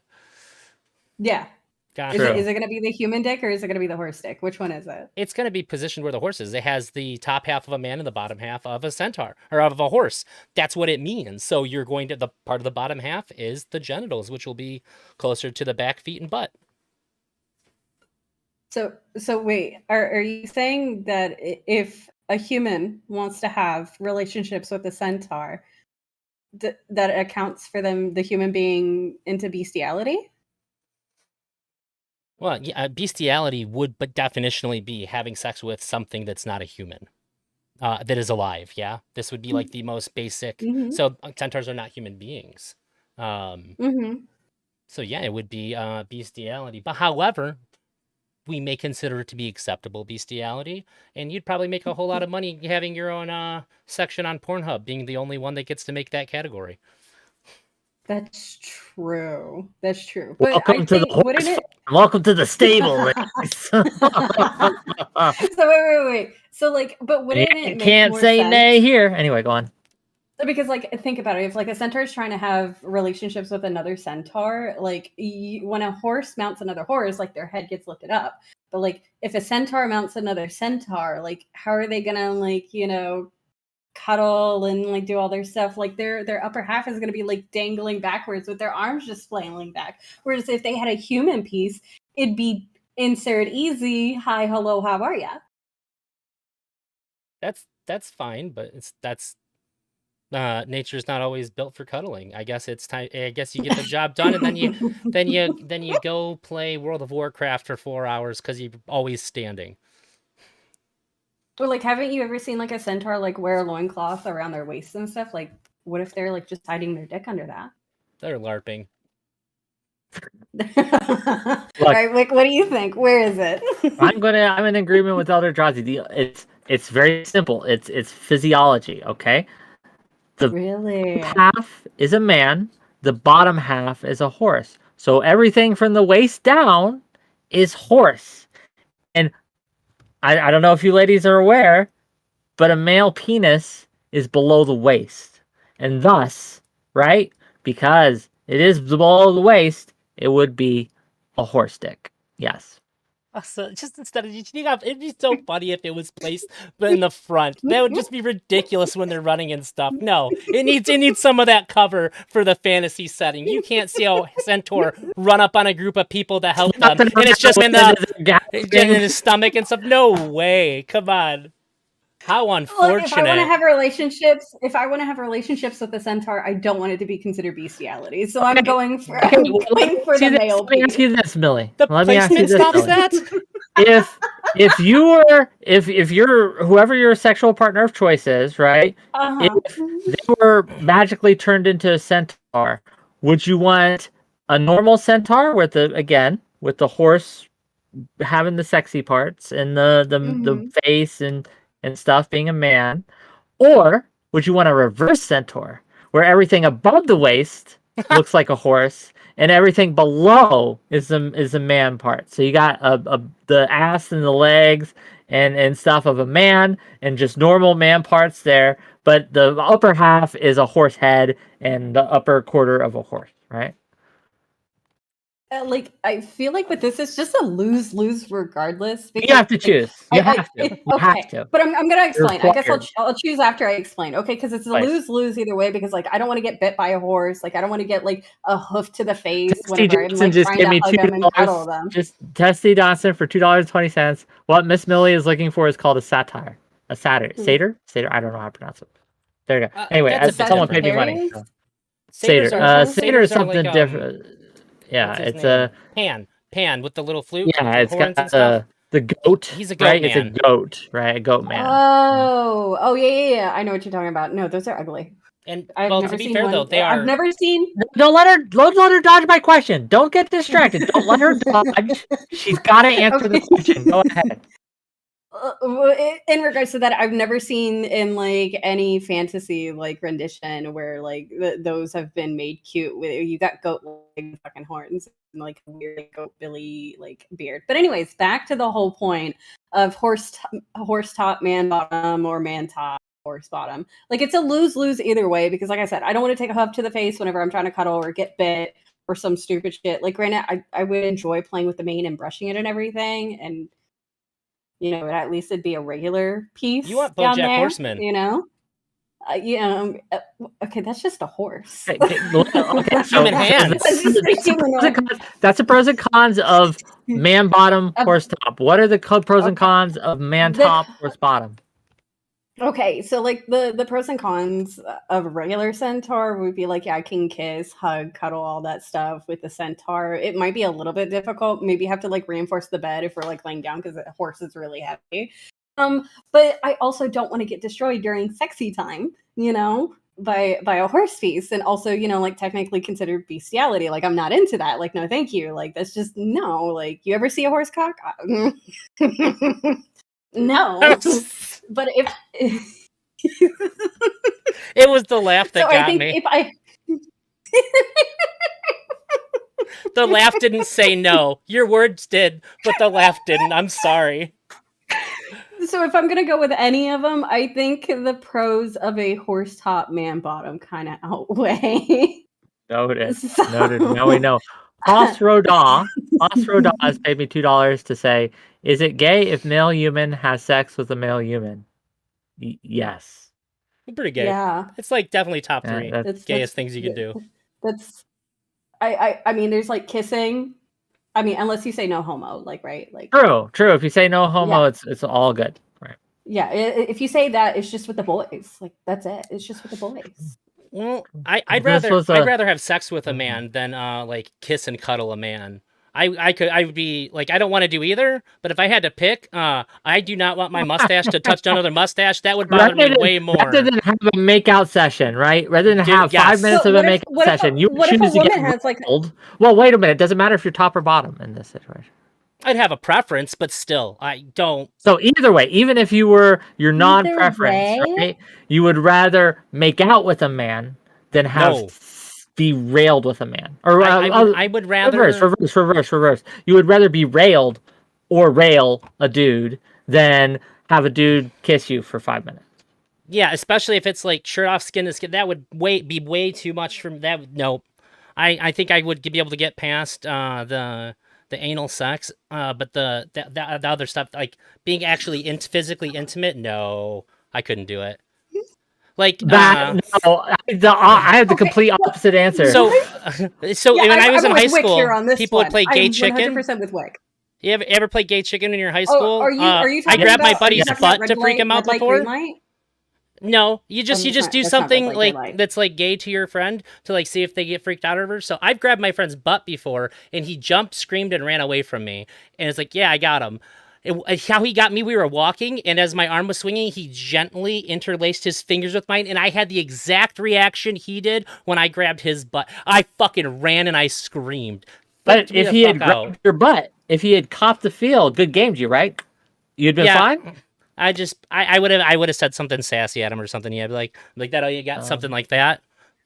Yeah. Gotcha. Is it going to be the human dick or is it going to be the horse dick? Which one is it? It's going to be positioned where the horse is. It has the top half of a man and the bottom half of a centaur or of a horse. That's what it means. So you're going to the part of the bottom half is the genitals, which will be closer to the back, feet, and butt. So wait, are you saying that if a human wants to have relationships with a centaur, that accounts for the human being into bestiality? Well, yeah, bestiality would but definitionally be having sex with something that's not a human, that is alive. Yeah, this would be like the most basic. So centaurs are not human beings. So yeah, it would be bestiality. But however, we may consider it to be acceptable bestiality, and you'd probably make a whole lot of money having your own section on Pornhub, being the only one that gets to make that category. That's true. That's true. But Welcome to the horse. Welcome to the stable. So wait. So like, but wouldn't it make can't more say sense? nay here. Anyway, go on. Because like, think about it. If like a centaur is trying to have relationships with another centaur, like when a horse mounts another horse, like their head gets lifted up. But like, if a centaur mounts another centaur, like how are they gonna like cuddle and like do all their stuff? Like their upper half is going to be like dangling backwards with their arms just flailing back, whereas if they had a human piece, it'd be insert easy. Hi, hello, how are ya? That's fine, but that's nature's not always built for cuddling. I guess it's time. I guess you get the job done, and then you go play World of Warcraft for 4 hours because you're always standing. Or like, haven't you ever seen like a centaur like wear a loincloth around their waist and stuff? Like, what if they're like just hiding their dick under that? They're LARPing. All right, Wick, what do you think? Where is it? I'm in agreement with Elder Drazi. It's very simple. It's physiology, okay? The Really? half is a man, the bottom half is a horse. So everything from the waist down is horse. And I don't know if you ladies are aware, but a male penis is below the waist. And thus, right? Because it is below the waist, it would be a horse dick. Yes. So just instead of it'd be so funny if it was placed in the front. That would just be ridiculous when they're running and stuff. No, it needs some of that cover for the fantasy setting. You can't see a centaur run up on a group of people to help them, and it's just in his stomach and stuff. No way! Come on. How unfortunate. Look, if I want to have relationships with a centaur, I don't want it to be considered bestiality. So I'm going for the male. Let me ask you this, Millie. The Let me ask you placement this, stops Millie. that. If you're whoever your sexual partner of choice is, right? If they were magically turned into a centaur, would you want a normal centaur with the horse having the sexy parts and the face and stuff being a man, or would you want a reverse centaur where everything above the waist looks like a horse and everything below is a man part? So you got the ass and the legs and stuff of a man and just normal man parts there, but the upper half is a horse head and the upper quarter of a horse, right? Like, I feel like with this, it's just a lose-lose regardless. Because, you have to choose. You have to. But I'm gonna explain. I guess required. I'll choose after I explain. Okay, because it's a lose-lose either way. Because like I don't want to get bit by a horse. Like I don't want to get like a hoof to the face whenever I'm like just trying give to me hug them and cuddle them. Just Tessie Johnson for $2.20. What Miss Millie is looking for is called a satire. A satyr. Satyr? Satyr? I don't know how to pronounce it. There you go. Anyway, someone paid me money. So. Satyr. Satyr is something like, different. Yeah, it's a Pan with the little flute. Yeah, it's horns got and stuff. The goat. He's a goat right? man. It's a goat, right? A goat man. Oh, yeah. I know what you're talking about. No, those are ugly. And to be fair, though, I've never seen. Don't let her dodge my question. Don't get distracted. Don't let her dodge. She's got to answer the question. Go ahead. In regards to that, I've never seen in like any fantasy like rendition where like those have been made cute. You got goat like fucking horns and like weird like, goat billy like beard. But anyways, back to the whole point of horse top, man bottom, or man top, horse bottom. Like it's a lose either way because, like I said, I don't want to take a hug to the face whenever I'm trying to cuddle or get bit or some stupid shit. Like granted, I would enjoy playing with the mane and brushing it and everything and. At least it'd be a regular piece. You want BoJack there, Horseman? Okay, that's just a horse. Okay, human hands. That's the pros and cons of man bottom, horse top. What are the pros and cons of man top, horse bottom? Okay, so like the pros and cons of a regular centaur would be like, yeah, I can kiss, hug, cuddle, all that stuff. With the centaur, it might be a little bit difficult. Maybe have to like reinforce the bed if we're like laying down because the horse is really heavy. But I also don't want to get destroyed during sexy time, by a horse piece, and also like technically considered bestiality. Like I'm not into that. Like no, thank you. Like that's just no. Like you ever see a horse cock? No. But if it was the laugh that got me. The laugh didn't say no. Your words did, but the laugh didn't. I'm sorry. So if I'm gonna go with any of them, I think the pros of a horse top, man bottom kind of outweigh. Noted. Now we know. Osroda has paid me $2 to say, is it gay if male human has sex with a male human? Yes. Pretty gay. Yeah. It's like definitely top 3. That's gayest things you can do. I mean, there's like kissing, I mean, unless you say no homo, like, right? Like, True. If you say no homo, Yeah. it's all good, right? yeah, if you say that, it's just with the boys. Like, that's it. It's just with the boys. Well, I'd This rather was I'd a rather have sex with a man than like kiss and cuddle a man. I would be like, I don't want to do either, but if I had to pick, I do not want my mustache to touch another mustache. That would bother me way more. rather than have a makeout session, right? Rather than Dude, have 5 minutes But of a what if makeout session, you what if a choose to get woman has like rolled. Well, wait a minute. It doesn't matter if you're top or bottom in this situation. I'd have a preference, but still, I don't. So either way, even if you were your Either non-preference, way? right? You would rather make out with a man than have No. be railed with a man. Or I would rather reverse. You would rather be railed or rail a dude than have a dude kiss you for 5 minutes. Yeah, especially if it's like shirt off, skin to skin. That would be way too much from that. No, I think I would be able to get past the anal sex, but the other stuff, like being actually physically intimate, no, I couldn't do it. Like that, no, I have the complete opposite answer. So Yeah, when I was in I'm high with Wick school, here on this people would one. play gay I'm chicken. 100% with Wick. You ever play gay chicken in your high school? Are you I talking grabbed my about- buddy's are you talking about butt to red freak light, him out red light, before. green light? No, you just that's do not red something light, like green light. that's like gay to your friend to like see if they get freaked out over. So I've grabbed my friend's butt before, and he jumped, screamed, and ran away from me. And it's like, yeah, I got him. How he got me, we were walking, and as my arm was swinging, he gently interlaced his fingers with mine, and I had the exact reaction he did when I grabbed his butt. I fucking ran and I screamed. But Flipped me if the he had fuck out. grabbed your butt, if he had copped the field, good game, you right? You'd been fine. I would have said something sassy at him or something. Yeah, like that. Oh, you got something like that.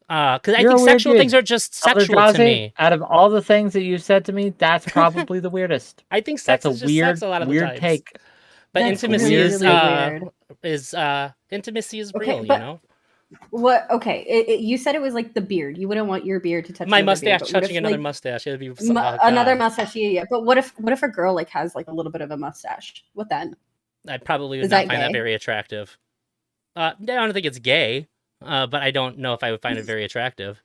Because I think sexual things are just sexual to me. Out of all the things that you've said to me, that's probably the weirdest. I think sex that's is a just weird, sex a lot of the weird times. take. But That's intimacy really is weird. intimacy is Okay, real, you but- know. What? Okay, you said it was like the beard. You wouldn't want your beard to touch My another beard, mustache but what touching if, another like, mustache. It'd be another God. mustache. Yeah. But what if a girl like has like a little bit of a mustache? What then? I probably would Is not that find that gay? very attractive. I don't think it's gay, but I don't know if I would find it very attractive.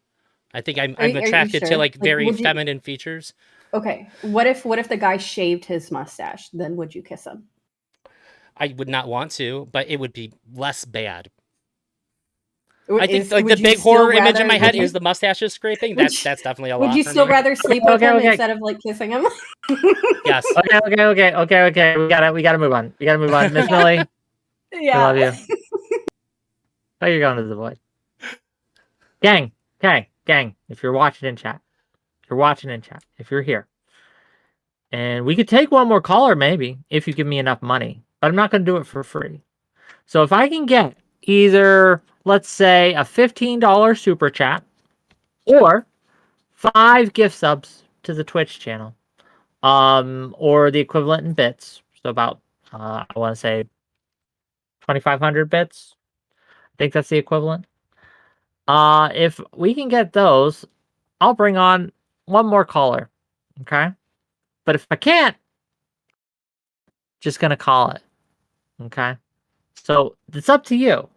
I think I'm Are you attracted to sure? like very would you- feminine features. Okay. What if the guy shaved his mustache? Then would you kiss him? I would not want to, but it would be less bad. Or I think is- like would the you big still horror image in rather- my would head you- is the mustaches scraping. would That's definitely a Would lot you for still me. rather sleep with him Okay. instead of like kissing him? Yes. Okay. We gotta move on. Miss Millie, Yeah. I love you. Oh, you're going to the void. Gang. If you're watching in chat, if you're here, and we could take one more caller maybe if you give me enough money, but I'm not going to do it for free. So if I can get either, let's say, a $15 super chat or 5 gift subs to the Twitch channel, or the equivalent in bits, so about I want to say 2,500 bits. I think that's the equivalent. If we can get those, I'll bring on one more caller. Okay? But if I can't, just gonna call it. Okay? So it's up to you.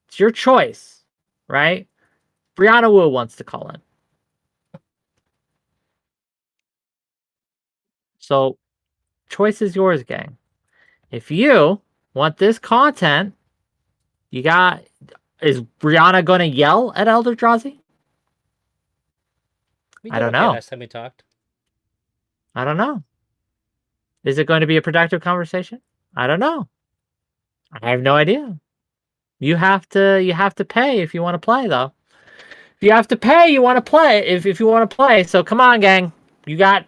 It's your choice, right? Brianna Wu wants to call in. So choice is yours, gang. If you want this content, is Brianna gonna yell at Elderdrazi? We I did don't okay know. Last time we talked. I don't know. Is it going to be a productive conversation? I don't know. I have no idea. You have to pay if you want to play, though. If you have to pay, you want to play. If you want to play, so come on, gang. You got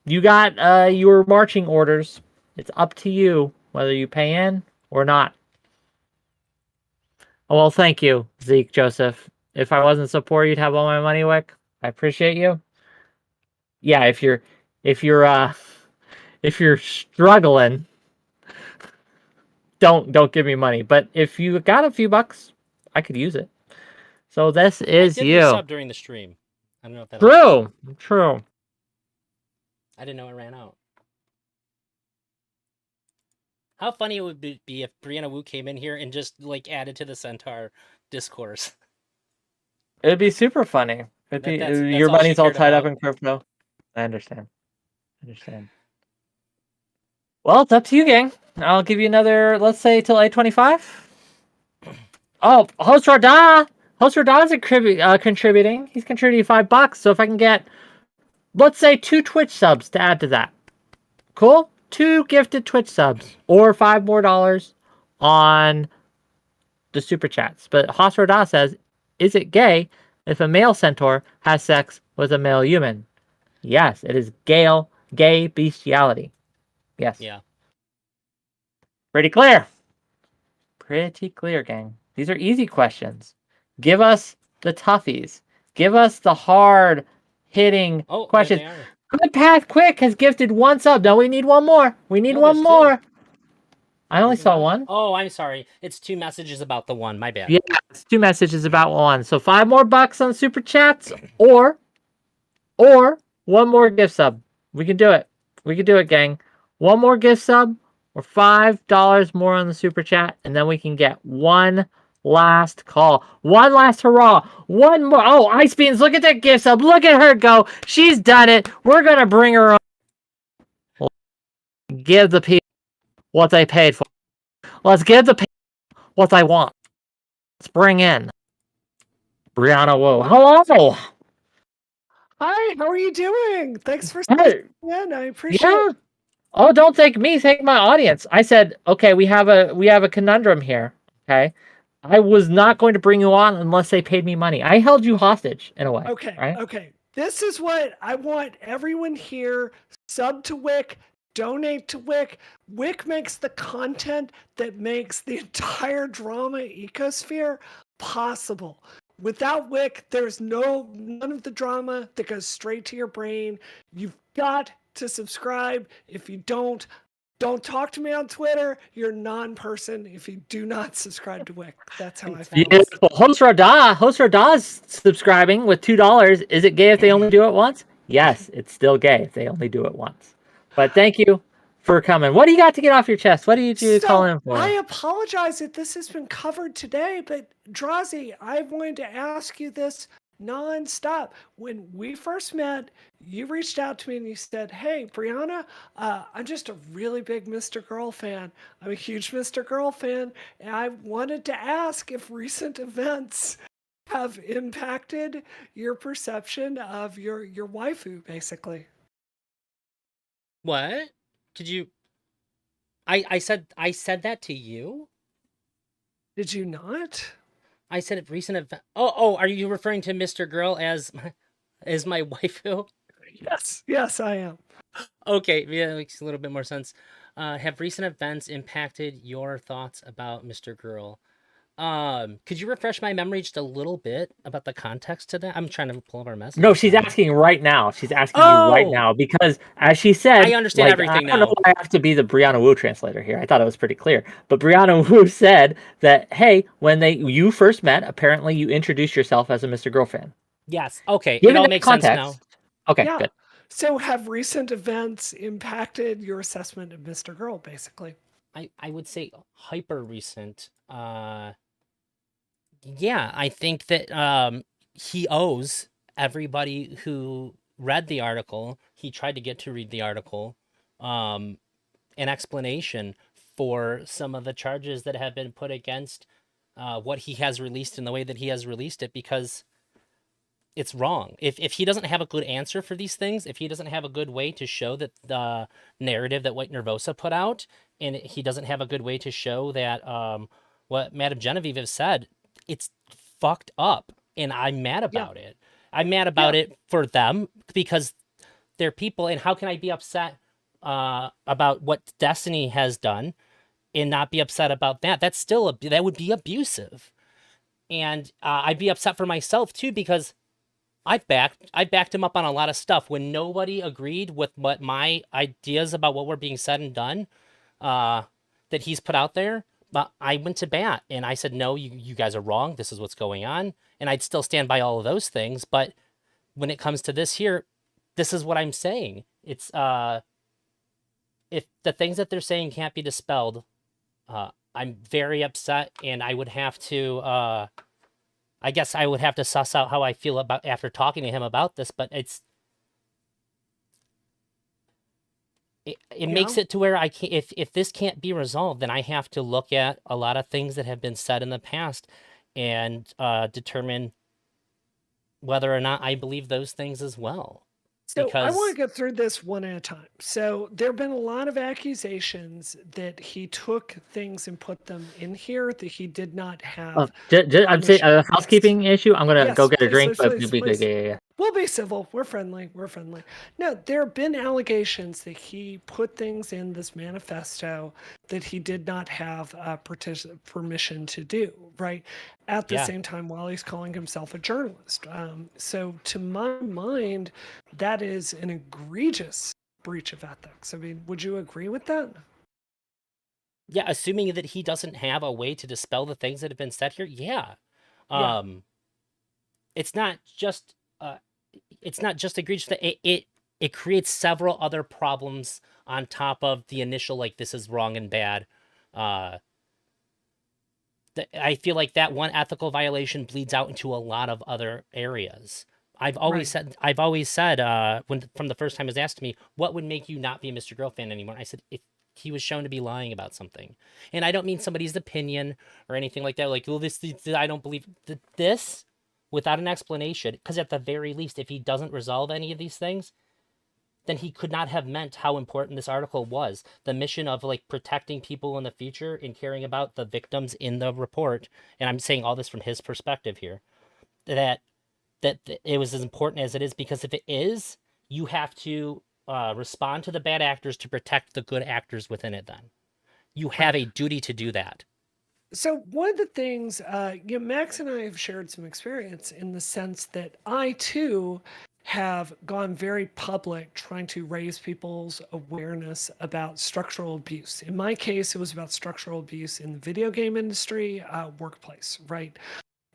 your marching orders. It's up to you whether you pay in or not. Oh, well, thank you, Zeke Joseph. If I wasn't so poor, you'd have all my money, Wick. I appreciate you. Yeah, if you're struggling, don't give me money. But if you got a few bucks, I could use it. So this is I did you. resub during the stream. I don't know if that helps. True. I didn't know it ran out. How funny it would be if Brianna Wu came in here and just like added to the Centaur discourse. It'd be super funny. Your all money's she all cared tied up about. in crypto. I understand. understand. Well, it's up to you, gang. I'll give you another, let's say, till 8:25. Oh, Host Rada! Host Rada is contributing. He's contributing $5. So if I can get, let's say, 2 Twitch subs to add to that. Cool? 2 gifted Twitch subs. Or $5 more on the super chats. But Host Rada says, is it gay if a male centaur has sex with a male human? Yes, it is gay bestiality. Yes. Yeah. Pretty clear. Pretty clear, gang. These are easy questions. Give us the toughies. Give us the hard hitting questions. There they are. Good Path Quick has gifted 1 sub. No, we need 1 more. We need 1 more. 2. I only saw 1. Oh, I'm sorry. It's 2 messages about the 1. My bad. Yeah, it's 2 messages about 1. So $5 more on super chats, or 1 more gift sub. We can do it. We can do it, gang. 1 more gift sub, or $5 more on the super chat, and then we can get 1 last call. 1 last hurrah. 1 more. Oh, Ice Beans, look at that gift sub. Look at her go. She's done it. We're going to bring her on. Give the people what they paid for. Let's give the people what they want. Let's bring in Brianna Wu. Hello. Hi, how are you doing? Thanks for Hey. in. I appreciate it. Oh, don't thank me. Thank my audience. I said, okay, we have a conundrum here. Okay, I was not going to bring you on unless they paid me money. I held you hostage in a way. Okay, right? okay. This is what I want everyone here. Sub to Wick, donate to Wick. Wick makes the content that makes the entire drama ecosphere possible. Without Wick, there's none of the drama that goes straight to your brain. You've got to subscribe. If you don't talk to me on Twitter. You're a non-person if you do not subscribe to Wick. That's how I feel. Beautiful. Host Rada's subscribing with $2. Is it gay if they only do it once? Yes, it's still gay if they only do it once. But thank you for coming. What do you got to get off your chest? What did you call in for? I apologize that this has been covered today, but Drazi, I wanted to ask you this non-stop. When we first met, you reached out to me and you said, hey, Brianna, I'm just a really big Mr. Girl fan. I'm a huge Mr. Girl fan, and I wanted to ask if recent events have impacted your perception of your waifu, basically. What? Did you... I said that to you? Did you not? I said recent event. Oh, are you referring to Mr. Girl as my waifu? Yes, I am. Okay, yeah, makes a little bit more sense. Have recent events impacted your thoughts about Mr. Girl? Could you refresh my memory just a little bit about the context to that? I'm trying to pull up our message. No, she's asking right now. She's asking you right now because, as she said, I understand everything I don't know now. why I have to be the Brianna Wu translator here. I thought it was pretty clear. But Brianna Wu said that, hey, when you first met, apparently you introduced yourself as a Mr. Girl fan. Yes. Okay. Given it all that makes context, sense now. Okay, yeah. good. So have recent events impacted your assessment of Mr. Girl, basically? I would say hyper recent. Yeah, I think that he owes everybody who read the article, he tried to get to read the article, an explanation for some of the charges that have been put against what he has released in the way that he has released it, because it's wrong. If he doesn't have a good answer for these things, if he doesn't have a good way to show that the narrative that White Nervosa put out, and he doesn't have a good way to show that what Madame Genevieve has said, it's fucked up, and I'm mad about it. I'm mad about it for them because they're people, and how can I be upset about what Destiny has done and not be upset about that? That's still that would be abusive, and I'd be upset for myself too because I backed him up on a lot of stuff when nobody agreed with what my ideas about what were being said and done that he's put out there. But I went to bat and I said, no, you guys are wrong. This is what's going on. And I'd still stand by all of those things. But when it comes to this here, this is what I'm saying. It's if the things that they're saying can't be dispelled, I'm very upset, and I would have to, I guess I would have to suss out how I feel about after talking to him about this. But it makes it to where I can't, if this can't be resolved, then I have to look at a lot of things that have been said in the past and determine whether or not I believe those things as well. So I want Because to go through this one at a time. So there have been a lot of accusations that he took things and put them in here that he did not have. I'm saying a housekeeping issue. I'm gonna go Yes, get a please, drink, please, but please, be good. please. Yeah. We'll be civil. We're friendly. We're friendly. No, there have been allegations that he put things in this manifesto that he did not have permission to do, right? At the Yeah. same time, while he's calling himself a journalist. So to my mind, that is an egregious breach of ethics. I mean, would you agree with that? Yeah, assuming that he doesn't have a way to dispel the things that have been said here, yeah. Yeah. It's not just egregious that it creates several other problems on top of the initial, like, this is wrong and bad. I feel like that one ethical violation bleeds out into a lot of other areas. I've always said when from the first time it was asked to me, what would make you not be a Mr. Girl fan anymore? I said, if he was shown to be lying about something. And I don't mean somebody's opinion or anything like that. Like, well, this I don't believe this without an explanation. Because at the very least, if he doesn't resolve any of these things, then he could not have meant how important this article was. The mission of, like, protecting people in the future and caring about the victims in the report. And I'm saying all this from his perspective here. That it was as important as it is, because if it is, you have to respond to the bad actors to protect the good actors within it. Then you have a duty to do that. So one of the things, Max and I have shared some experience in the sense that I too have gone very public trying to raise people's awareness about structural abuse. In my case, it was about structural abuse in the video game industry, workplace, right?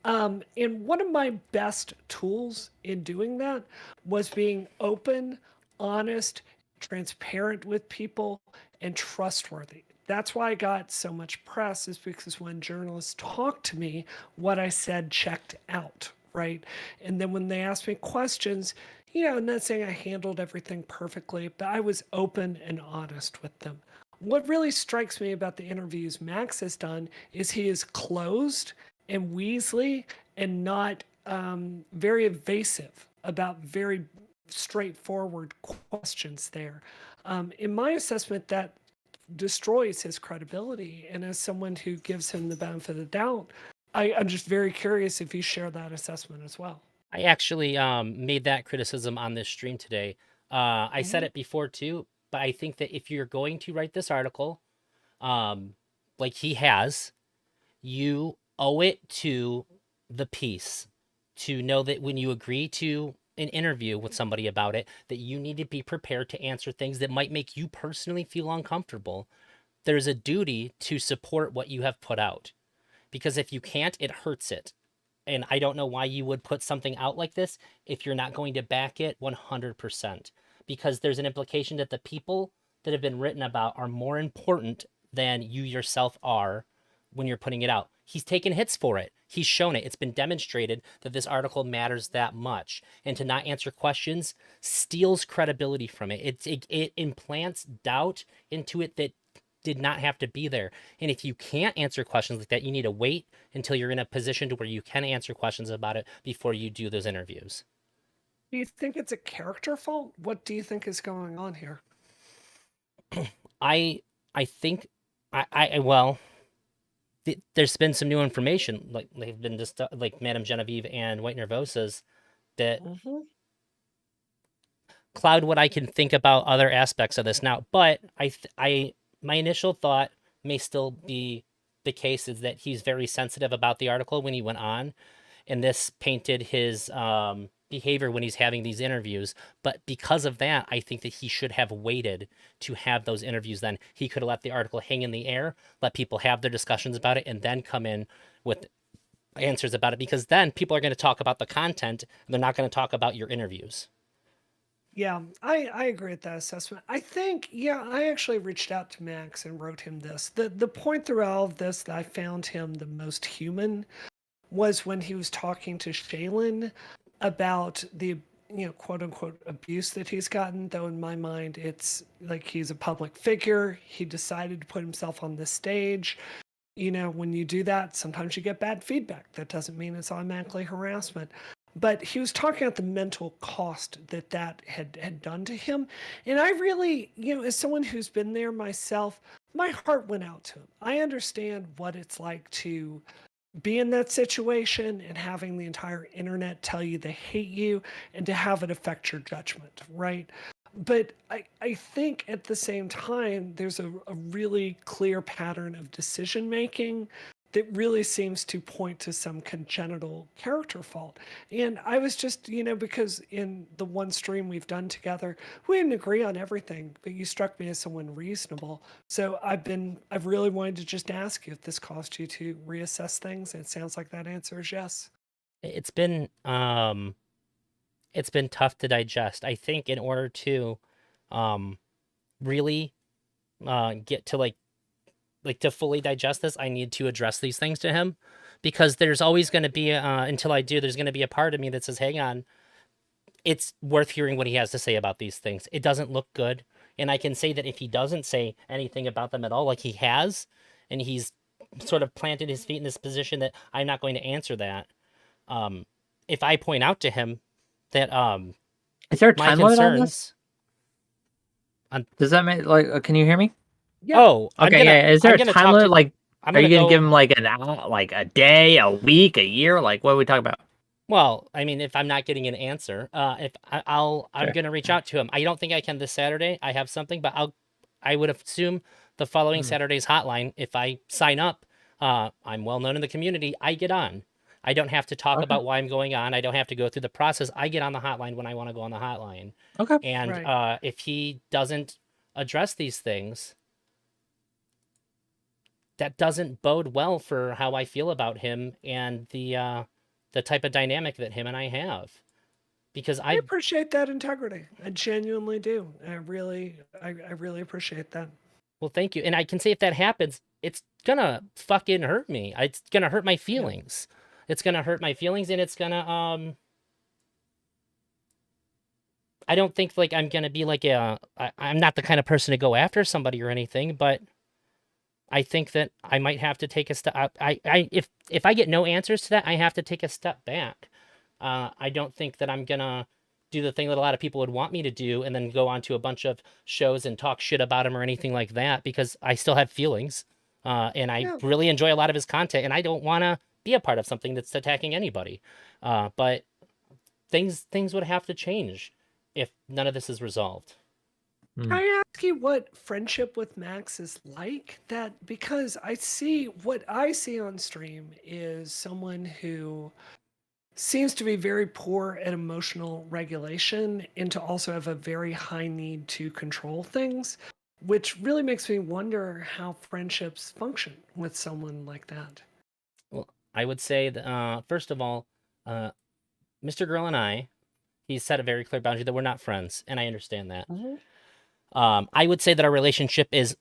And one of my best tools in doing that was being open, honest, transparent with people, and trustworthy. That's why I got so much press, is because when journalists talked to me, what I said checked out, right? And then when they asked me questions, I'm not saying I handled everything perfectly, but I was open and honest with them. What really strikes me about the interviews Max has done is he is closed and Weasley and not very evasive about very straightforward questions there. In my assessment, that destroys his credibility. And as someone who gives him the benefit of the doubt, I'm just very curious if you share that assessment as well. I actually made that criticism on this stream today. I said it before too, but I think that if you're going to write this article, like he has, you owe it to the piece to know that when you agree to an interview with somebody about it, that you need to be prepared to answer things that might make you personally feel uncomfortable. There's a duty to support what you have put out, because if you can't, it hurts it. And I don't know why you would put something out like this if you're not going to back it 100%, because there's an implication that the people that have been written about are more important than you yourself are when you're putting it out. He's taken hits for it. He's shown it. It's been demonstrated that this article matters that much. And to not answer questions steals credibility from it. It implants doubt into it that did not have to be there. And if you can't answer questions like that, you need to wait until you're in a position to where you can answer questions about it before you do those interviews. Do you think it's a character fault? What do you think is going on here? I think there's been some new information, like they've been just like Madame Genevieve and White Nervosa's, that cloud what I can think about other aspects of this now. But my initial thought may still be the case, is that he's very sensitive about the article when he went on, and this painted his behavior when he's having these interviews. But because of that, I think that he should have waited to have those interviews. Then he could have let the article hang in the air, let people have their discussions about it, and then come in with answers about it, because then people are going to talk about the content and they're not going to talk about your interviews. Yeah, I agree with that assessment. I think, I actually reached out to Max and wrote him this. The point through all of this that I found him the most human was when he was talking to Shaylin about the quote unquote abuse that he's gotten, though in my mind it's like he's a public figure. He decided to put himself on this stage. When you do that, sometimes you get bad feedback. That doesn't mean it's automatically harassment. But he was talking about the mental cost that had done to him. And I really, as someone who's been there myself, my heart went out to him. I understand what it's like to be in that situation and having the entire internet tell you they hate you and to have it affect your judgment, right? But I think at the same time, there's a really clear pattern of decision making that really seems to point to some congenital character fault. And I was just, because in the one stream we've done together, we didn't agree on everything, but you struck me as someone reasonable. So I've really wanted to just ask you if this caused you to reassess things. And it sounds like that answer is yes. It's been tough to digest. I think in order to really get to like to fully digest this, I need to address these things to him, because there's always going to be until I do, there's going to be a part of me that says, hang on, it's worth hearing what he has to say about these things. It doesn't look good. And I can say that if he doesn't say anything about them at all, like he has, and he's sort of planted his feet in this position that I'm not going to answer that. If I point out to him that is there a my time limit on this? Does that make can you hear me? Yeah. Oh, okay. Yeah. Is there a time limit? Like, are you gonna give him like a day, a week, a year? Like, what are we talking about? Well, I mean, if I'm not getting an answer, I'm gonna reach out to him. I don't think I can this Saturday. I have something, but I would assume the following Saturday's hotline. If I sign up, I'm well known in the community. I get on. I don't have to talk about why I'm going on. I don't have to go through the process. I get on the hotline when I want to go on the hotline. Okay. And if he doesn't address these things, that doesn't bode well for how I feel about him and the type of dynamic that him and I have. Because I appreciate that integrity. I genuinely do. I really appreciate that. Well, thank you. And I can say if that happens, it's gonna fucking hurt me. It's gonna hurt my feelings. Yeah. It's gonna hurt my feelings, and it's gonna I don't think like I'm gonna be like I'm not the kind of person to go after somebody or anything, but I think that I might have to take a step. If I get no answers to that, I have to take a step back. I don't think that I'm gonna do the thing that a lot of people would want me to do and then go on to a bunch of shows and talk shit about him or anything like that, because I still have feelings. And I really enjoy a lot of his content, and I don't want to be a part of something that's attacking anybody. But things would have to change if none of this is resolved. Can I ask you what friendship with Max is like? Because what I see on stream is someone who seems to be very poor at emotional regulation and to also have a very high need to control things, which really makes me wonder how friendships function with someone like that. Well, I would say that, first of all, Mr. Girl and I, he's set a very clear boundary that we're not friends, and I understand that. I would say that our relationship is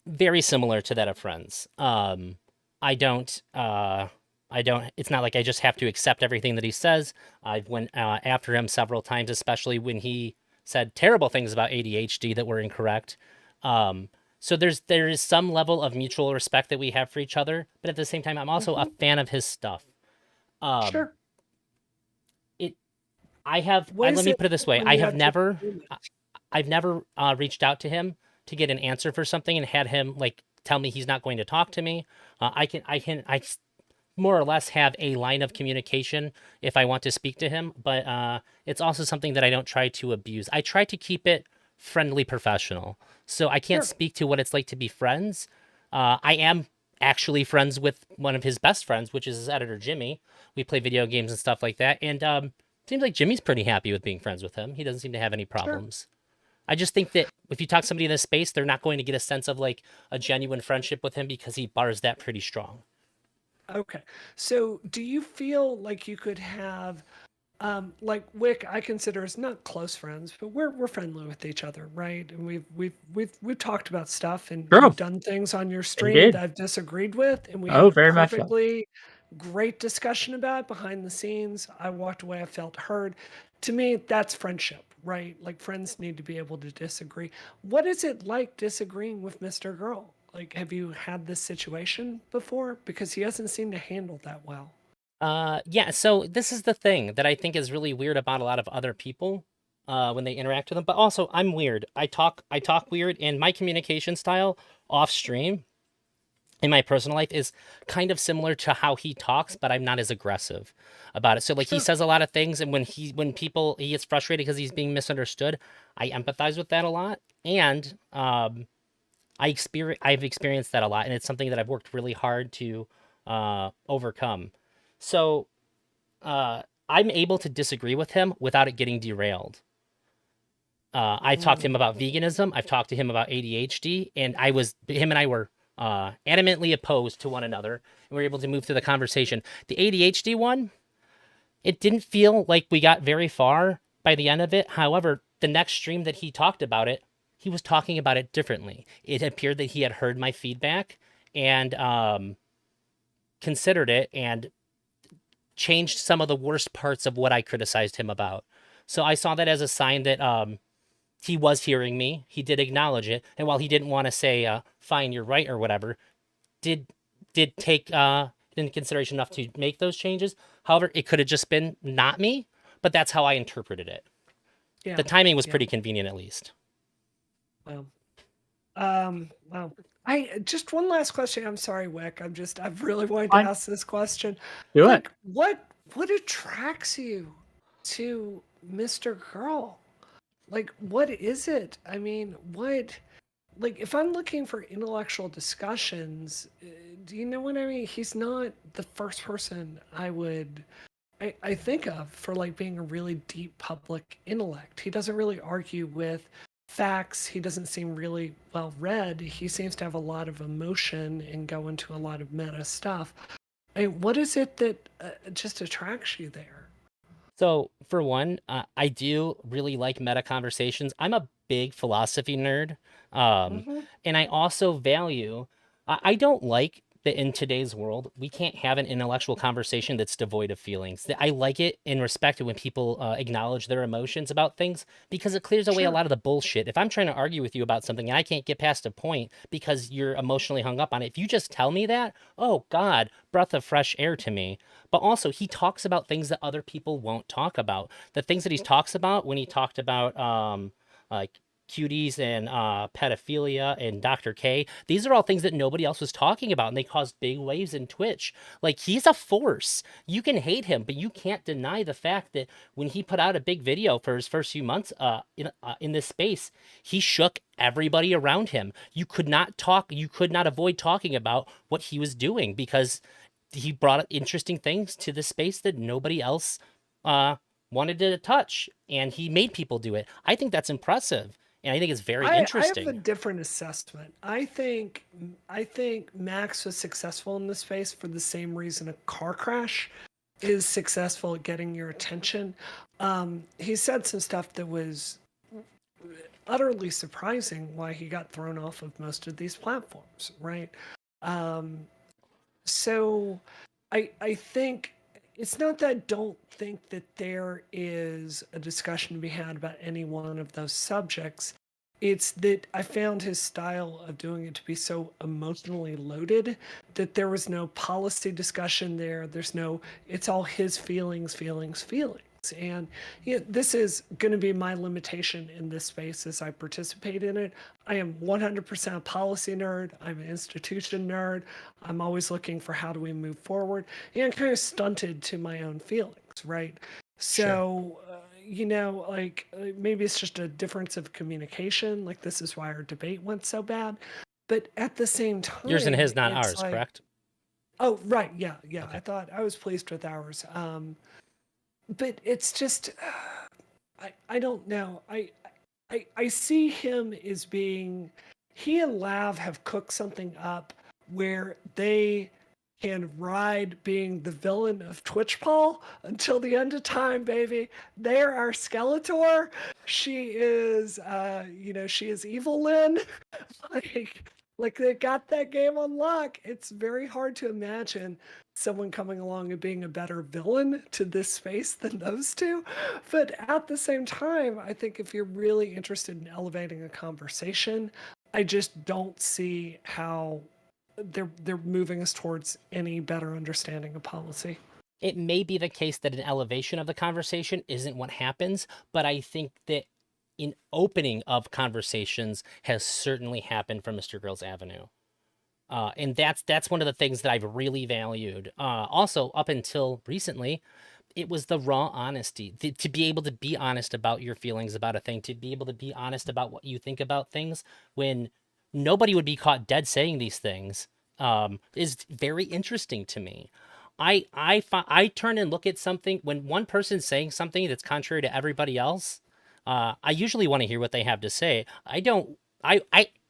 very similar to that of friends. I don't, it's not like I just have to accept everything that he says. I've went after him several times, especially when he said terrible things about ADHD that were incorrect. So there is some level of mutual respect that we have for each other, but at the same time, I'm also a fan of his stuff. Sure. Let me put it this way. I've never reached out to him to get an answer for something and had him like tell me he's not going to talk to me. I more or less have a line of communication if I want to speak to him, but it's also something that I don't try to abuse. I try to keep it friendly, professional. So I can't speak to what it's like to be friends. I am actually friends with one of his best friends, which is his editor, Jimmy. We play video games and stuff like that. And seems like Jimmy's pretty happy with being friends with him. He doesn't seem to have any problems. I just think that if you talk to somebody in this space, they're not going to get a sense of like a genuine friendship with him because he bars that pretty strong. Okay. So do you feel like you could have, like Wick, I consider us not close friends, but we're friendly with each other, right? And we've talked about stuff and we've done things on your stream that I've disagreed with, and we have a great discussion about it behind the scenes. I walked away, I felt heard. To me, that's friendship, right? Like friends need to be able to disagree. What is it like disagreeing with Mr. Girl? Like, have you had this situation before? Because he doesn't seem to handle that well. Yeah, so this is the thing that I think is really weird about a lot of other people when they interact with them. But also, I'm weird. I talk weird, and my communication style off stream in my personal life is kind of similar to how he talks, but I'm not as aggressive about it. So like he says a lot of things, and when he gets frustrated because he's being misunderstood, I empathize with that a lot, and I've experienced that a lot, and it's something that I've worked really hard to overcome. So I'm able to disagree with him without it getting derailed. I talked to him about veganism. I've talked to him about ADHD, and him and I were adamantly opposed to one another, and we were able to move through the conversation. The ADHD one, it didn't feel like we got very far by the end of it. However, the next stream that he talked about it, he was talking about it differently. It appeared that he had heard my feedback and considered it and changed some of the worst parts of what I criticized him about. So I saw that as a sign that he was hearing me. He did acknowledge it, and while he didn't want to say "fine, you're right" or whatever, did take into consideration enough to make those changes. However, it could have just been not me, but that's how I interpreted it. Yeah, the timing was pretty convenient, at least. Well, well, I just one last question. I'm sorry, Wick. I've really wanted to ask this question. Do it. What attracts you to Mr. Girl? Like, what is it? I mean, like, if I'm looking for intellectual discussions, do you know what I mean? He's not the first person I think of for like being a really deep public intellect. He doesn't really argue with facts. He doesn't seem really well read. He seems to have a lot of emotion and go into a lot of meta stuff. What is it that just attracts you there? So, for one, I do really like meta conversations. I'm a big philosophy nerd. And I also value, I don't like that in today's world, we can't have an intellectual conversation that's devoid of feelings. I like it and respect it when people acknowledge their emotions about things because it clears away a lot of the bullshit. If I'm trying to argue with you about something and I can't get past a point because you're emotionally hung up on it, if you just tell me that, oh God, breath of fresh air to me. But also, he talks about things that other people won't talk about. The things that he talks about when he talked about like cuties and pedophilia and Dr. K. These are all things that nobody else was talking about, and they caused big waves in Twitch. Like, he's a force. You can hate him, but you can't deny the fact that when he put out a big video for his first few months in this space, he shook everybody around him. You could not avoid talking about what he was doing because he brought interesting things to the space that nobody else wanted to touch, and he made people do it. I think that's impressive. And I think it's very interesting. I have a different assessment. I think Max was successful in this space for the same reason a car crash is successful at getting your attention. He said some stuff that was utterly surprising why he got thrown off of most of these platforms, right? So I think it's not that I don't think that there is a discussion to be had about any one of those subjects. It's that I found his style of doing it to be so emotionally loaded that there was no policy discussion there. It's all his feelings. And this is going to be my limitation in this space as I participate in it. I am 100% a policy nerd. I'm an institution nerd. I'm always looking for how do we move forward. And kind of stunted to my own feelings, right? So, maybe it's just a difference of communication. Like, this is why our debate went so bad. But at the same time, yours and his, not ours, correct? Oh, right. Yeah. Okay. I was pleased with ours. But it's just, I don't know. I see him as being, he and Lav have cooked something up where they can ride being the villain of Twitch Paul until the end of time, baby. They're our Skeletor. She is, she is Evil Lynn. Like, Like they got that game on lock. It's very hard to imagine someone coming along and being a better villain to this space than those two. But at the same time, I think if you're really interested in elevating a conversation, I just don't see how they're moving us towards any better understanding of policy. It may be the case that an elevation of the conversation isn't what happens, but I think that an opening of conversations has certainly happened from Mr. Girls Avenue. And that's one of the things that I've really valued. Also, up until recently, it was the raw honesty to be able to be honest about your feelings about a thing, to be able to be honest about what you think about things when nobody would be caught dead saying these things, is very interesting to me. I turn and look at something when one person's saying something that's contrary to everybody else. I usually want to hear what they have to say. I don't. I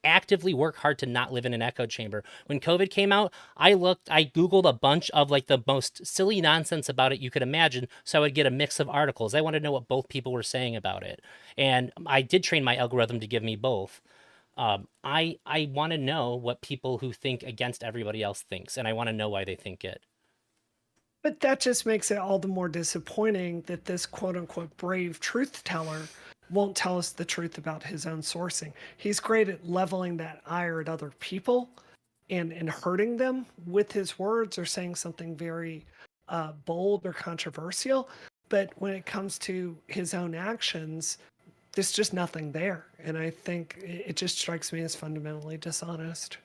actively work hard to not live in an echo chamber. When COVID came out, I Googled a bunch of like the most silly nonsense about it you could imagine, so I would get a mix of articles. I wanted to know what both people were saying about it, and I did train my algorithm to give me both. I want to know what people who think against everybody else thinks, and I want to know why they think it. But that just makes it all the more disappointing that this quote unquote brave truth teller won't tell us the truth about his own sourcing. He's great at leveling that ire at other people and hurting them with his words or saying something very bold or controversial. But when it comes to his own actions, there's just nothing there. And I think it just strikes me as fundamentally dishonest.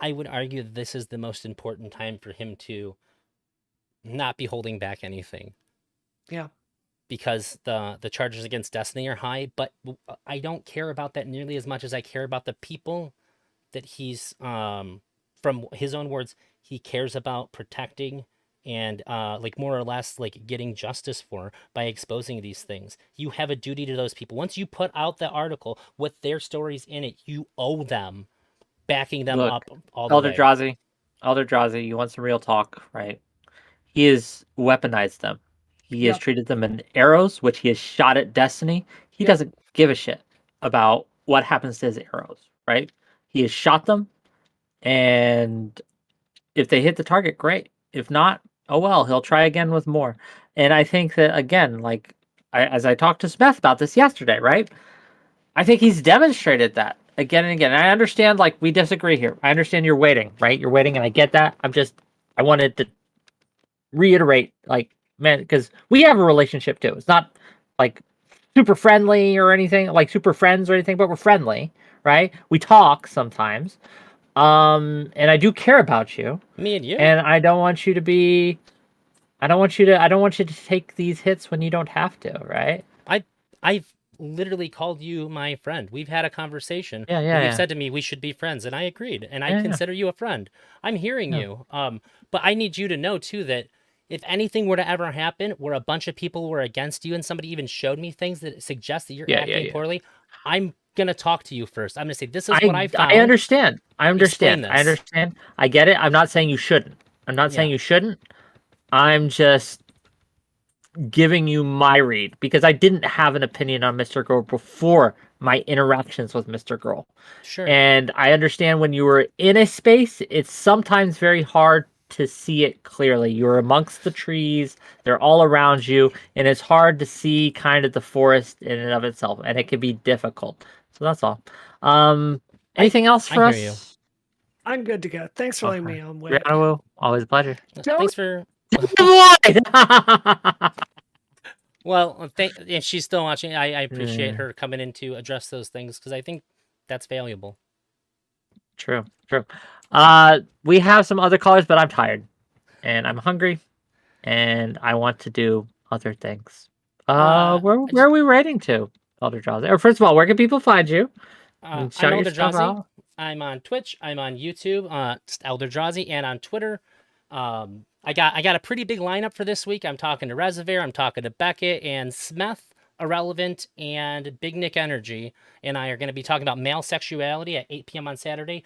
I would argue that this is the most important time for him to not be holding back anything. Yeah. Because the charges against Destiny are high, but I don't care about that nearly as much as I care about the people that he's, from his own words, he cares about protecting and like more or less like getting justice for by exposing these things. You have a duty to those people. Once you put out the article with their stories in it, you owe them backing them Look, up all the Elder way. Drazi, you want some real talk, right? He has weaponized them. He has Yep. treated them in arrows, which he has shot at Destiny. He Yep. doesn't give a shit about what happens to his arrows, right? He has shot them, and if they hit the target, great. If not, oh well, he'll try again with more. And I think that, again, like, as I talked to Smith about this yesterday, right? I think he's demonstrated that again and again. And I understand, like, we disagree here. I understand you're waiting, right? You're waiting, and I get that. I wanted to reiterate, like, man, because we have a relationship too. It's not like super friendly or anything, like super friends or anything, but we're friendly, right? We talk sometimes. And I do care about you. Me and you. And I don't want you to be I don't want you to take these hits when you don't have to, right? I've literally called you my friend. We've had a conversation. Yeah, And yeah, you've yeah. said to me we should be friends, and I agreed. And I Yeah, yeah. consider you a friend. I'm hearing Yeah. you. But I need you to know too that if anything were to ever happen where a bunch of people were against you and somebody even showed me things that suggest that you're Yeah, acting yeah. poorly, I'm gonna talk to you first. I'm gonna say this is what I found. I understand. I Explain understand. I this. understand. I get it. I'm not saying you shouldn't. I'm not saying Yeah. you shouldn't. I'm just giving you my read because I didn't have an opinion on Mr. Girl before my interactions with Mr. Girl. Sure. And I understand when you were in a space, it's sometimes very hard to see it clearly. You're amongst the trees, they're all around you, and it's hard to see kind of the forest in and of itself, and it can be difficult. So that's all. Anything else for I us? hear you. I'm good to go. Thanks for letting me on, Wick. Brianna, always a pleasure. Thanks for. Well, if she's still watching, I appreciate her coming in to address those things because I think that's valuable. True. We have some other callers, but I'm tired and I'm hungry and I want to do other things. Where are we rating to, Elder Drazi? Or first of all, where can people find you? I'm Shout your Elder stuff Drazi. out. I'm on Twitch. I'm on YouTube. Just Elder Drazi, and on Twitter. I got a pretty big lineup for this week. I'm talking to Reservoir. I'm talking to Beckett and Smith, Irrelevant, and Big Nick Energy. And I are going to be talking about male sexuality at 8 p.m. on Saturday.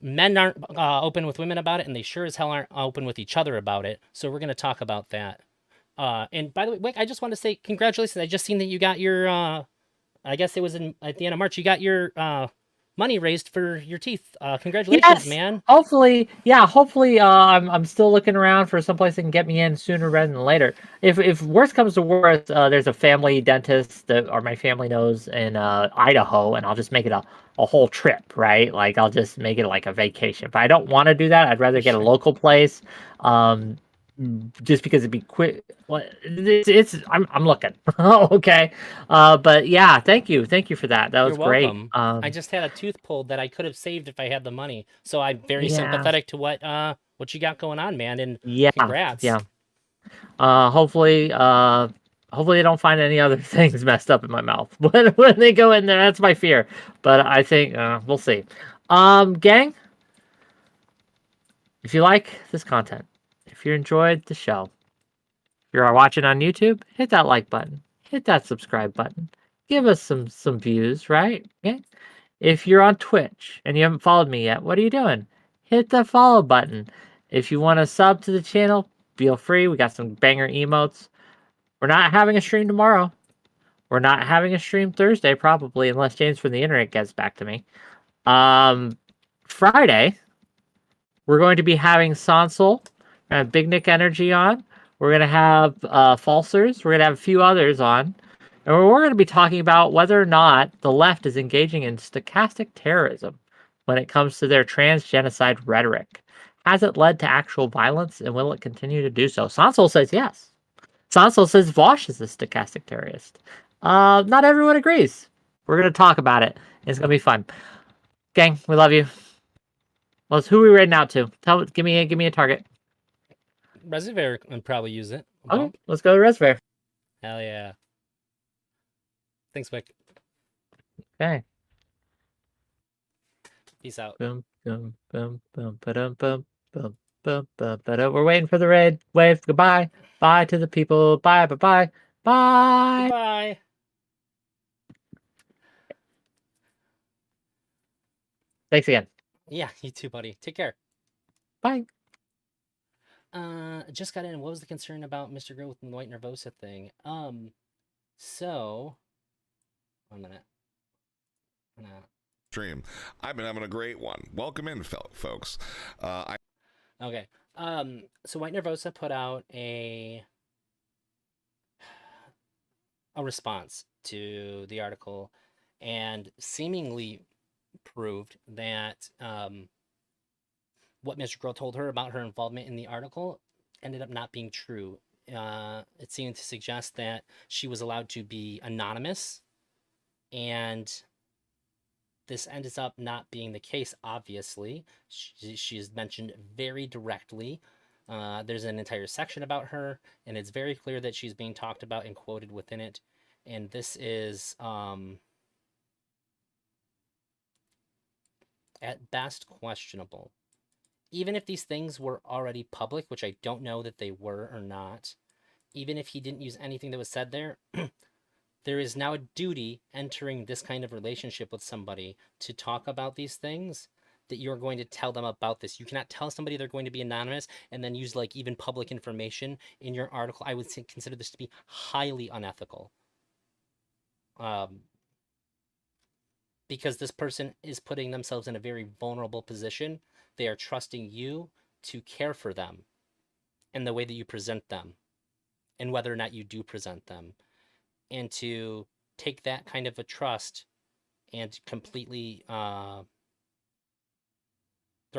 Men aren't open with women about it, and they sure as hell aren't open with each other about it. So we're going to talk about that. And by the way, Wick, I just want to say congratulations. I just seen that you got your, I guess it was at the end of March, you got your money raised for your teeth. Congratulations, man. Hopefully, I'm still looking around for someplace that can get me in sooner rather than later. If worst comes to worst, there's a family dentist or my family knows in Idaho, and I'll just make it a whole trip, right? Like I'll just make it like a vacation. But I don't want to do that. I'd rather get a local place, just because it'd be quick. I'm looking. Okay, but yeah, thank you for that. That was You're great. welcome. I just had a tooth pulled that I could have saved if I had the money. So I'm very Yeah. sympathetic to what you got going on, man. And Yeah, congrats. yeah. Hopefully they don't find any other things messed up in my mouth when they go in there. That's my fear. But I think we'll see. Gang, if you like this content, if you enjoyed the show, if you're watching on YouTube, hit that like button, hit that subscribe button, give us some views, right? Okay. If you're on Twitch and you haven't followed me yet, what are you doing? Hit the follow button. If you want to sub to the channel, feel free. We got some banger emotes. We're not having a stream tomorrow. We're not having a stream Thursday, probably, unless James from the internet gets back to me. Friday, we're going to be having Sonsol, Big Nick Energy on. We're going to have Falsers. We're going to have a few others on. And we're going to be talking about whether or not the left is engaging in stochastic terrorism when it comes to their trans-genocide rhetoric. Has it led to actual violence, and will it continue to do so? Sonsol says yes. Sonsol says Vosh is a stochastic terrorist. Not everyone agrees. We're going to talk about it. It's going to be fun. Gang, we love you. Well, who are we raiding out to? Give me a target. Reservoir would probably use it. Okay, let's go to Reservoir. Hell yeah. Thanks, Wick. Okay. Peace out. Boom, boom, boom, boom, ba-dum, boom, boom, boom, boom, ba-dum. We're waiting for the raid. Wave goodbye. Bye to the people. Bye, bye, bye. Bye. Goodbye. Thanks again. Yeah, you too, buddy. Take care. Bye. Just got in. What was the concern about Mr. Girl with the white nervosa thing? So 1 minute. No. Stream. I've been having a great one. Welcome in, folks. Okay. So White Nervosa put out a response to the article and seemingly proved that what Mr. Girl told her about her involvement in the article ended up not being true. It seemed to suggest that she was allowed to be anonymous, and this ends up not being the case, obviously. She is mentioned very directly. There's an entire section about her, and it's very clear that she's being talked about and quoted within it. And this is, at best, questionable. Even if these things were already public, which I don't know that they were or not, even if he didn't use anything that was said there, there is now a duty entering this kind of relationship with somebody to talk about these things, that you're going to tell them about this. You cannot tell somebody they're going to be anonymous and then use like even public information in your article. I would consider this to be highly unethical. Because this person is putting themselves in a very vulnerable position. They are trusting you to care for them in the way that you present them and whether or not you do present them. And to take that kind of a trust and completely throw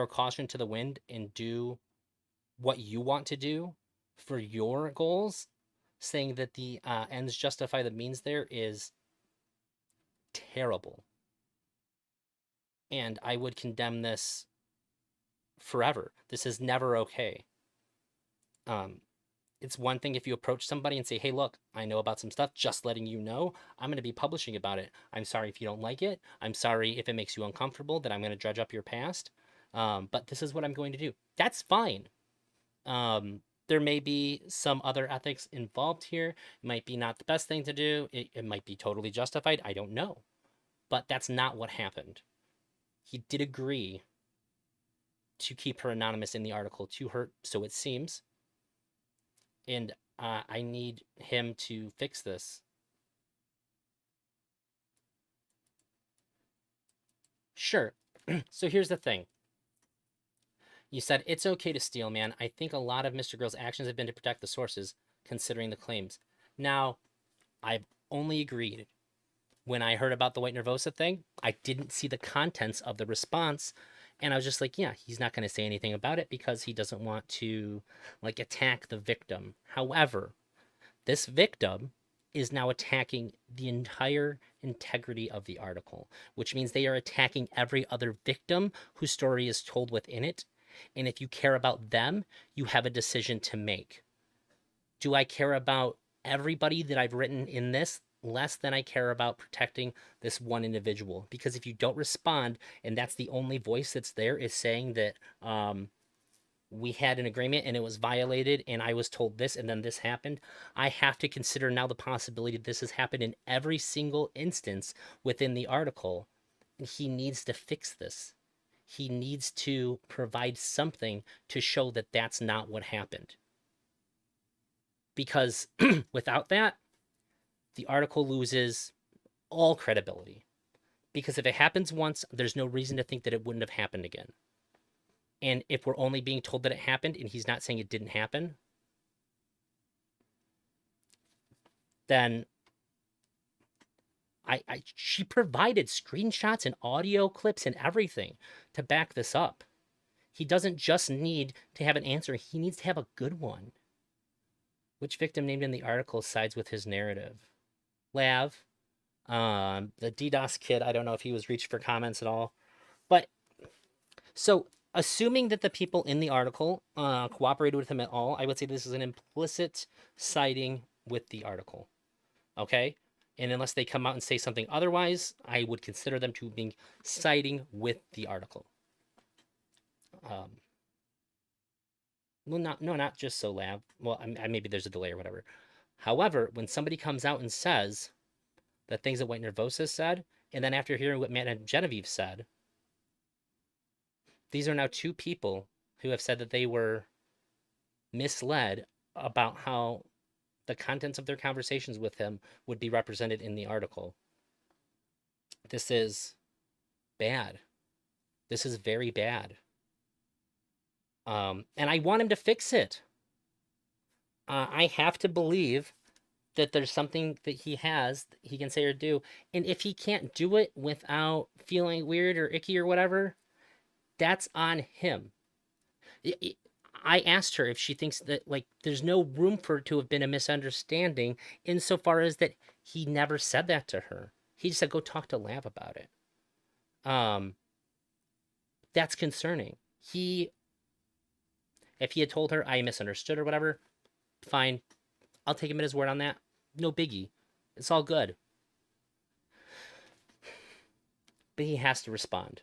caution to the wind and do what you want to do for your goals, saying that the ends justify the means there is terrible. And I would condemn this forever. This is never okay. It's one thing if you approach somebody and say, hey, look, I know about some stuff, just letting you know, I'm going to be publishing about it. I'm sorry if you don't like it. I'm sorry if it makes you uncomfortable that I'm going to dredge up your past. But this is what I'm going to do. That's fine. There may be some other ethics involved here. It might be not the best thing to do. It might be totally justified. I don't know. But that's not what happened. He did agree to keep her anonymous in the article, to her, so it seems. And I need him to fix this. Sure. So here's the thing. You said it's okay to steal, man. I think a lot of Mr. Grill's actions have been to protect the sources, considering the claims. Now, I've only agreed. When I heard about the White Nervosa thing, I didn't see the contents of the response, and I was just like, yeah, he's not going to say anything about it because he doesn't want to like attack the victim. However, this victim is now attacking the entire integrity of the article, which means they are attacking every other victim whose story is told within it. And if you care about them, you have a decision to make. Do I care about everybody that I've written in this less than I care about protecting this one individual? Because if you don't respond, and that's the only voice that's there is saying that we had an agreement and it was violated and I was told this and then this happened, I have to consider now the possibility that this has happened in every single instance within the article. And he needs to fix this. He needs to provide something to show that that's not what happened. Because without that, the article loses all credibility. Because if it happens once, there's no reason to think that it wouldn't have happened again. And if we're only being told that it happened and he's not saying it didn't happen, then she provided screenshots and audio clips and everything to back this up. He doesn't just need to have an answer, he needs to have a good one. Which victim named in the article sides with his narrative? Lav, the DDoS kid, I don't know if he was reached for comments at all. But, so, assuming that the people in the article cooperated with him at all, I would say this is an implicit siding with the article. Okay? And unless they come out and say something otherwise, I would consider them to be siding with the article. Well, not just so Lab. Well, maybe there's a delay or whatever. However, when somebody comes out and says the things that White Nervosa said, and then after hearing what Matt and Genevieve said, these are now two people who have said that they were misled about how the contents of their conversations with him would be represented in the article. This is bad. This is very bad. And I want him to fix it. I have to believe that there's something that he has that he can say or do. And if he can't do it without feeling weird or icky or whatever, that's on him. I asked her if she thinks that, like, there's no room for it to have been a misunderstanding insofar as that he never said that to her. He just said, go talk to Lav about it. That's concerning. If he had told her I misunderstood or whatever, fine. I'll take him at his word on that. No biggie. It's all good. But he has to respond.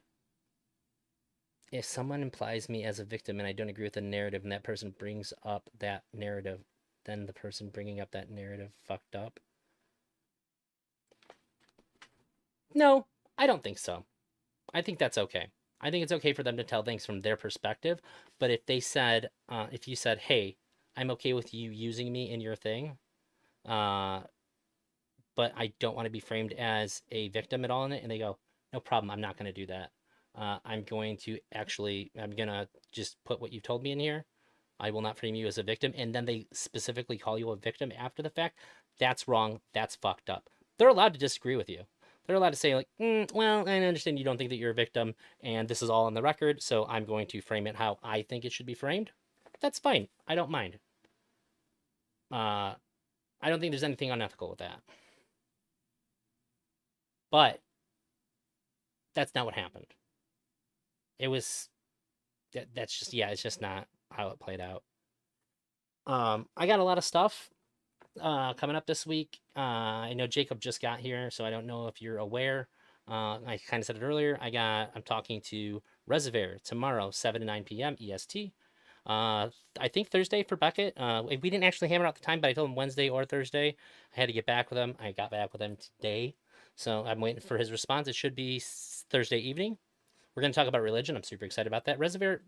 If someone implies me as a victim and I don't agree with the narrative and that person brings up that narrative, then the person bringing up that narrative fucked up? No, I don't think so. I think that's okay. I think it's okay for them to tell things from their perspective. But if they said, if you said, hey, I'm okay with you using me in your thing, but I don't want to be framed as a victim at all in it, and they go, no problem, I'm not going to do that. I'm going to just put what you told me in here. I will not frame you as a victim. And then they specifically call you a victim after the fact. That's wrong. That's fucked up. They're allowed to disagree with you. They're allowed to say, like, well, I understand you don't think that you're a victim, and this is all on the record, so I'm going to frame it how I think it should be framed. That's fine. I don't mind. I don't think there's anything unethical with that. But that's not what happened. It was, that's just, yeah, it's just not how it played out. I got a lot of stuff coming up this week. I know Jacob just got here, so I don't know if you're aware. I kind of said it earlier. I'm talking to Reservoir tomorrow, 7 to 9 p.m. EST. I think Thursday for Beckett. We didn't actually hammer out the time, but I told him Wednesday or Thursday. I had to get back with him. I got back with him today, so I'm waiting for his response. It should be Thursday evening. We're going to talk about religion. I'm super excited about that. Reservoir,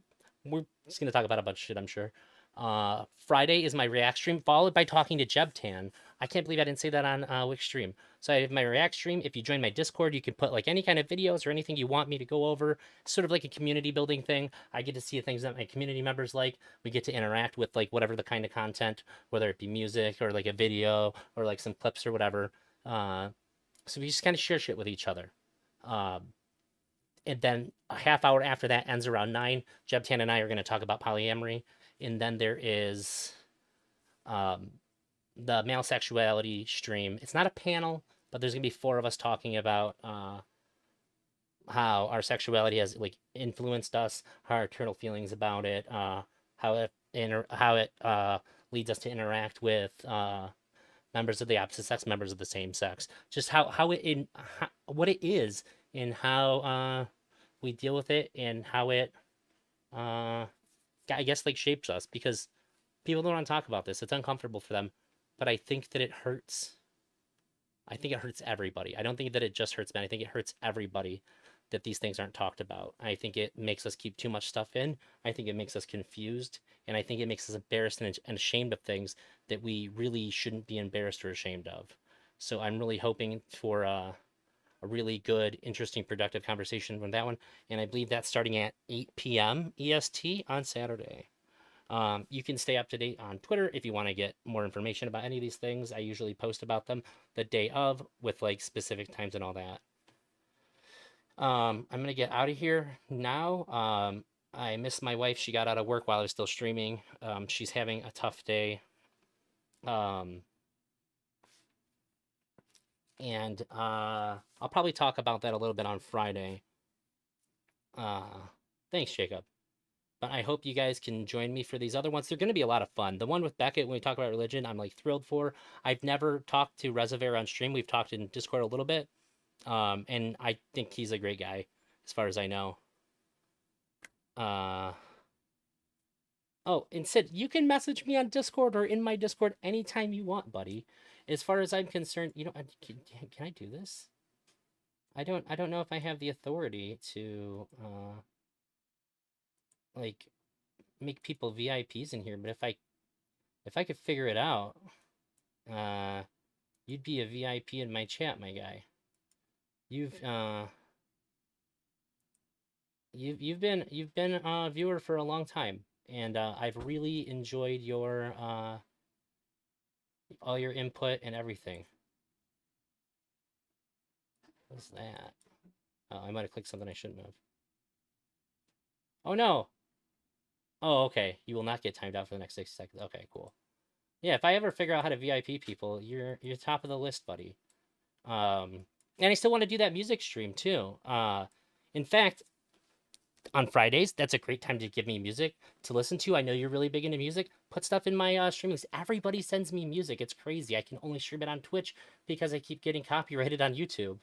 we're just going to talk about a bunch of shit, I'm sure. Friday is my React stream, followed by talking to Jebtan. I can't believe I didn't say that on Wix stream. So I have my React stream. If you join my Discord, you can put like any kind of videos or anything you want me to go over. Sort of like a community building thing. I get to see the things that my community members like. We get to interact with like whatever the kind of content, whether it be music or like a video or like some clips or whatever. So we just kind of share shit with each other. And then a half hour after that ends around 9. Jebtan and I are going to talk about polyamory. And then there is the male sexuality stream. It's not a panel, but there's going to be 4 of us talking about how our sexuality has like influenced us, our internal feelings about it, how it leads us to interact with members of the opposite sex, members of the same sex, just what it is and how we deal with it and how it I guess like shapes us, because people don't want to talk about this. It's uncomfortable for them, but I think that it hurts. I think it hurts everybody. I don't think that it just hurts men. I think it hurts everybody that these things aren't talked about. I think it makes us keep too much stuff in. I think it makes us confused, and I think it makes us embarrassed and ashamed of things that we really shouldn't be embarrassed or ashamed of. So I'm really hoping for a really good, interesting, productive conversation from that one. And I believe that's starting at 8 p.m. EST on Saturday. You can stay up to date on Twitter if you want to get more information about any of these things. I usually post about them the day of with like specific times and all that. I'm going to get out of here now. I miss my wife. She got out of work while I was still streaming. She's having a tough day. And I'll probably talk about that a little bit on Friday. Thanks, Jacob. But I hope you guys can join me for these other ones. They're going to be a lot of fun. The one with Beckett, when we talk about religion, I'm like thrilled for. I've never talked to Reservoir on stream. We've talked in Discord a little bit. And I think he's a great guy, as far as I know. Oh, and Sid, you can message me on Discord or in my Discord anytime you want, buddy. As far as I'm concerned, can I do this? I don't know if I have the authority to like make people VIPs in here, but if I could figure it out, you'd be a VIP in my chat, my guy. You've been a viewer for a long time, and I've really enjoyed your all your input and everything. What's that? Oh, I might have clicked something I shouldn't have. Oh no. Oh, okay. You will not get timed out for the next 60 seconds. Okay, cool. Yeah, if I ever figure out how to VIP people, you're top of the list, buddy. And I still want to do that music stream too. In fact, on Fridays, that's a great time to give me music to listen to. I know you're really big into music. Put stuff in my streamings. Everybody sends me music. It's crazy. I can only stream it on Twitch because I keep getting copyrighted on YouTube.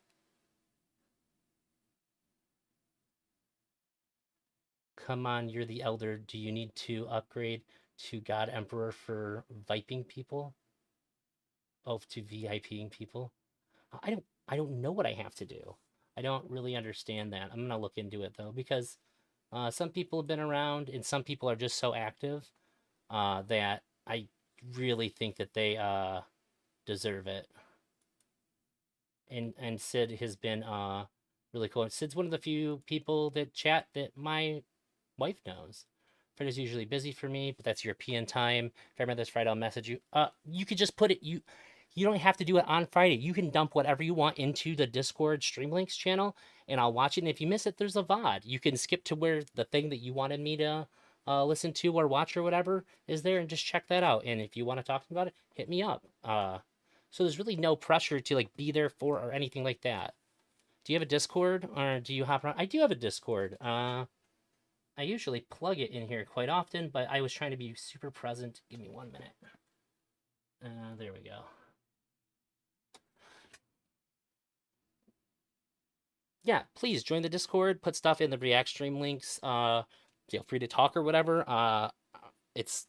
Come on, you're the elder. Do you need to upgrade to God Emperor for viping people? Oh, to VIPing people? I don't know what I have to do. I don't really understand that. I'm gonna look into it though, because some people have been around and some people are just so active that I really think that they deserve it. And Sid has been really cool. Sid's one of the few people that chat that my wife knows. Friday's usually busy for me, but that's European time. If I remember this Friday, I'll message you. You could just put it. You don't have to do it on Friday. You can dump whatever you want into the Discord Streamlinks channel, and I'll watch it. And if you miss it, there's a VOD. You can skip to where the thing that you wanted me to listen to or watch or whatever is there, and just check that out. And if you want to talk about it, hit me up. So there's really no pressure to like be there for or anything like that. Do you have a Discord, or do you hop around? I do have a Discord. I usually plug it in here quite often, but I was trying to be super present. Give me 1 minute. There we go. Yeah, please join the Discord. Put stuff in the React stream links. Feel free to talk or whatever. It's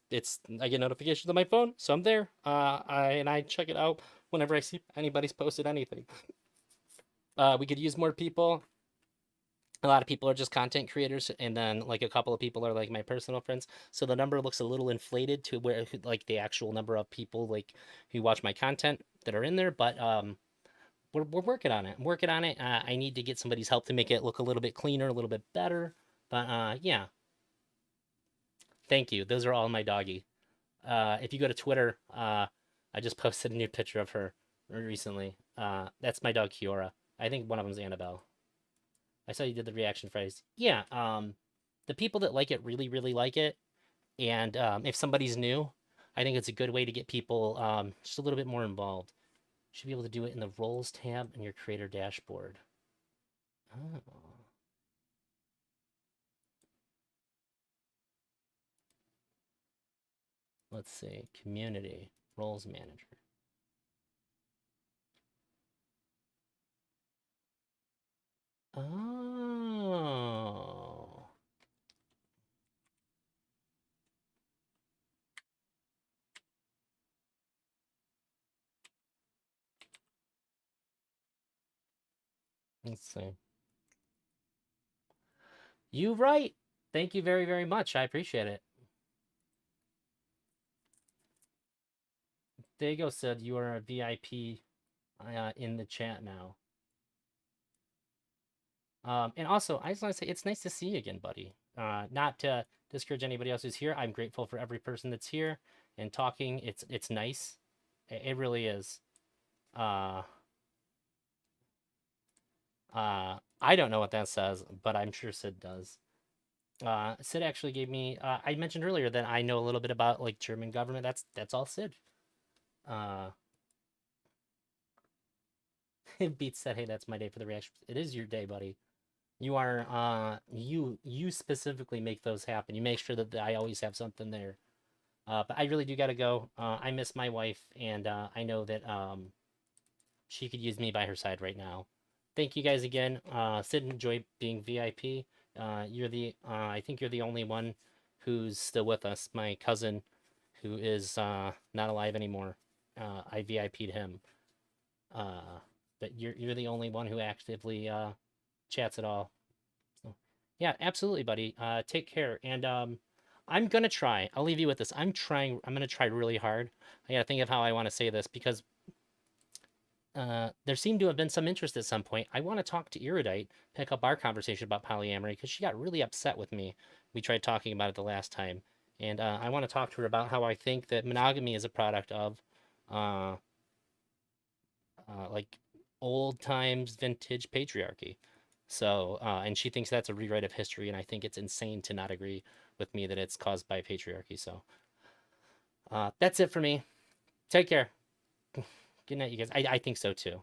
I get notifications on my phone, so I'm there. I check it out whenever I see anybody's posted anything. We could use more people. a lot of people are just content creators, and then like a couple of people are like my personal friends. So the number looks a little inflated to where like the actual number of people like who watch my content that are in there. But we're working on it. I'm working on it. I need to get somebody's help to make it look a little bit cleaner, a little bit better. But yeah, thank you. Those are all my doggy. If you go to Twitter, I just posted a new picture of her recently. That's my dog Kiora. I think one of them's Annabelle. I saw you did the reaction phrase. Yeah, the people that like it really, really like it. And if somebody's new, I think it's a good way to get people just a little bit more involved. You should be able to do it in the roles tab in your creator dashboard. Oh. Let's see, community, roles manager. Oh. Let's see. You right. Thank you very, very much. I appreciate it. Dago said you are a VIP in the chat now. And also, I just want to say it's nice to see you again, buddy. Not to discourage anybody else who's here. I'm grateful for every person that's here and talking. It's nice. It really is. I don't know what that says, but I'm sure Sid does. Sid actually gave me. I mentioned earlier that I know a little bit about like German government. That's all Sid. Beats said, "Hey, that's my day for the reaction." It is your day, buddy. You are you specifically make those happen. You make sure that I always have something there. But I really do gotta go. I miss my wife, and I know that she could use me by her side right now. Thank you guys again. Sid, enjoy being VIP. You're the I think you're the only one who's still with us. My cousin, who is not alive anymore, I VIP'd him. But you're the only one who actively chats at all. So, yeah, absolutely, buddy. Take care, and I'm gonna try. I'll leave you with this. I'm gonna try really hard. I gotta think of how I want to say this because there seemed to have been some interest at some point. I want to talk to Erudite, pick up our conversation about polyamory because she got really upset with me. We tried talking about it the last time, and I want to talk to her about how I think that monogamy is a product of, like old times vintage patriarchy. So, and she thinks that's a rewrite of history, and I think it's insane to not agree with me that it's caused by patriarchy. So, that's it for me. Take care. Good night, you guys. I think so too.